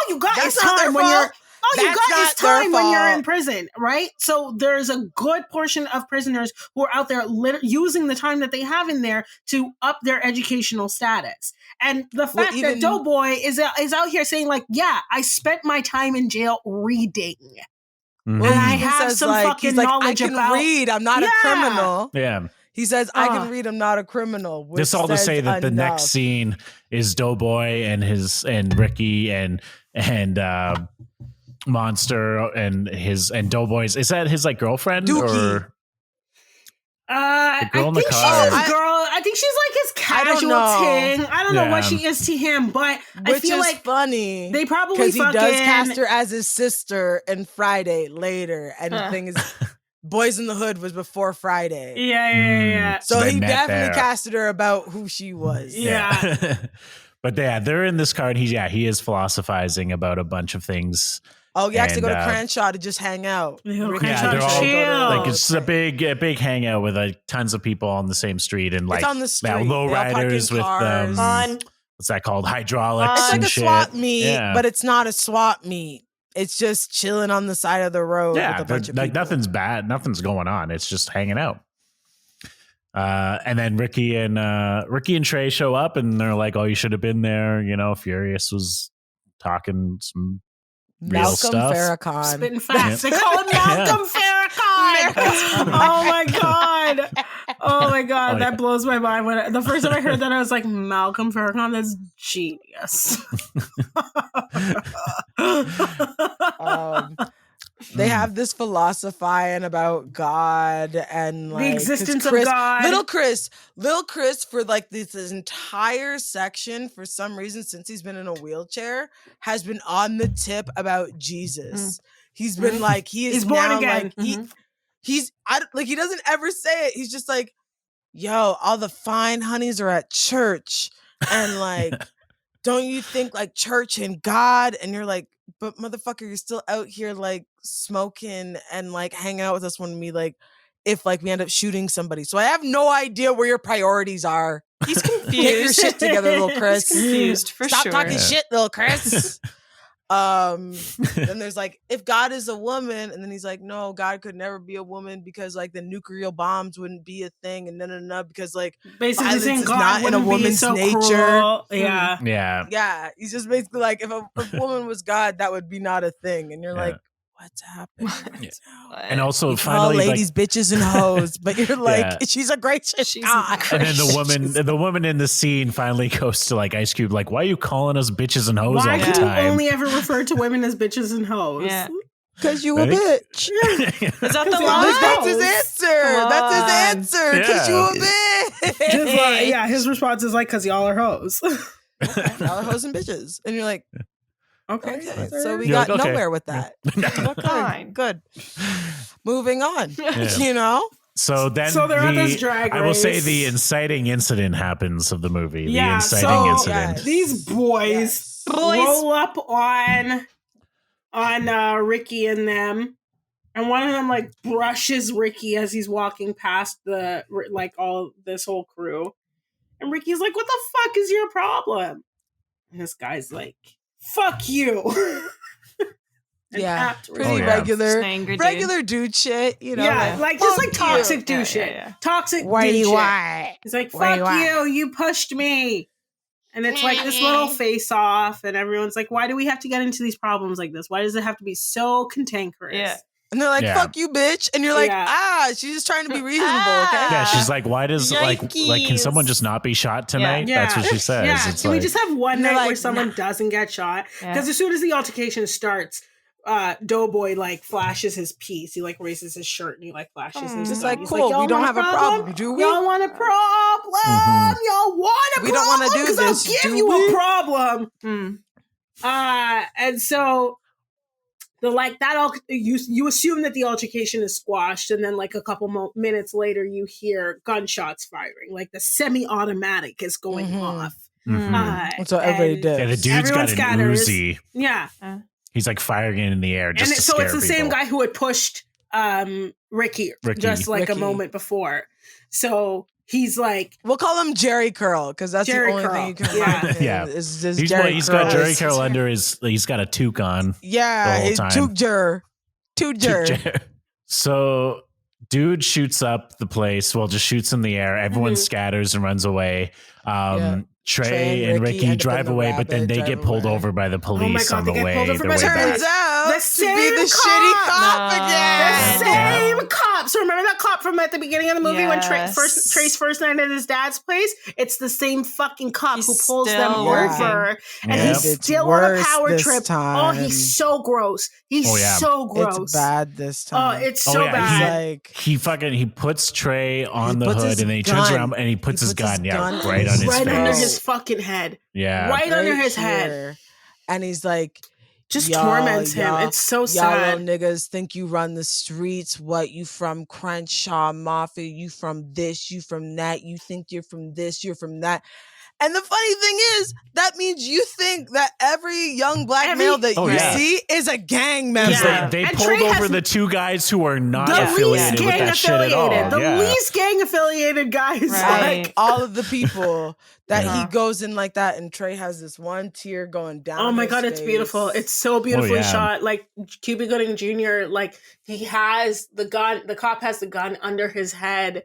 you got is time when you're in prison, right? So there's a good portion of prisoners who are out there using the time that they have in there to up their educational status. And the fact that Doughboy is out here saying like, yeah, I spent my time in jail reading. And I have some fucking knowledge I can read. I'm not a criminal. Yeah. He says, I can read, I'm not a criminal. This all to say that the next scene is Doughboy and Ricky and Monster and Doughboy's. Is that his like girlfriend Dookie. Or the girl in the car? I think she's like his casual ting. I don't know what she is to him, but I feel like funny. They probably because he does cast her as his sister in Friday later, and the thing is. Boys in the Hood was before Friday. Yeah. So he definitely casted her about who she was. Yeah. But they're in this car and he is philosophizing about a bunch of things. Oh, you actually go to Crenshaw to just hang out. They're all like it's a big hangout with like tons of people on the same street and like on the street. Low riders with what's that called? Hydraulics. It's like and a shit. swap meet, but it's not a swap meet. It's just chilling on the side of the road with a bunch of people. Like nothing's bad. Nothing's going on. It's just hanging out. And then Ricky and Trey show up and they're like, oh, you should have been there. You know, Furious was talking some real stuff. Farrakhan. Spitting facts. They call him Malcolm Farrakhan. Oh my God. Oh my God. That blows my mind. The first time I heard that, I was like, Malcolm Farrakhan, that's genius. They have this philosophizing about God and like the existence of God. Little Chris for like this entire section, for some reason, since he's been in a wheelchair, has been on the tip about Jesus. He's been like, he's born again. Like, he doesn't ever say it. He's just like, yo, all the fine honeys are at church. And like, don't you think like church and God? And you're like, but motherfucker, you're still out here like smoking and like hanging out with us when we like, if like we end up shooting somebody. So I have no idea where your priorities are. He's confused. Get your shit together, little Chris. He's confused for Stop sure. talking shit, little Chris. Then there's like, if God is a woman, and then he's like, no, God could never be a woman because like the nuclear bombs wouldn't be a thing, and no, because like Basically violence saying is God not in a wouldn't be woman's so nature. cruel. Yeah. Yeah. Yeah, he's just basically like, if a woman was God, that would be not a thing, and you're like, what's happening right now? And also, You call finally, ladies bitches and hoes, but you're like, she's a gracious God. And then the woman in the scene finally goes to like Ice Cube, like, why are you calling us bitches and hoes Why all the can you time? only ever refer to women as bitches and hoes? Yeah. Because you a bitch. Is that the Because line? That's his answer. That's his answer. Because you a bitch. Just like, his response is like, because y'all are hoes. Y'all are hoes and bitches. And you're like, okay. okay. So we You're got like, okay. nowhere with that. Fine. Good. Moving on. Yeah. You know? So then they're at this drag I will say race. the inciting incident happens of the movie. Yeah, the inciting so incident. these boys roll up on Ricky and them, and one of them like brushes Ricky as he's walking past the like all this whole crew, and Ricky's like, "What the fuck is your problem?" And this guy's like, "Fuck you." Yeah. Pretty Oh, yeah. regular dude shit, you know. Yeah, like just like Fuck toxic you. dude shit. Yeah. Toxic Why dude you shit. why? He's like, Why fuck you pushed me. And it's like this little face off, and everyone's like, why do we have to get into these problems like this? Why does it have to be so cantankerous? Yeah. And they're like, Yeah. fuck you, bitch. And you're like, she's just trying to be reasonable, okay? Yeah, she's like, why does like can Yikes. someone just not be shot tonight? Yeah. That's what she says. Yeah, It's can like, we just have one They're night where like, someone doesn't get shot? Yeah. Because as soon as the altercation starts, Doughboy like flashes his piece. He like raises his shirt and he like flashes his Just gun. like, He's cool, "Y'all we don't want have a problem, do we? Y'all want a problem? Y'all want a problem? We don't wanna do 'Cause this, I'll give do you we? a problem. Mm. And so the like that all you assume that the altercation is squashed, and then like a couple minutes later you hear gunshots firing, like the semi-automatic is going off. That's what everybody did. yeah, the dude's everyone got an scatters. Uzi. Yeah, He's like firing it in the air just and to so scare it's the people. same guy who had pushed Ricky just like a Ricky. moment before. So he's like, We'll call him Jerry Curl, because that's Jerry the only Curl. thing you can Yeah. remind him Yeah. is this He's Jerry Curl. got Jerry Curl under his. He's got a toque on. the Yeah, whole his time. Tuger. So, dude shoots up the place. Well, just shoots in the air. Everyone scatters and runs away. Trey and Ricky end up drive in the away, but then rabbit, they drive get pulled away. over by the police God, on they the get way. pulled over Their by way the back. Turns out The to be the same shitty cop. cop the again. same cop. So remember that cop from at the beginning of the movie when Trey's first night at his dad's place? It's the same fucking cop He's who pulls them still over, and Yep. he's It's still on a worse power this trip. time. Oh, he's so gross. He's Oh, yeah. so gross. It's bad this Oh, time. it's Oh, so yeah, bad. He puts Trey on the puts hood his and then he turns gun. around and he puts his gun, right on his right face. under his fucking head. Yeah. Right under his head. here. And he's like, Just y'all, torments him. y'all- It's so y'all sad. little niggas think you run the streets. What, you from Crenshaw Mafia? You from this, you from that. You think you're from this, you're from that. And the funny thing is, that means you think that every young black male that you see is a gang member. Yeah. They And pulled Trey over has the two guys who are not the least affiliated with gang that shit at all. affiliated. The Yeah. least gang affiliated guys. Right. Like, All of the people that Uh-huh. he goes in like that, and Trey has this one tear going down. oh my his god, it's face. beautiful. It's so beautifully yeah. shot. Like Cuba Gooding Jr., like he has the gun, the cop has the gun under his head,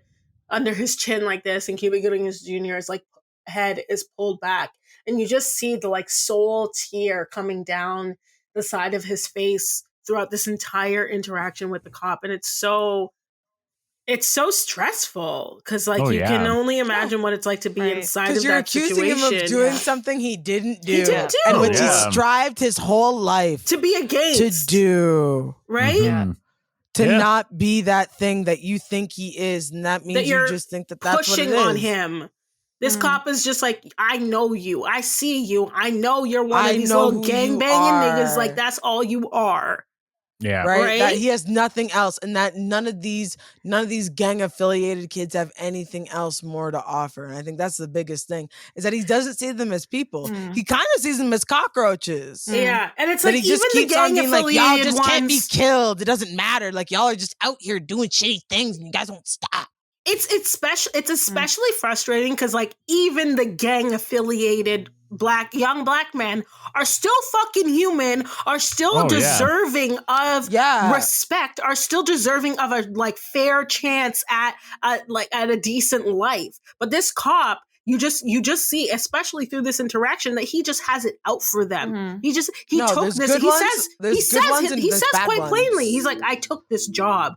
under his chin like this, and Cuba Gooding Jr.'s like head is pulled back. And you just see the like soul tear coming down the side of his face throughout this entire interaction with the cop. And it's so stressful because like you can only imagine what it's like to be inside of Because you're that accusing situation. him of doing something he didn't do. He didn't do. And which Yeah. he strived his whole life to be against. to do. Right? Mhm. To Yeah. not be that thing that you think he is. And that means That you're you just think that that's what it pushing is. on him. This cop is just like, I know you. I see you. I know you're one I of these know little who gang you banging niggas. are. Like, that's all you are. Yeah. Right? That Right? he has nothing else, and that none of these gang affiliated kids have anything else more to offer. And I think that's the biggest thing, is that he doesn't see them as people. He kind of sees them as cockroaches. Yeah. And it's That like, he just even the keeps on gang being like, y'all affiliated just can't be ones, killed. It doesn't matter. Like, y'all are just out here doing shitty things, and you guys won't stop. it's especially frustrating because like even the gang affiliated young black men are still fucking human, are still deserving of respect, are still deserving of a like fair chance at a decent life. But this cop, you just see, especially through this interaction, that he just has it out for them. He took this. He says quite plainly, he's like, I took this job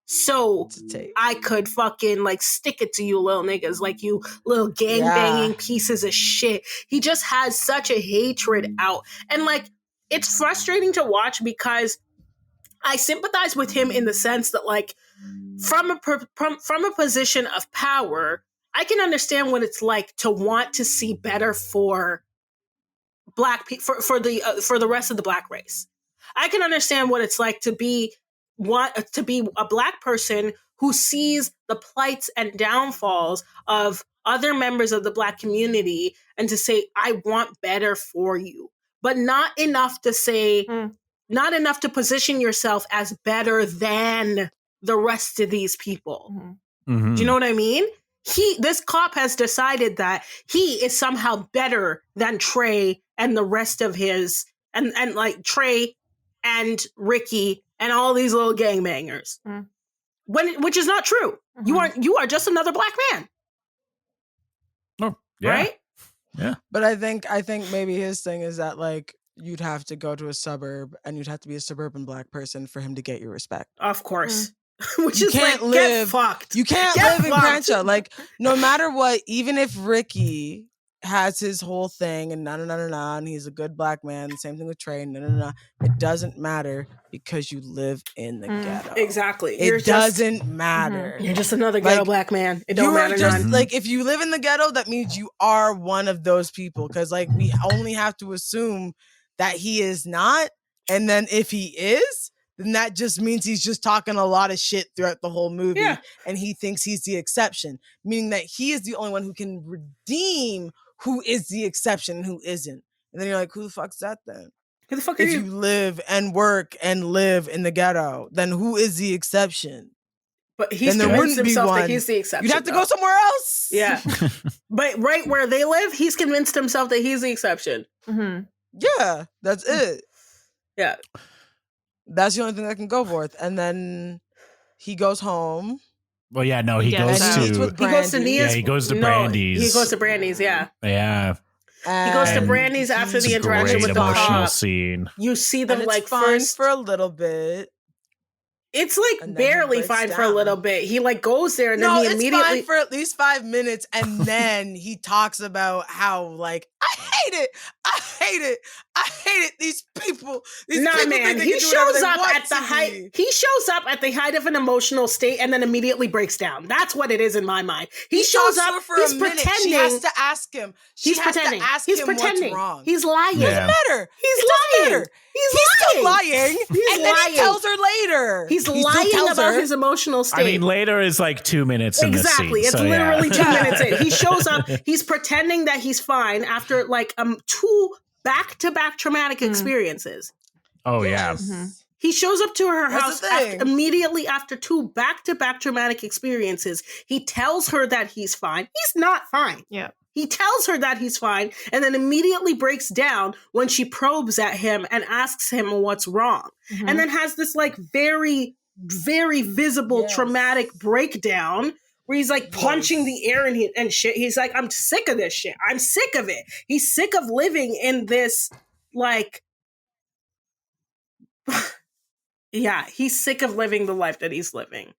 so I could fucking like stick it to you little niggas, like you little gang banging pieces of shit. He just has such a hatred out. And like, it's frustrating to watch because I sympathize with him in the sense that like from a position of power, I can understand what it's like to want to see better for black people, for the rest of the black race. I can understand what it's like to be a black person who sees the plights and downfalls of other members of the black community and to say, I want better for you, but not enough to say, not enough to position yourself as better than the rest of these people. Do you know what I mean? This cop has decided that he is somehow better than Trey and the rest of his, and like Trey and Ricky and all these little gangbangers, which is not true. You are just another black man. Oh, yeah. Right? Yeah. But I think maybe his thing is that like you'd have to go to a suburb and you'd have to be a suburban black person for him to get your respect. Of course. Which You is can't like, live- get fucked. You can't Get live in fucked. Crenshaw. Like, no matter what, even if Ricky has his whole thing and and he's a good black man, the same thing with Trey, it doesn't matter because you live in the ghetto. Exactly. It doesn't matter. You're just another ghetto Like, black man. It don't You are matter just none. like, if you live in the ghetto, that means you are one of those people. Because like we only have to assume that he is not, and then if he is, then that just means he's just talking a lot of shit throughout the whole movie. Yeah. And he thinks he's the exception, meaning that he is the only one who can redeem who is the exception and who isn't. And then you're like, who the fuck's that then? Who the fuck are If you? you live and work and live in the ghetto, then who is the exception? But he's then there convinced wouldn't be himself that one. he's the exception. You'd have to though. go somewhere else. Yeah. But right where they live, he's convinced himself that he's the exception. Yeah, that's it. Yeah. That's the only thing that can go forth. And then he goes home. Well, yeah, no, he Yeah, goes and he meets to. with He goes to Brandy. Nia's. Yeah, he goes to No, Brandy's. He goes to Brandy's, yeah. Yeah. He goes to And Brandy's after he's the interaction Great with the emotional cop. scene. You see And them it's like fine first. for a little bit. It's like And then he barely breaks fine for a down. little bit. He like goes there and No, then he it's immediately. fine for at least 5 minutes, and then he talks about how like I hate it. I hate it. These people. These Nah, people man. think they He can do whatever shows they up want at the to height. be. He shows up at the height of an emotional state and then immediately breaks down. That's what it is in my mind. He shows talks to up. her for He's a minute. pretending. She has to ask him. He's pretending. He's pretending. What's wrong. He's lying. Yeah. Doesn't matter. He's It doesn't lying. matter. He's still lying. lying. He's and then lying. he tells her later. He's He still lying tells about her. his emotional state. I mean, later is like 2 minutes in Exactly. the scene. It's so, yeah. literally 2 minutes in. He shows up. He's pretending that he's fine after like 2 back-to-back traumatic experiences. Oh, yeah. He shows up to her That's house the thing. immediately after 2 back-to-back traumatic experiences. He tells her that he's fine. He's not fine. Yeah. He tells her that he's fine and then immediately breaks down when she probes at him and asks him what's wrong. And then has this like very, very visible Yes. traumatic breakdown where he's like punching the air and shit. He's like, I'm sick of this shit. I'm sick of it. He's sick of living in this like... Yeah, he's sick of living the life that he's living.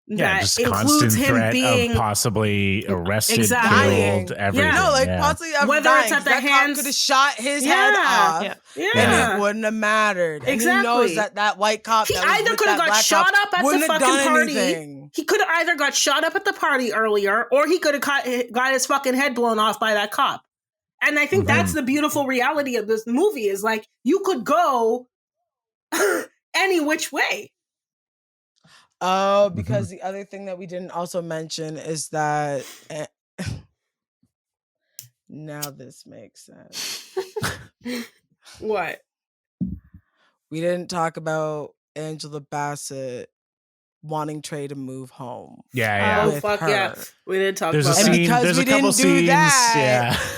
Yeah, That just includes constant him threat being of possibly arrested, Exactly. killed, everything. No, like yeah. possibly after Whether dying, it's at 'cause the that hands- cop could have shot his Yeah. head off, Yeah. yeah. and it wouldn't have mattered. And Exactly. he knows that white cop. He that was either with could have that got black shot cop up at the wouldn't have fucking done party. anything. He could have either got shot up at the party earlier, or he could have got his fucking head blown off by that cop. And I think that's the beautiful reality of this movie is like you could go any which way. Oh, because the other thing that we didn't also mention is that now this makes sense. What? We didn't talk about Angela Bassett wanting Trey to move home. Yeah. Oh, with fuck her. yeah. We didn't talk There's about a that. And scene- because there's we a couple didn't do scenes, that,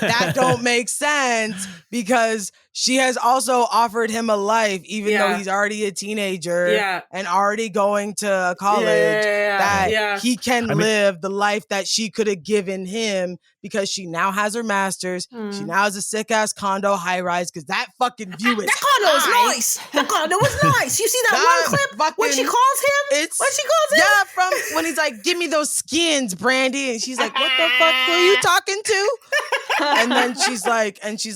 yeah. that don't make sense because she has also offered him a life, even though Yeah. he's already a teenager Yeah. and already going to college, Yeah. that Yeah. he can I mean- live the life that she could have given him because she now has her master's. She now has a sick ass condo high rise because that fucking view is That condo was high. nice. That condo was nice. You see that one clip when she fucking- calls him? It's When she calls him? yeah, from when he's like, "Give me those skins, Brandy," and she's like, "What the fuck? Who are you talking to?" And then she's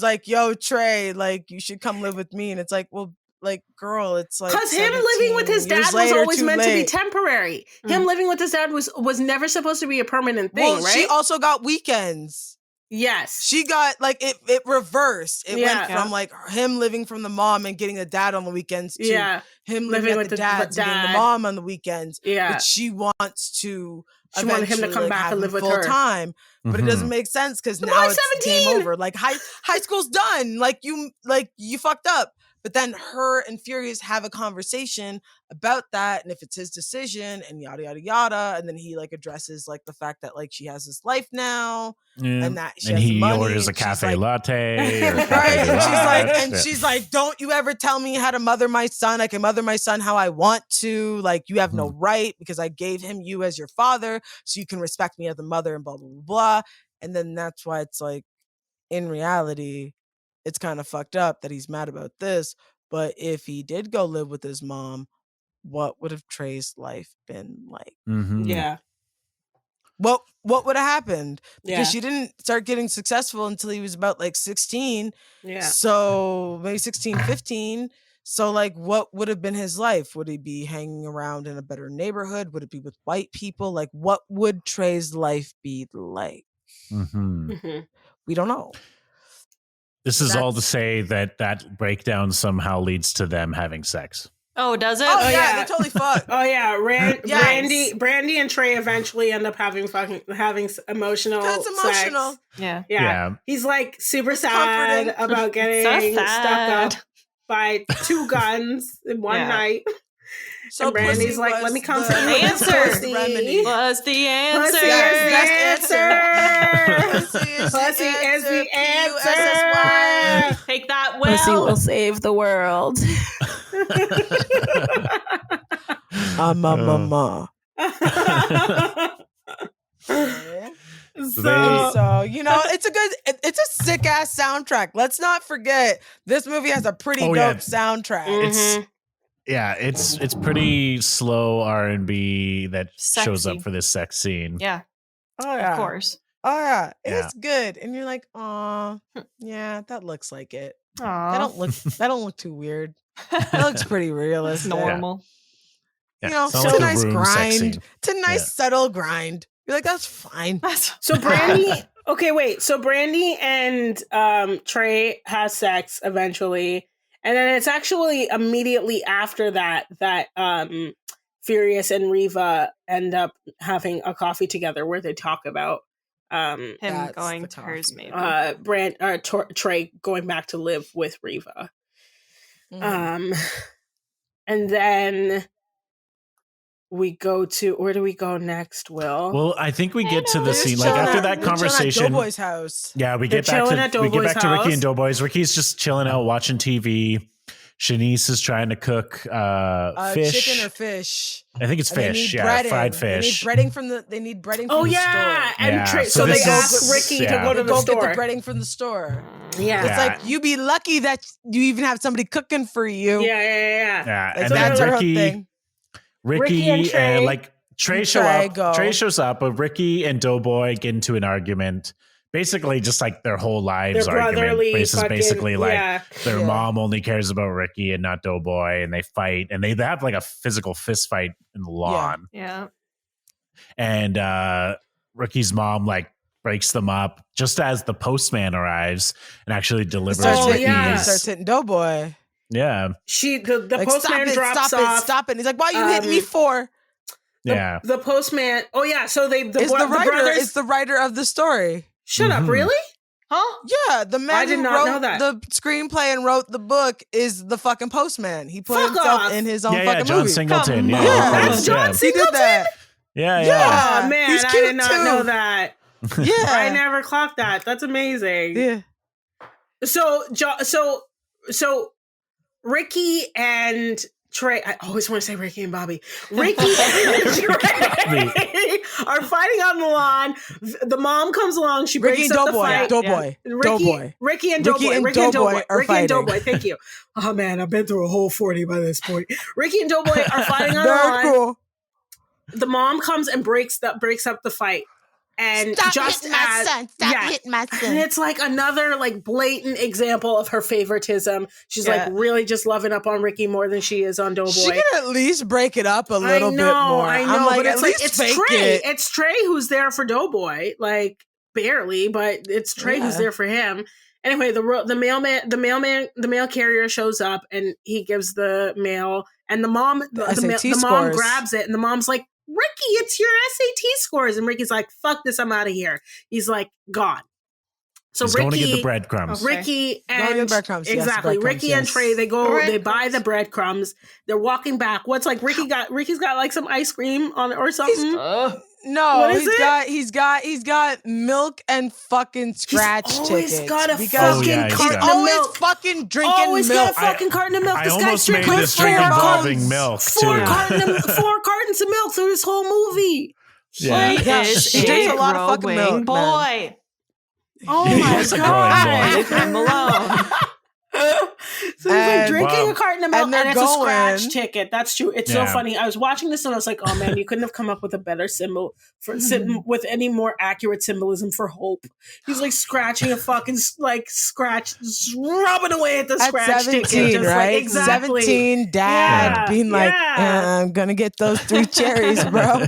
like, "Yo, Trey, like you should come live with me." And it's like, well, like, girl, it's like Because him living with his 17 dad years was later, always too meant to be late. temporary. Him living with his dad was never supposed to be a permanent thing, Well, right? she also got weekends. yes. She got like it reversed. It Yeah. went from like him living from the mom and getting a dad on the weekends to yeah. him Living living with with the the dad and getting the dad. mom on the weekends. Yeah. But she wants to. She wanted him to eventually, come like, back have and him live with full her. time, but it doesn't make sense because now boy's it's game 17. over. Like high school's done. Like you fucked up. But then her and Furious have a conversation about that, and if it's his decision, and yada yada yada, and then he like addresses like the fact that like she has this life now, Yeah. and that she And has the he money, orders a and she's cafe like, latte. Or right? cafe And she's like, latte. she's like, don't you ever tell me how to mother my son. I can mother my son how I want to. Like, you have no right because I gave him you as your father, so you can respect me as a mother and blah blah blah blah. And then that's why it's like, in reality, it's kind of fucked up that he's mad about this. But if he did go live with his mom, what would have Trey's life been like? Mhm. Yeah. What would have happened? Because Yeah. she didn't start getting successful until he was about like 16. Yeah. So maybe 16, 15. So like what would have been his life? Would he be hanging around in a better neighborhood? Would it be with white people? Like what would Trey's life be like? Mhm. Mhm. We don't know. This is all to say that breakdown somehow leads to them having sex. Oh, does it? Oh, yeah, yeah. they totally fuck. Oh yeah, Yes. Brandy and Trey eventually end up having emotional. That's emotional. Sex. Yeah. Yeah. He's like super sad comforting. about getting So stuck sad. up by 2 guns in one Yeah. night. So And Brandy's pussy like, was "Let me comfort the you with this answer. pussy." remedy. What's the answer? Pussy is the Best answer. Pussy is Pussy is the P-U-S-S-Y. answer. Take that Pussy well. will save the world. Mama. So, So, you know, it's a sick ass soundtrack. Let's not forget this movie has a pretty Oh, dope yeah. soundtrack. Mhm. It's pretty slow R&B that shows Sexy. up for this sex scene. Yeah, Oh yeah. of course. Oh yeah. Yeah. It's good. And you're like, "Oh, yeah, that looks like it. Aw. That don't look too weird. That looks pretty It's realistic. normal. You know, sounds it's like a nice room sex grind. scene. It's a nice subtle grind. You're like, that's fine. So Brandy, okay, wait. So Brandy and Trey has sex eventually, and then it's actually immediately after that Furious and Reva end up having a coffee together where they talk about Him That's going the to hers, coffee. maybe. Trey going back to live with Reva. Mhm. And then we go to, where do we go next, Will? Well, I think we get to the They're scene just like chilling after at- that they're chilling at conversation. Doughboy's house. Yeah, we They're get back chilling at to Doughboy's Ricky house. and Doughboys. Ricky's just chilling out watching TV. Shanice is trying to cook fish. Chicken or fish. I think it's And they fish. need Yeah, breading. fried fish. They need breading from Oh the yeah, store. and Yeah, Trey, so so they this ask is- Ricky to yeah. go to They the go store. get the breading from the store. Yeah. It's like, you be lucky that you even have somebody cooking for you. Yeah. Yeah, Like, and that's then her thing. Ricky and Ricky Trey. and like Trey show Trey up. go. Trey shows up, but Ricky and Doughboy get into an argument. Basically, just like their whole lives Their argument. brotherly This is fucking, basically like yeah. their Yeah. mom only cares about Ricky and not Doughboy, and they fight, and they have like a physical fist fight in the lawn. Yeah. And Ricky's mom like breaks them up just as the postman arrives and actually delivers Starts Oh, hitting, yeah. starts hitting Doughboy. Yeah, The Like, postman drops stop off. it, stop it. And he's like, why you hitting me for? yeah. The postman. Oh yeah. So they It's the writer. brothers. It's the writer of the story. Shut up! Mhm. Really? Huh? Yeah, the man I did who not know wrote that. the screenplay and wrote the book is the fucking postman. He put Fuck himself off. in his own Yeah, fucking John movie. Singleton. Come Yeah, on. Yeah, That's John he Singleton? did that. Yeah. Yeah. Oh man, He's I cute did not too. know that. Yeah, I never clocked that. That's amazing. yeah. So Ricky and Trey, I always want to say Ricky and Bobby. Ricky and Trey are fighting on the lawn. The mom comes along. She Ricky breaks and up the Doughboy, fight. Doughboy, Doughboy. Ricky and Ricky Doughboy. and Ricky and Doughboy Doughboy. are Ricky and fighting. Doughboy. Thank you. Oh man, I've been through a whole 40 by this point. Ricky and Doughboy are fighting on the Very lawn. cool. The mom comes and breaks up the fight. And Stop just hitting my as son. Stop yeah. hitting my And son. it's like another like blatant example of her favoritism. She's Yeah. like really just loving up on Ricky more than she is on Doughboy. She can at least break it up a little bit more. I know, I'm like, but at it's like least it's fake Trey. it. It's Trey who's there for Doughboy, like barely, but it's Trey who's Yeah. there for him. Anyway, the mail carrier shows up and he gives the mail, and the mom SAT the mom scores. grabs it, and the mom's like, Ricky, it's your SAT scores, and Ricky's like, fuck this, I'm out of here. He's like, gone. So He's Ricky, going to get the breadcrumbs. Ricky Going to get and the breadcrumbs, yes, exactly, breadcrumbs, Ricky and yes. Trey, they go, they buy Breadcrumbs. the breadcrumbs. They're walking back. What's like Ricky's got like some ice cream on or something. No, What is he's got milk and fucking scratch He's always tickets. got a because fucking yeah, he's carton got- of always milk. fucking drinking Always milk. got a fucking carton of milk. I This guy's almost made drinking this drink four involving cartons- milk four too. cartons of milk through this whole movie. Yeah. He Yeah, is she drinks a a lot of fucking growing milk, man. boy. Oh He my is a growing god! boy. Leave him alone. So he's like And- drinking Wow. a carton of milk, and and, they're it's a scratch going- ticket. That's true. It's so Yeah. funny. I was watching this and I was like, "Oh man, you couldn't have come up with a better symbol with any more accurate symbolism for hope." He's like scratching a fucking scratch, just rubbing away at the At scratch 17, ticket, just right? like exactly. 17, dad Yeah, being like, yeah. I'm gonna get those 3 cherries, bro.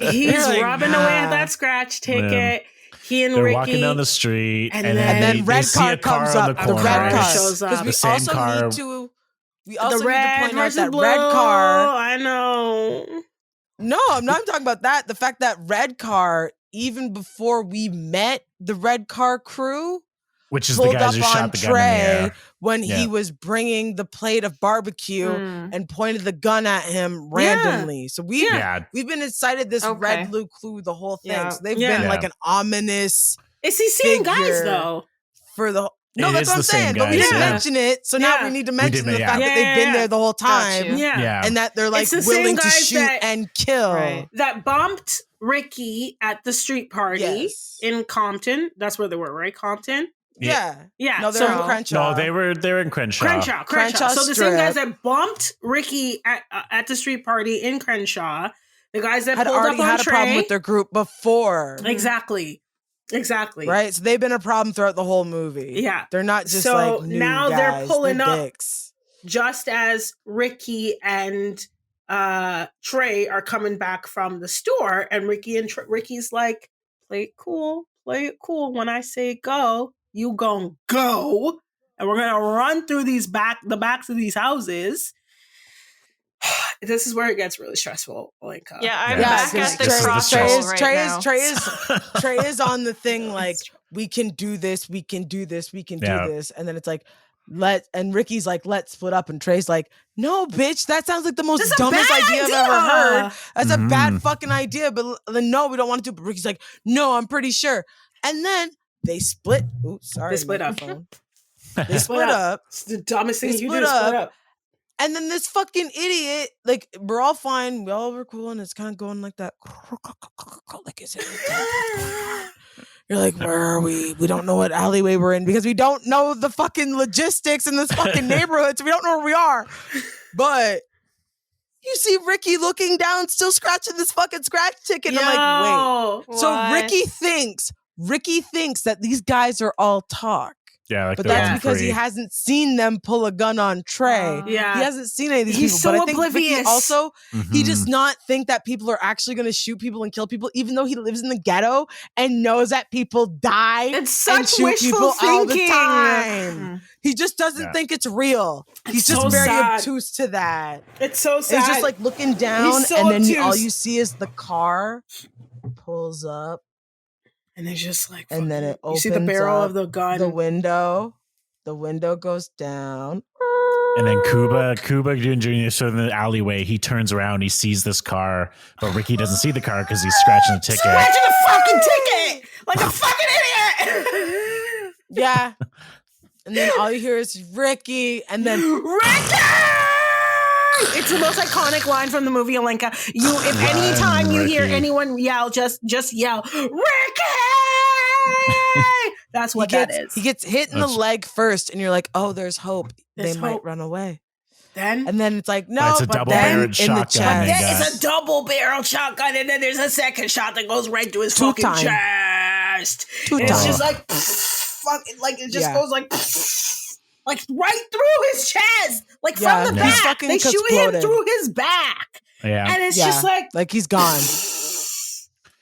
He's You're like, rubbing away at nah. that scratch ticket. Man. He and They're Ricky walking down the street, and and then- then, And then red see car a car comes on up. the The corner. red car shows up. Because The we same also car. need to. We the also need to red point out versus that blue. red car. I know. No, I'm not talking about that. The fact that red car, even before we met the red car crew, Which is the pulled guys up who on shot the gun in the Trey air. when Yeah. he was bringing the plate of barbecue Mm. and pointed the gun at him Yeah. randomly. So we Yeah, we've been incited this Okay. red blue clue the whole thing. Yeah. So they've Yeah. been like Yeah. an ominous It's these same guys Figure. though. for the. No, It that's is what I'm the same saying. But we guys, didn't yeah. mention it, so now Yeah. we need to We mention did, the yeah. fact that they've Yeah, been yeah. there the whole Got time, you. Yeah. yeah. and that they're like It's the willing same to guys shoot that- and kill. Right. That bumped Ricky at the street party Yes. in Compton. That's where they were, right? Compton. Yeah. Yeah. No, they're so in Crenshaw. No, they were in Crenshaw. Crenshaw. Crenshaw So the same guys Strip. that bumped Ricky at the street party in Crenshaw, the guys that had pulled already up on had a problem Trey. with their group before. Exactly. Right? So they've been a problem throughout the whole movie. Yeah. They're not just So like new now they're guys. pulling They're up. dicks. Just as Ricky and Trey are coming back from the store, and Ricky's like, play it cool. When I say go, you gon' go, and we're gonna run through the backs of these houses. This is where it gets really stressful, Alenka. Yeah, I'm Yeah, back because at the Trey- crossroads right now. Trey is on the thing like, we can do this, we can do this, we can Yeah. do this. And then it's like, and Ricky's like, let's split up. And Trey's like, no, bitch, that sounds like the most That's a dumbest bad idea I've ever heard. That's a bad Mhm. fucking idea. But then, no, we don't want to do it. But Ricky's like, no, I'm pretty sure. And then they split. Oops, sorry. They split up. microphone. They split up. It's the dumbest thing They you split do. Split up. up. And then this fucking idiot, like, we're all fine. We all were cool. And it's kind of going like that. Like, is it like that? You're like, where are we? We don't know what alleyway we're in because we don't know the fucking logistics in this fucking neighborhood. So we don't know where we are. But you see Ricky looking down, still scratching this fucking scratch ticket. And I'm like, wait. So What? Ricky thinks that these guys are all talk. Yeah, like But they're that's on because he free. hasn't seen them pull a gun on Trey. Yeah. He hasn't seen any of these He's people. so But I think Ricky oblivious. also, he does Mhm. not think that people are actually going to shoot people and kill people, even though he lives in the ghetto and knows that people die It's and such shoot wishful people all the thinking. time. He just doesn't Yeah. think it's real. He's It's just so very sad. obtuse to that. It's so sad. He's just like looking down, He's so and then obtuse. all you see is the car pulls up. And it's just like, and then it you opens see the barrel up of the gun. the window goes down. And then Cuba Jr. So in the alleyway, he turns around, he sees this car, but Ricky doesn't see the car because he's scratching the ticket. Scratching the fucking ticket like a fucking idiot. Yeah. And then all you hear is Ricky, and then Ricky! It's the most iconic line from the movie, Alenka. If any time you hear anyone yell, just yell, Ricky! That's what that is. He gets hit in the leg first, and you're like, oh, there's hope. There's they might hope. run away. Then And then it's like, no, It's a but then double-barreled in the shotgun. chest. Yeah. it's a double-barreled shotgun, and then there's a second shot that goes right to his Two fucking time. chest. Two And it's time. just like, fucking, like it just Yeah. goes like right through his chest, like Yeah, from the he's back. fucking They shoot him exploded. through his back, Yeah. and it's just like he's gone.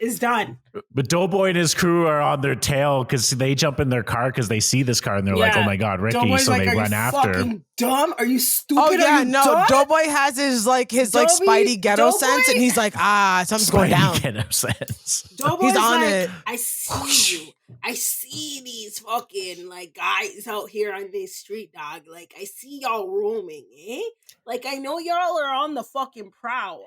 it's done. But Doughboy and his crew are on their tail because they jump in their car because they see this car and they're like, Yeah. oh my God, Ricky. Doughboy's So like, they are run you after. fucking dumb? Are you stupid? Oh yeah, Are you no. dumb? Doughboy has his Doughboy- Spidey ghetto Doughboy- sense, and he's like, something's going down. Doughboy's He's on like, it. I see you. I see these fucking like guys out here on this street, dog. Like I see y'all roaming, eh? Like I know y'all are on the fucking prowl.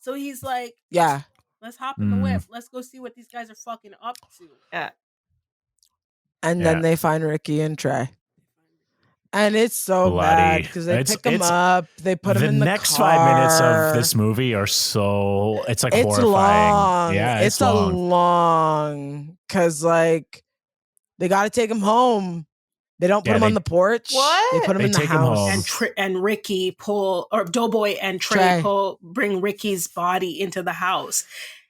So he's like, Yeah, let's hop in the whip. Let's go see what these guys are fucking up to. Yeah. and Yeah. then they find Ricky and Trey, and it's so Bloody. bad because they pick him up, they put him in the next car. 5 minutes of this movie are so it's like It's horrifying. long. Yeah, it's long. a long because like they got to take him home. They don't put Yeah, him on the porch. What? They put him They in the take him house. home. And Ricky Doughboy and Trey bring Ricky's body into the house.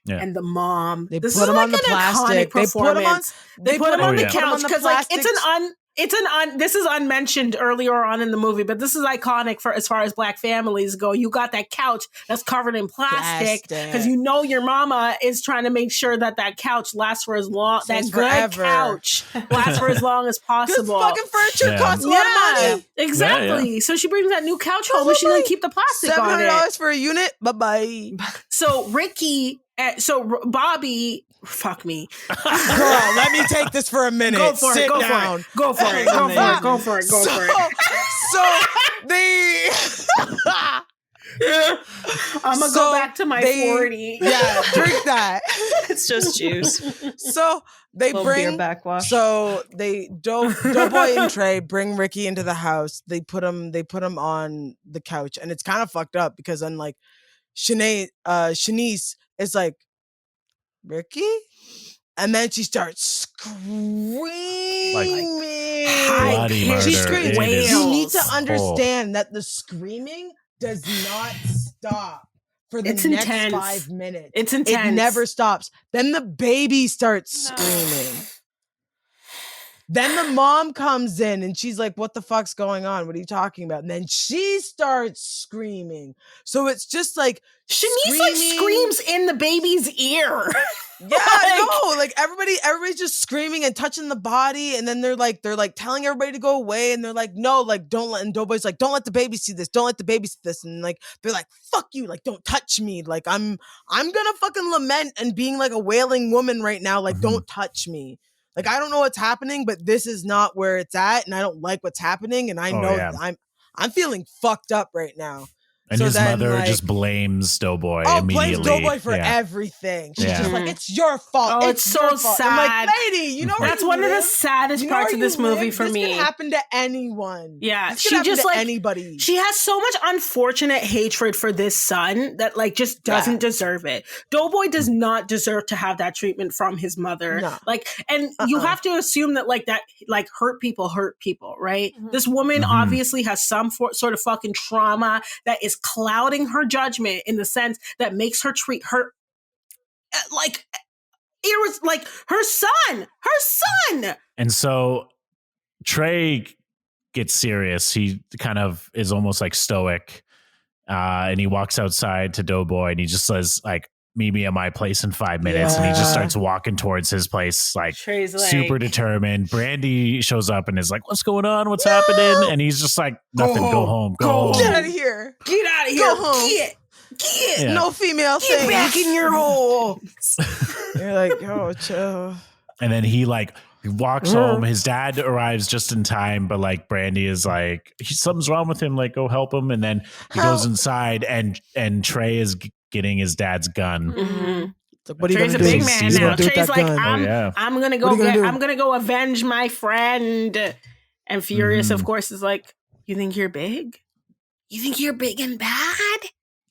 Yeah. And the mom. They This put is him like on the an plastic. iconic They put him on. performance. They put him on the yeah. couch because like plastic. this is unmentioned earlier on in the movie, but this is iconic for as far as Black families go. You got that couch that's covered in plastic because you know your mama is trying to make sure that couch lasts for as long. Stays That good forever. couch lasts for as long as This possible. fucking furniture Yeah. costs a lot of money. Exactly. Yeah. So she brings that new couch home and she's gonna keep the plastic on it. $700 for a unit. Bye bye. So Ricky, Bobby, fuck me. Girl, let me take this for a minute. Go for it. Sit Go down. for it. Go for it. Go for it. Go for it. Go for it. So they. I'm gonna So go back to my they- 40. Yeah, drink that. It's just juice. So they Little beer bring. backwash. So they Doughboy and Trey bring Ricky into the house. They put him on the couch, and it's kind of fucked up because then like Shanice is like, Ricky? And then she starts screaming. Bloody murder. She It screams. is You need to full. understand that the screaming does not stop for the It's next intense. 5 minutes. It's intense. It never stops. Then the baby starts screaming. Then the mom comes in and she's like, what the fuck's going on? What are you talking about? And then she starts screaming. So it's just like Shanice like screams in the baby's ear. like everybody's just screaming and touching the body, and then they're like telling everybody to go away, and they're like, no, like don't let, and Doughboy's like, don't let the baby see this, don't let the baby see this, and like they're like, fuck you, like don't touch me, like I'm gonna fucking lament and being like a wailing woman right now, like don't touch me. Like I don't know what's happening, but this is not where it's at, and I don't like what's happening, and I know I'm feeling fucked up right now. And So his then, mother like- just blames Doughboy Oh, immediately. blames Doughboy for Yeah. everything. She's Yeah. just like, it's your fault. Oh, it's so your fault. I'm sad. like, lady, you know where That's you one of the live? saddest You know parts where of this you movie live? for this me. Could happen to anyone. Yeah, this could she happen just to like anybody. She has so much unfortunate hatred for this son that like just doesn't deserve it. Doughboy does not deserve to have that treatment from his mother. No. Like, and you have to assume that like hurt people, right? Mhm. This woman Mhm. obviously has some sort of fucking trauma that is clouding her judgment in the sense that makes her treat her like it was like her son. And so Trey gets serious. He kind of is almost like stoic. And he walks outside to Doughboy and he just says, like, meet me at my place in 5 minutes. And he just Yeah. starts walking towards his place, like Trey's like, super determined. Brandy shows up and is like, what's going on? What's happening? And he's just like, nothing, go home. Go home. Get out of here. Get out of here. Go home. Get. Yeah. No female Get thing. back in your hole. You're like, oh, chill. And then he walks home. His dad arrives just in time, but like Brandy is like, something's wrong with him. Like, go help him. And then he goes inside, and Trey is getting his dad's gun. What are you Trey's a gonna do? big man now. Trey's like, gun? I'm gonna go I'm gonna go avenge my friend. And Furious, of course, is like, you think you're big? You think you're big and bad?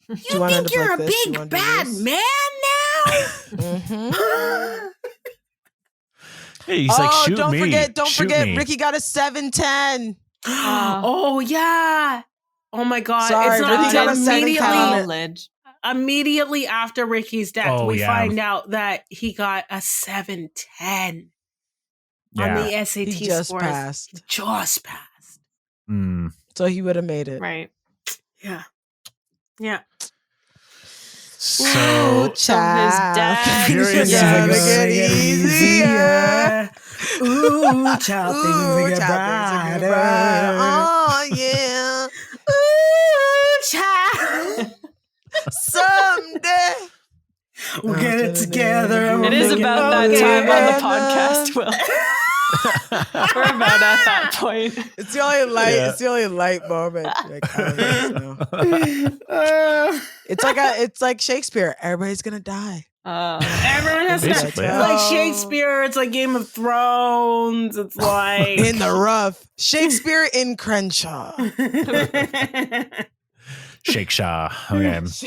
You think you're a big bad man now? Hey, he's like, shoot don't me. forget, Ricky got a 710. Oh yeah. Oh my God. Sorry, it's not Ricky got a immediately after Ricky's death, we find out that he got a 710 on the SAT he just scores. Passed. He just passed. So he would have made it. Right. Yeah. Yeah. So his dad. Furious get easier. Ooh, child, things get brighter. Oh yeah. Ooh, child. Someday we'll get it together. It is about that time on the podcast, Will. We're about at that point. It's the only light. Yeah. It's the only light moment. It's like Shakespeare. Everybody's gonna die. Everyone has to. It's like Shakespeare. It's like Game of Thrones. It's like In the Rough. Shakespeare in Crenshaw. Shake Shaw. Okay. It's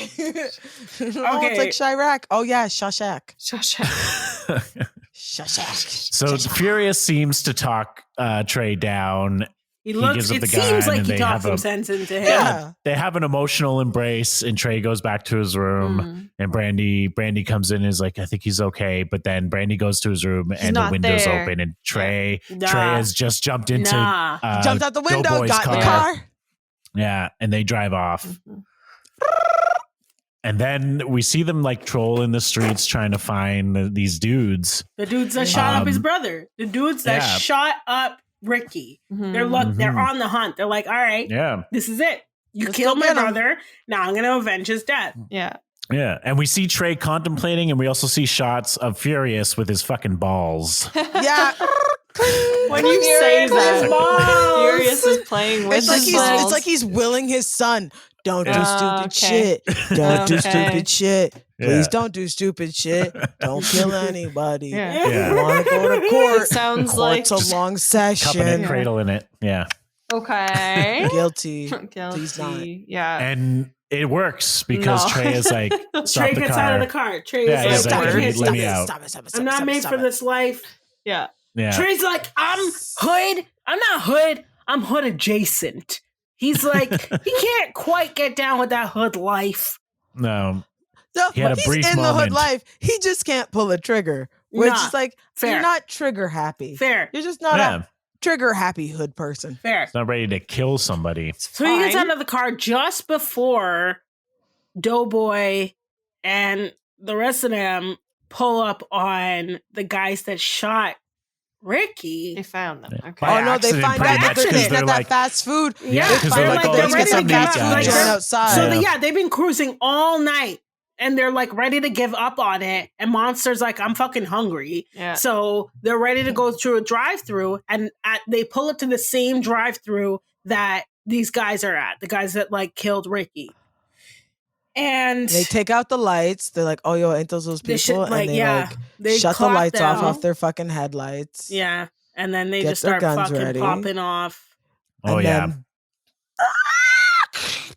like Chirac. Oh yeah, Shawshank. So Furious seems to talk Trey down. He looks. It seems like he talks some sense into him. Yeah. They have an emotional embrace, and Trey goes back to his room, and Brandy comes in and is like, I think he's okay. But then Brandy goes to his room, and the window's open, and Trey has just jumped into he jumped out the window, got in the car. Yeah, and they drive off. And then we see them like troll in the streets trying to find these dudes. The dudes that shot up his brother. The dudes that shot up Ricky. They're on the hunt. They're like, all right, this is it. You killed my brother. Now I'm going to avenge his death. Yeah. Yeah. And we see Trey contemplating, and we also see shots of Furious with his fucking balls. Yeah. When you say that, Furious is playing with his balls. It's like he's willing his son. Don't do stupid shit. Don't do stupid shit. Please don't do stupid shit. Don't kill anybody. You want to go to court. It sounds Court's like a long session. Cupping and cradle in it. Yeah. Okay. Guilty. Please not. Yeah. And it works because Trey is like, Trey gets out of the car. Trey is like, let me out. I'm not made for this life. Yeah. Trey's like, I'm hood. I'm not hood. I'm hood adjacent. He's like, he can't quite get down with that hood life. No. He had a brief moment. The hood life. He just can't pull a trigger. Which is like, you're not trigger happy. Fair. You're just not a trigger happy hood person. Fair. He's not ready to kill somebody. So he gets out of the car just before Doughboy and the rest of them pull up on the guys that shot Ricky. They found them. Okay. Oh no, they find out they're that fast food. Yeah, because they're like, they're ready to get outside. So they've been cruising all night, and they're like ready to give up on it. And Monster's like, I'm fucking hungry. Yeah. So they're ready to go through a drive-through, and they pull up to the same drive-through that these guys are at. The guys that like killed Ricky. And they take out the lights. They're like, "Oh, yo, ain't those people?" And they shut the lights off their fucking headlights. Yeah, and then they just start fucking popping off. Oh yeah,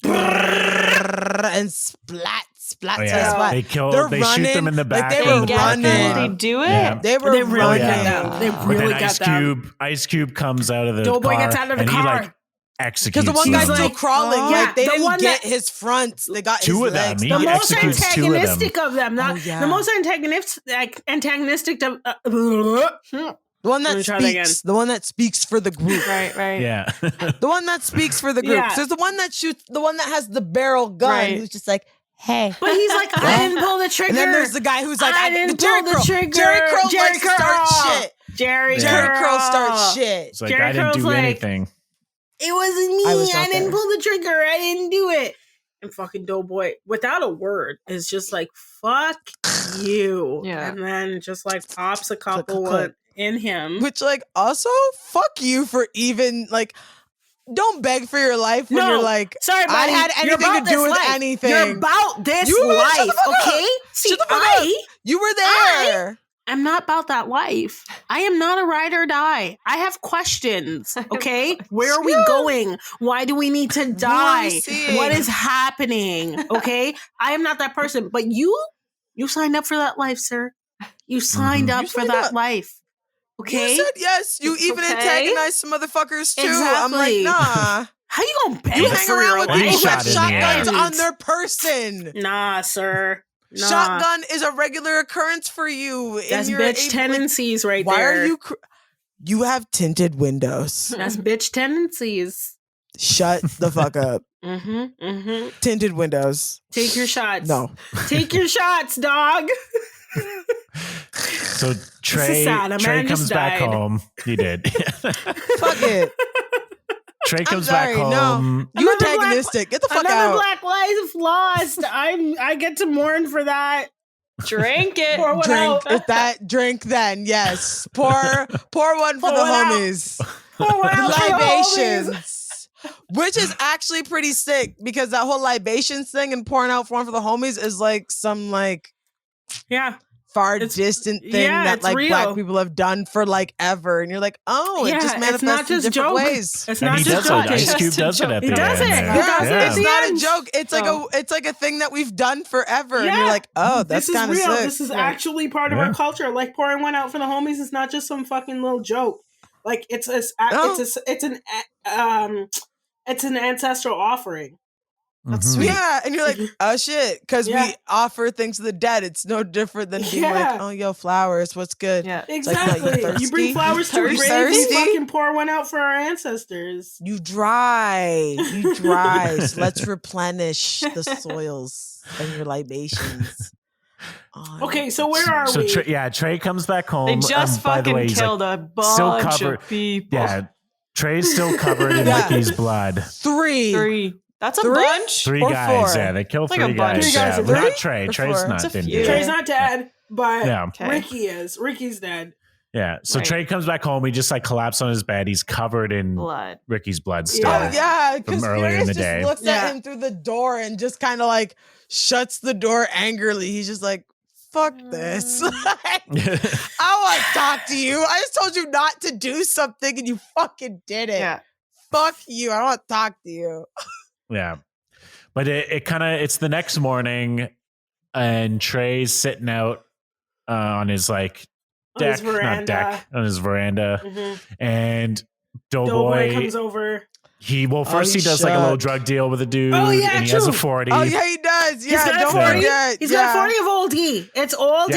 and splat. Oh, yeah. They shoot them in the back. Like they were running. They do it. Yeah. They really got them. They really got them. Ice Cube comes out of the Doughboy car. gets out of the car. He like executes. Because the one guy's them. still crawling. They didn't get his fronts. They got two his of them. legs. The most antagonistic of them. The most antagonistic of the one that speaks. The one that speaks for the group. Right. Yeah. The one that speaks for the group. Yeah. There's the one that shoots. The one that has the barrel gun. Right. Who's just like, hey. But he's like, I didn't pull the trigger. And then there's the guy who's like, I didn't pull the trigger. Jerry Curl likes to start shit. Jerry Curl starts shit. It's like, I didn't do anything. It wasn't me. I didn't pull the trigger. I didn't do it. And fucking Doughboy, without a word, is just like fuck you. Yeah. And then just like pops a couple in him. Which, like, also, fuck you for even, like, don't beg for your life when you're like, sorry, buddy, I had anything to do with anything. You're about this You life, okay? See, you were there. I'm not about that life. I am not a ride or die. I have questions, okay? Where are we going? Why do we need to die? What is happening? Okay? I am not that person. But you signed up for that life, sir. You signed up for that life. Okay? You said yes. You even antagonized some motherfuckers too. Exactly. I'm like, nah. How you gonna beg You hang for around your with life? people who have Shot in the shotguns air. on their person. Nah, sir. Nah. Shotgun is a regular occurrence for you. That's bitch tendencies right why there. Why are you... You have tinted windows. That's bitch tendencies. Shut the fuck up. Tinted windows. Take your shots. No. Take your shots, dog. So Trey comes back home. He did. Fuck it. Trey comes back home. No. You antagonistic. Get the fuck out. Another Black Lives Lost. I get to mourn for that. Drink it. Drink then. Yes. Pour one for the homies. Pour one out for the homies. Libations. Which is actually pretty sick because that whole libations thing and pouring out one for the homies is like some like far distant thing that like real. Black people have done for like ever, and you're like, oh, it just manifests in different ways. It's not just joke. Ice Cube does it at the end. He does it. It's not a joke. It's like a thing that we've done forever, and you're like, oh, that's kind of sick. This is actually part of our culture. Like pouring one out for the homies is not just some fucking little joke. Like it's an ancestral offering. That's sweet. Yeah, and you're like, oh shit, because we offer things to the dead. It's no different than being like, oh, yo, flowers, what's good? Yeah, exactly. Like, you bring flowers to a grave, you fucking pour one out for our ancestors. You dry. So let's replenish the soils and your libations. Okay, so where are we? Trey comes back home. They just fucking killed a bunch of people. Yeah, Trey's still covered in Ricky's blood. Three. That's a bunch? Three guys, yeah. They killed three guys. Not Trey. Trey's not dead. Trey's not dead, but Ricky is. Ricky's dead. Yeah. So Trey comes back home. He just like collapsed on his bed. He's covered in blood. Ricky's blood still. Oh, yeah. Because earlier in the day. Just looks at him through the door and just kind of like shuts the door angrily. He's just like, fuck this. I want to talk to you. I just told you not to do something and you fucking did it. Yeah. Fuck you. I don't want to talk to you. Yeah. But it's the next morning and Trey's sitting out on his like deck, on his veranda. And Doughboy comes over. He does like a little drug deal with a dude. Oh, yeah, and he has a 40. Oh yeah, he does. Yeah, don't forget. He's got a 40 of Olde. It's Olde.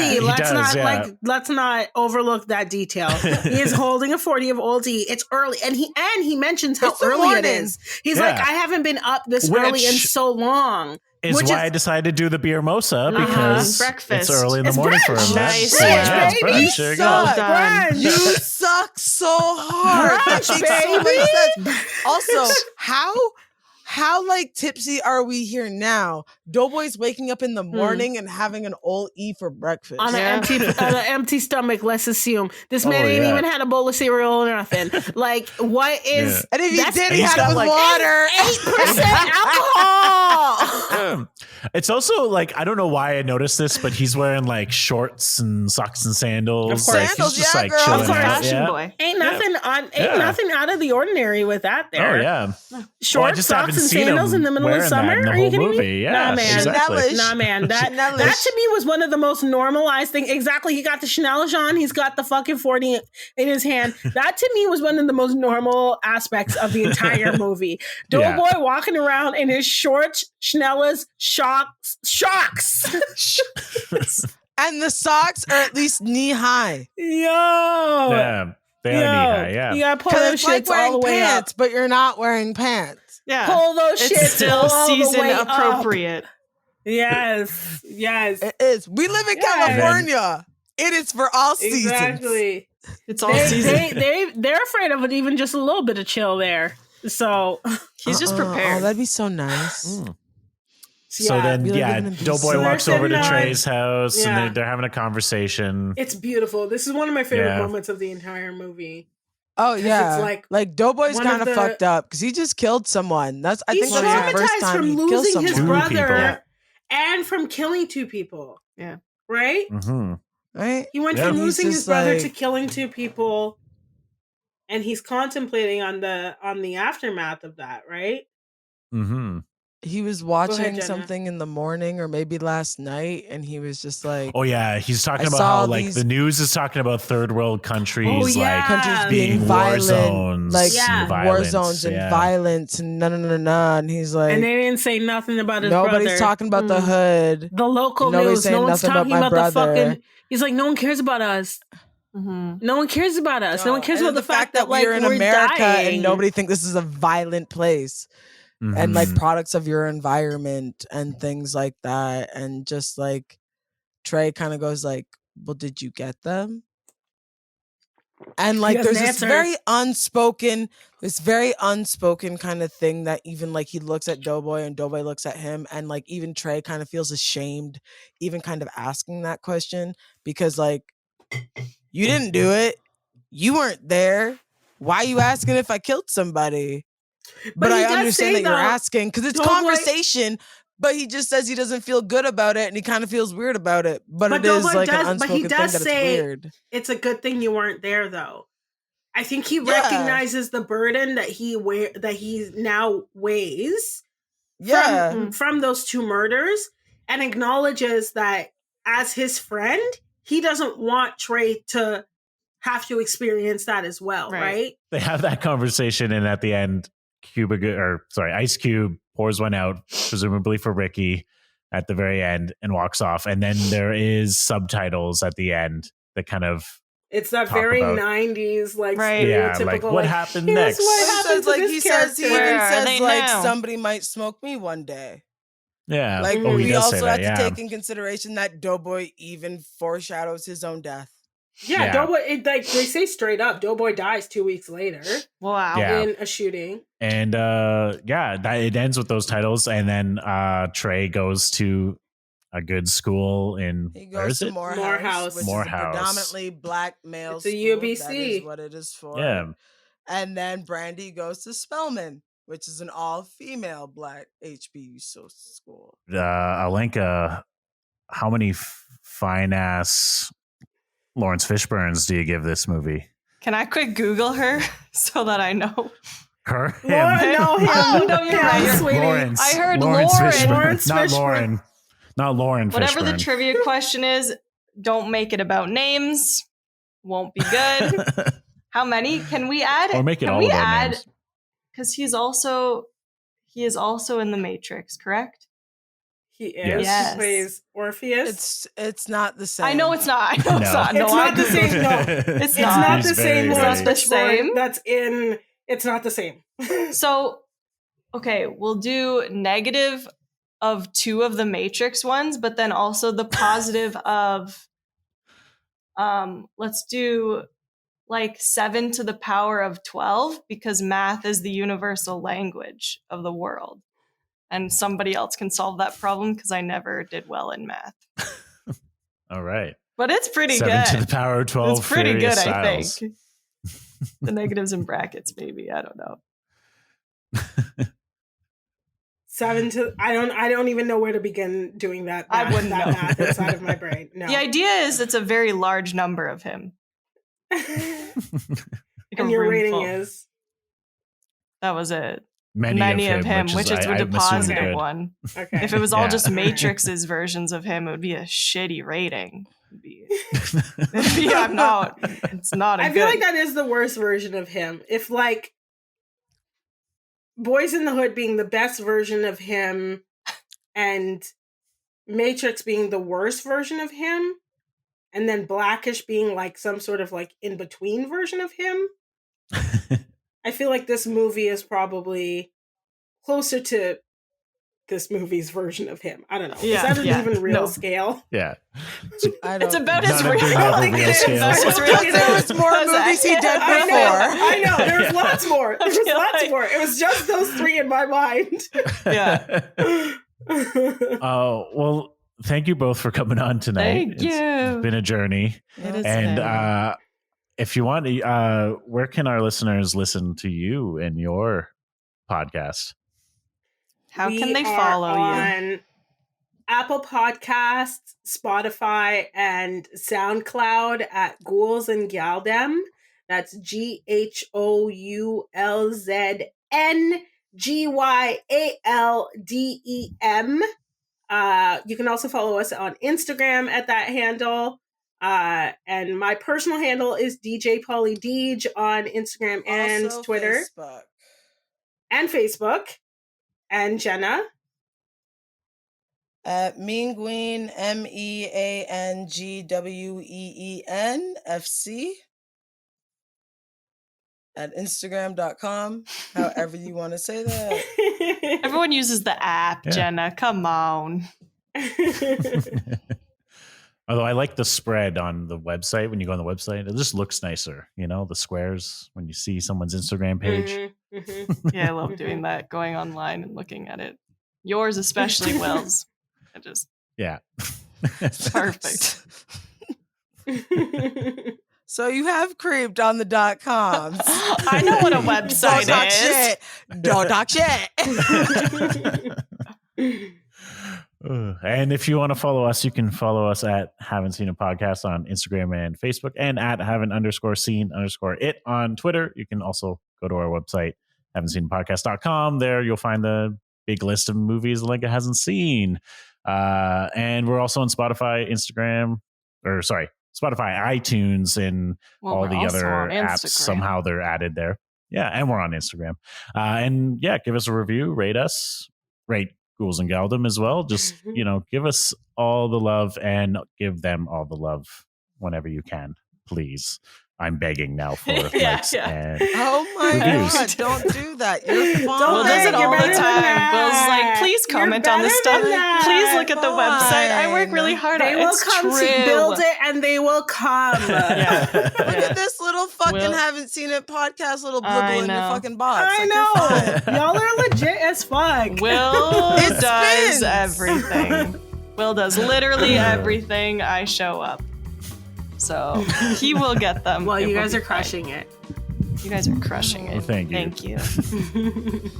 Let's not overlook that detail. He is holding a 40 of Olde. It's early, and he mentions how early it is. He's like, I haven't been up this early in so long. Is why I decided to do the beermosa because breakfast. It's early in the morning for him. Nice. Brunch. You suck so hard. Brunch, baby. Also, how like tipsy are we here now? Doughboy's waking up in the morning and having an Old E for breakfast. On an empty stomach, let's assume. This man ain't even had a bowl of cereal or nothing. Like, what is... And if he did, he had it with water. 8% alcohol! It's also, like, I don't know why I noticed this, but he's wearing, like, shorts and socks and sandals. Of course. Like, he's just, like, girl. chilling Of course. out. Fashion boy. Ain't nothing out of the ordinary with that there. Oh, yeah. Shorts, socks, and sandals in the middle of summer? Are you kidding movie. me? Yeah, nah, man. exactly. Nah, man. That to me was one of the most normalized things. Exactly. He got the Chanel on. He's got the fucking 40 in his hand. That to me was one of the most normal aspects of the entire movie. Doughboy walking around in his shorts, Schnellas, shocks. And the socks are at least knee high. Yo. Yeah. They are knee high, yeah. You gotta pull those shits all the way pants, up. But you're not wearing pants. Yeah. Pull those it's shits still all season the way appropriate. Up. Yes. It is. We live in California. It is for all seasons. Exactly. It's all season. They're afraid of it, even just a little bit of chill there. So he's just prepared. Oh, that'd be so nice. So then, Doughboy walks over to Trey's house, and they're having a conversation. It's beautiful. This is one of my favorite moments of the entire movie. Oh yeah, it's like Doughboy's kind of fucked up because he just killed someone. I think that's the first time from he killed losing his someone. brother and from killing 2 people. Yeah, right. Right. He went from losing his brother to killing 2 people, and he's contemplating on the aftermath of that. Right. He was watching something in the morning or maybe last night, and he was just like, "Oh yeah," he's talking about how like the news is talking about third world countries, like countries being violent, war zones and yeah. violence and no, and he's like, and they didn't say nothing about his nobody's brother. talking about the hood, the local nobody's news. saying No one's nothing talking about my about the brother. fucking. He's like, no one cares about us. No one cares about us. No one cares about the fact that like we're in America dying. and nobody thinks this is a violent place. And like products of your environment and things like that. And just like Trey kind of goes like, well, did you get them? And like there's this very unspoken kind of thing that even like he looks at Doughboy and Doughboy looks at him, and like even Trey kind of feels ashamed even kind of asking that question, because like, you didn't do it, you weren't there, why are you asking if I killed somebody? But I understand that you're asking because it's conversation, but he just says he doesn't feel good about it and he kind of feels weird about it. But it is like an unspoken thing that it's weird. It's a good thing you weren't there, though. I think he recognizes the burden that he now weighs from those 2 murders, and acknowledges that as his friend, he doesn't want Trey to have to experience that as well, right? They have that conversation, and at the end, Ice Cube pours one out, presumably for Ricky, at the very end, and walks off. And then there is subtitles at the end that kind of it's that very 90s like stereotypical, like what happened next. What happened to he says like somebody might smoke me one day. Yeah, like we also have to take in consideration that Doughboy even foreshadows his own death. Yeah, Doughboy, like they say straight up, Doughboy dies 2 weeks later. Wow. In a shooting. And it ends with those titles, and then Trey goes to a good school in Morehouse, which is a predominantly black male school. UBC. That is what it is for. Yeah. And then Brandy goes to Spelman, which is an all-female black HBU school. Alenka, how many fine-ass Laurence Fishburnes do you give this movie? Can I quick Google her so that I know? Her? Him. No, you're right. Lawrence. I heard Lawrence Fishburne. Lawrence Not Fishburne. Lauren. Not Lauren Whatever Fishburne. the trivia question is, don't make it about names. Won't be good. How many can we add? Or make it all about names. Because he is also in The Matrix, correct? He is. Yes. He plays Orpheus. It's not the same. I know it's not. I know it's not. It's not the same. No, it's not the same. It's not the same. That's in. It's not the same. So, okay, we'll do negative of 2 of the Matrix ones, but then also the positive of, let's do like 7 to the power of 12, because math is the universal language of the world. And somebody else can solve that problem because I never did well in math. All right. But it's pretty 7 good. 7 to the power of 12. It's pretty good, Styles. I think. The negatives and brackets, maybe. I don't know. 7 to I don't even know where to begin doing that. I wouldn't know. Math inside of my brain. No. The idea is it's a very large number of him. And your rating is? That was it. Many of him, which is the positive good. one. Okay. If it was all just Matrix's versions of him, it would be a shitty rating. It's not. I feel like that is the worst version of him. If like Boyz in the Hood being the best version of him, and Matrix being the worst version of him, and then Blackish being like some sort of like in between version of him. I feel like this movie is probably closer to this movie's version of him. I don't know. Is that an even real scale? Yeah. It's about as real. I don't think it is. There's more movies he did before. I know. There's lots more. There's lots more. It was just those 3 in my mind. Yeah. Well, thank you both for coming on tonight. Thank you. It's been a journey. It is And very- if you want, where can our listeners listen to you and your podcast? How We can they are follow you? on Apple Podcasts, Spotify, and SoundCloud at Ghouls and Gyaldem. That's GHOULZNGYALDEM. You can also follow us on Instagram at that handle. And my personal handle is DJ Polly Deej on Instagram and Also Twitter Facebook. and Facebook. And Jennah. Meangween, MEANGWEEN FC at Instagram.com. However you want to say that. Everyone uses the app, Yeah. Jennah. Come on. Although I like the spread on the website. When you go on the website, it just looks nicer. You know, the squares when you see someone's Instagram page. Mhm, mhm. Yeah, I love doing that, going online and looking at it. Yours especially, Wills. I just Yeah. perfect. So you have creeped on the .coms. I know what a website Don't talk is. shit. Don't talk shit. And if you want to follow us, you can follow us at Haven't Seen a Podcast on Instagram and Facebook, and at haven't_seen_it on Twitter. You can also go to our website, haven'tseenapodcast.com. There you'll find the big list of movies Alenka hasn't seen. And we're also on Spotify, Spotify, iTunes, and Well, all we're the also other on apps. Instagram. Somehow they're added there. Yeah, and we're on Instagram. And yeah, give us a review, rate Ghouls and Gyaldem as well. Just, give us all the love and give them all the love whenever you can, please. I'm begging now for likes and Oh my Reviews. God, don't do that. You're fine. Will does it You're all the better than time. that. Will's like, please You're comment on this better stuff. than that. Please look at the website. I work Fine. really hard They on it. will It's come true. to build it, and they will come. Yeah. Look Yeah. at this little fucking Will- haven't seen it podcast little I blibble in your know. fucking box. I Like, know. you're fine. Y'all are legit as fuck. Will It does spins. everything. Will does literally everything. I show up. So he will get them. Well, It you will guys be are fine. crushing it. You guys are crushing it. Well, thank you. Thank you.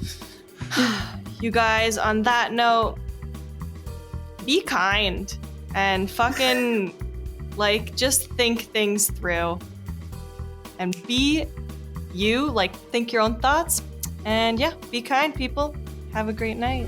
You guys, on that note, be kind and fucking just think things through. And be you, think your own thoughts. And yeah, be kind, people. Have a great night.